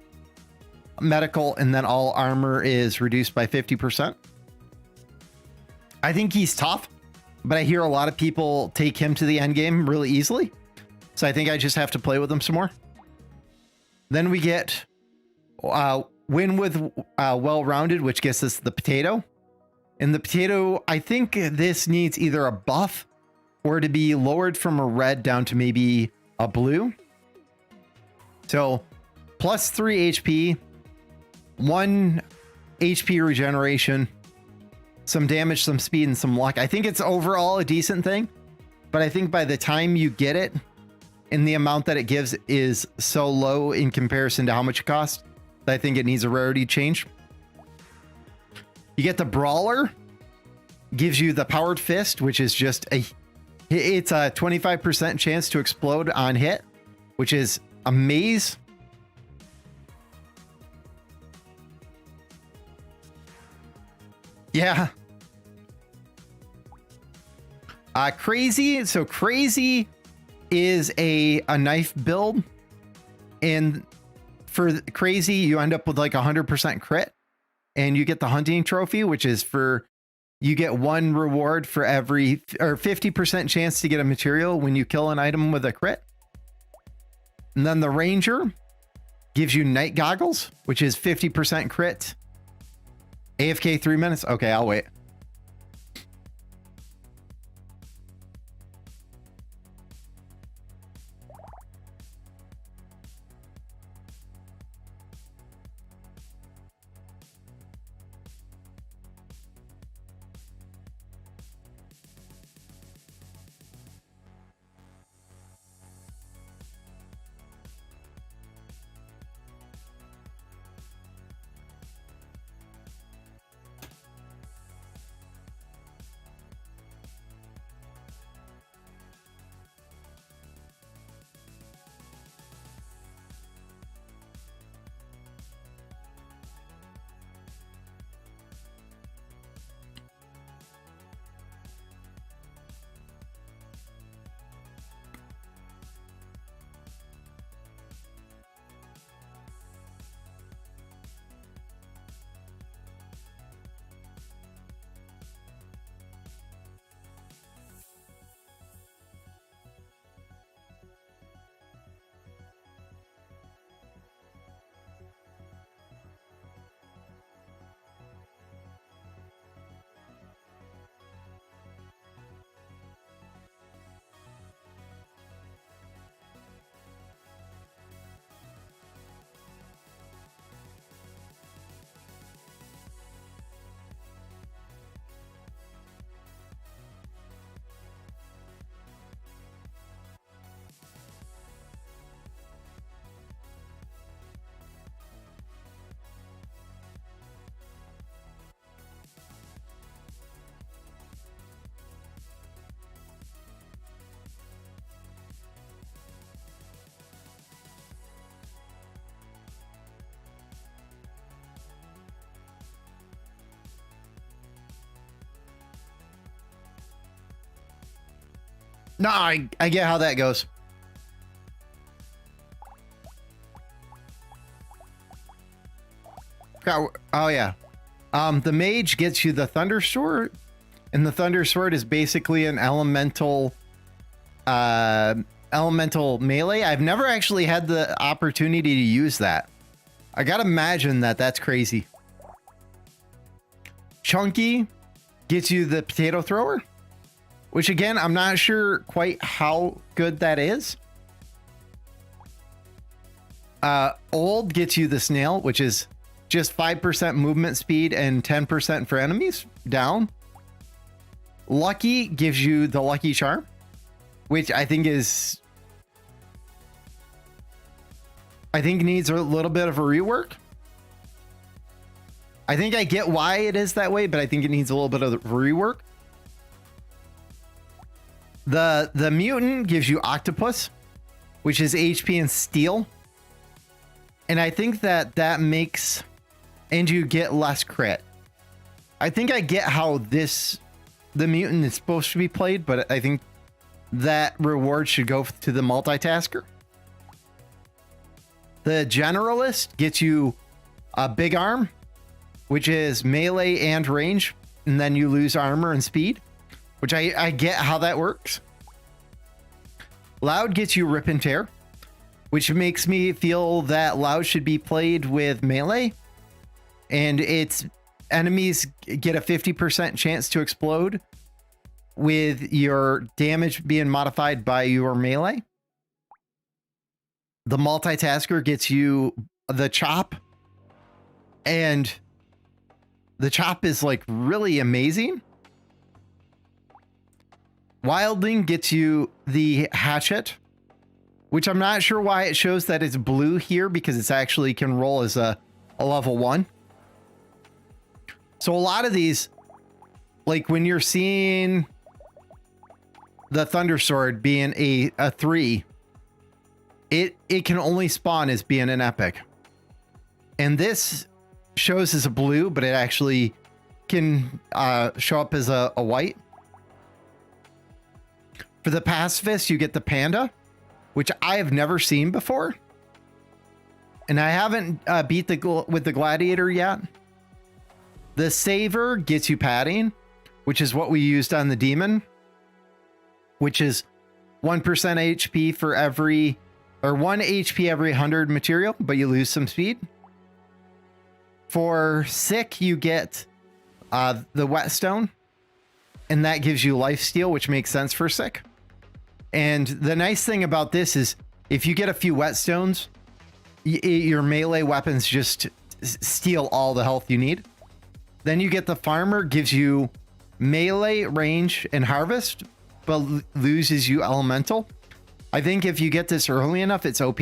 and then all armor is reduced by 50%. I think he's tough, but I hear a lot of people take him to the end game really easily, so I think I just have to play with him some more. Then we get Win with Well-Rounded, which gets us the Potato. And the Potato, I think this needs either a buff or to be lowered from a red down to maybe a blue. So plus 3 HP, 1 HP regeneration, some damage, some speed, and some luck. I think it's overall a decent thing, but I think by the time you get it, and the amount that it gives is so low in comparison to how much it costs, that I think it needs a rarity change. You get the Brawler, gives you the Powered Fist, which is just it's a 25% chance to explode on hit, which is a maze. Yeah. Crazy. So Crazy is a knife build, and for Crazy, you end up with like 100% crit, and you get the hunting trophy, which is you get 1 reward for every, or 50% chance to get a material when you kill an item with a crit. And then the Ranger gives you night goggles, which is 50% crit. AFK 3 minutes. Okay, I'll wait. No, I get how that goes. Oh yeah. The mage gets you the thunder sword, and the thunder sword is basically an elemental melee. I've never actually had the opportunity to use that. I gotta imagine that that's crazy. Chunky gets you the potato thrower, which again, I'm not sure quite how good that is. Old gets you the snail, which is just 5% movement speed and 10% for enemies down. Lucky gives you the lucky charm, which I think needs a little bit of a rework. I think I get why it is that way, but I think it needs a little bit of rework. The mutant gives you octopus, which is HP and steel. And I think that makes, and you get less crit. I think I get how the mutant is supposed to be played, but I think that reward should go to the multitasker. The generalist gets you a big arm, which is melee and range, and then you lose armor and speed, which I get how that works. Loud gets you rip and tear, which makes me feel that Loud should be played with melee, and its enemies get a 50% chance to explode with your damage being modified by your melee. The multitasker gets you the chop, and the chop is like really amazing. Wildling gets you the hatchet, which I'm not sure why it shows that it's blue here, because it's actually can roll as a level 1. So a lot of these, like when you're seeing the thunder sword being a 3, it can only spawn as being an epic. And this shows as a blue, but it actually can show up as a white. For the pacifist, you get the panda, which I have never seen before. And I haven't beat with the gladiator yet. The saver gets you padding, which is what we used on the demon, which is 1% HP for every, or 1 HP every 100 material, but you lose some speed. For sick, you get the whetstone, and that gives you lifesteal, which makes sense for sick. And the nice thing about this is if you get a few whetstones, your melee weapons just steal all the health you need. Then you get the farmer, gives you melee, range, and harvest, but loses you elemental. I think if you get this early enough, it's OP.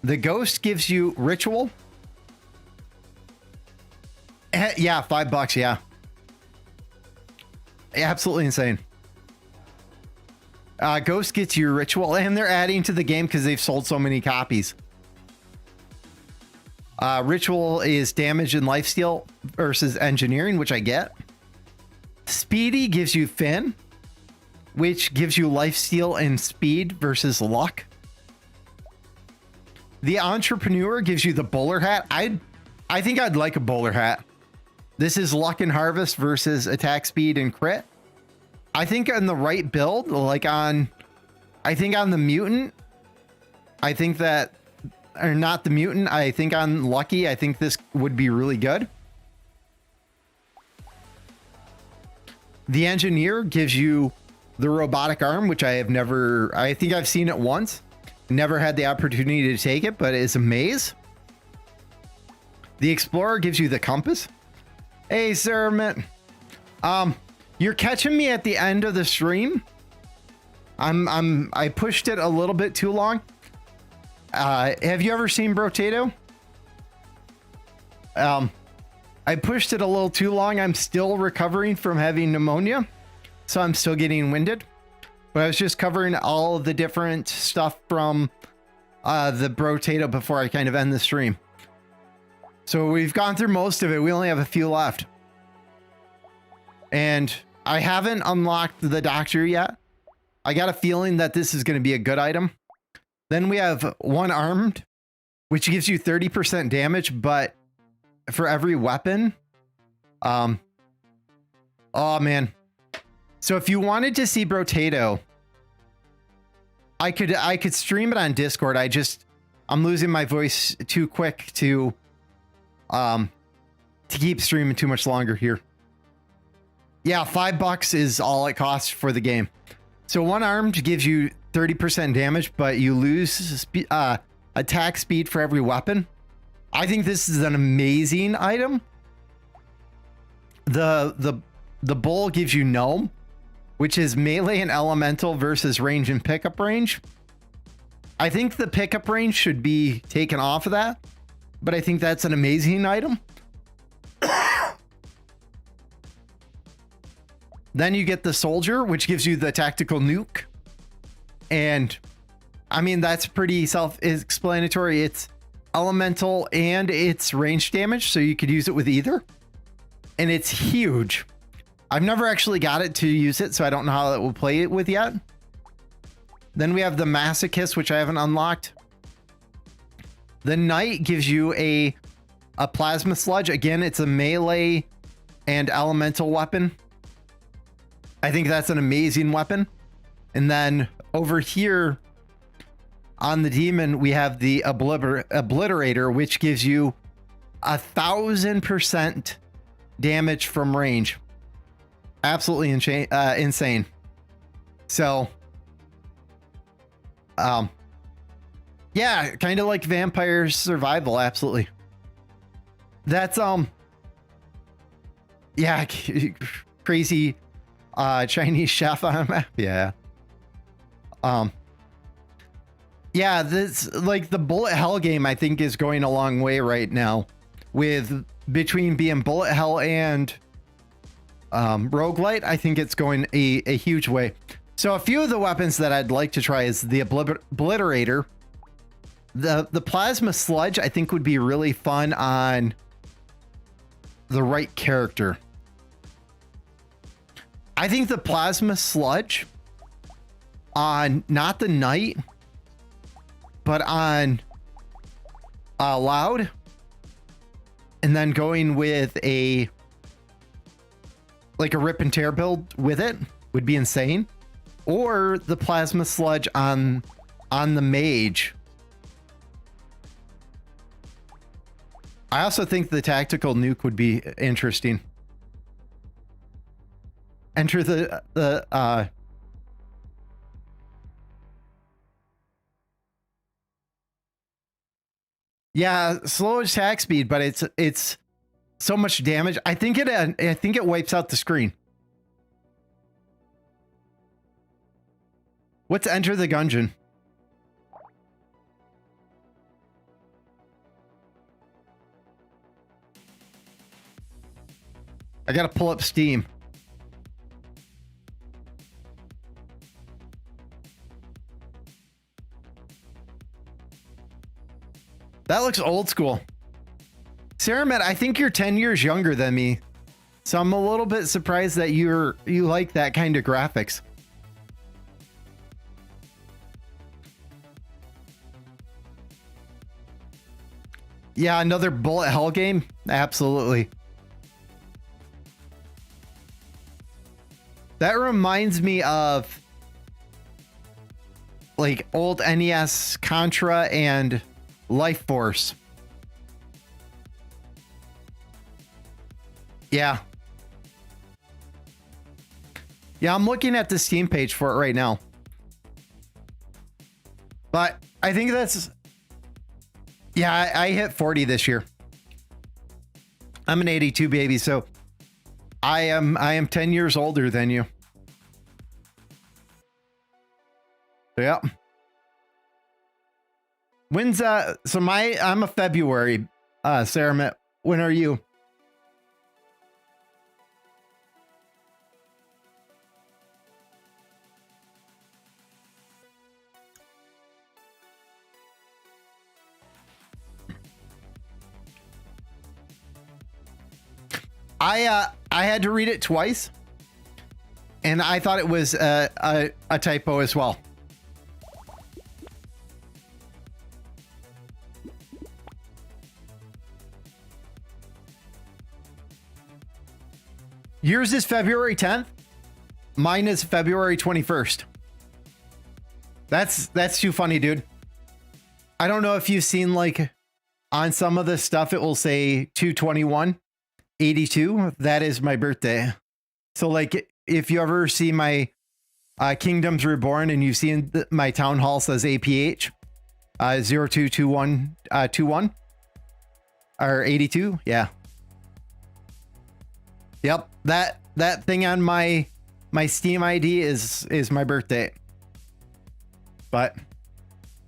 The ghost gives you ritual. Yeah, $5, yeah. Absolutely insane. Ghost gets your ritual, and they're adding to the game because they've sold so many copies. Ritual is damage and lifesteal versus engineering, which I get. Speedy gives you Finn, which gives you lifesteal and speed versus luck. The entrepreneur gives you the bowler hat. I think I'd like a bowler hat. This is luck and harvest versus attack speed and crit. I think on the right build, like I think on the mutant, I think that, or not the mutant, I think on lucky, I think this would be really good. The engineer gives you the robotic arm, which I think I've seen it once. Never had the opportunity to take it, but it's a maze. The explorer gives you the compass. Hey, Sir Mint. You're catching me at the end of the stream. I pushed it a little bit too long. Have you ever seen Brotato? I pushed it a little too long. I'm still recovering from having pneumonia, so I'm still getting winded. But I was just covering all of the different stuff from the Brotato before I kind of end the stream. So we've gone through most of it. We only have a few left. And I haven't unlocked the doctor yet. I got a feeling that this is going to be a good item. Then we have one armed, which gives you 30% damage, but for every weapon. Oh man. So if you wanted to see Brotato, I could stream it on Discord. I'm losing my voice too quick to keep streaming too much longer here. Yeah, $5 is all it costs for the game. So one armed gives you 30% damage, but you lose attack speed for every weapon. I think this is an amazing item. The bull gives you gnome, which is melee and elemental versus range and pickup range. I think the pickup range should be taken off of that, but I think that's an amazing item. Then you get the soldier, which gives you the tactical nuke. And I mean, that's pretty self-explanatory. It's elemental and it's range damage, so you could use it with either. And it's huge. I've never actually got it to use it, so I don't know how it will play it with yet. Then we have the masochist, which I haven't unlocked. The knight gives you a plasma sludge. Again, it's a melee and elemental weapon. I think that's an amazing weapon. And then over here on the demon, we have the obliterator, which gives you 1,000% damage from range. Absolutely insane. So, yeah, kind of like vampire survival. Absolutely. That's yeah, crazy Chinese chef on a map. Yeah. Yeah, this, like, the bullet hell game, I think, is going a long way right now, with between being bullet hell and roguelite. I think it's going a huge way. So a few of the weapons that I'd like to try is the obliterator. The plasma sludge, I think, would be really fun on the right character. I think the plasma sludge on not the knight, but on loud, and then going with a rip and tear build with it would be insane. Or the plasma sludge on the mage. I also think the tactical nuke would be interesting. Enter the yeah, slow attack speed, but it's so much damage. I think it wipes out the screen. What's enter the gungeon? I gotta pull up Steam. That looks old school. Saramet, I think you're 10 years younger than me, so I'm a little bit surprised that you like that kind of graphics. Yeah, another bullet hell game? Absolutely. That reminds me of like old NES Contra and Life Force. Yeah. Yeah, I'm looking at the Steam page for it right now. But I think that's... Yeah, I hit 40 this year. I'm an 82 baby, so I am 10 years older than you. Yeah. When's so I'm a February, Sarah. When are you? I had to read it twice And I thought it was a typo as well. Yours is February 10th. Mine is February 21st. That's too funny, dude. I don't know if you've seen, like, on some of the stuff, it will say 2/21/82. That is my birthday. So, like, if you ever see my Kingdoms Reborn and you've seen my town hall says APH 022121 or 82. Yeah. Yep. That thing on my Steam ID is my birthday. But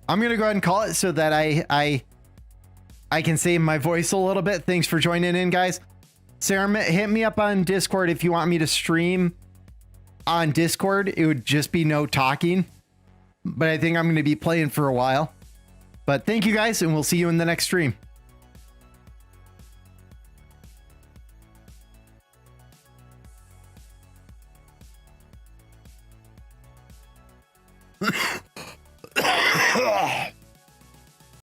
I'm going to go ahead and call it so that I can save my voice a little bit. Thanks for joining in, guys. Sarah, hit me up on Discord if you want me to stream on Discord. It would just be no talking, but I think I'm going to be playing for a while. But thank you guys, and we'll see you in the next stream.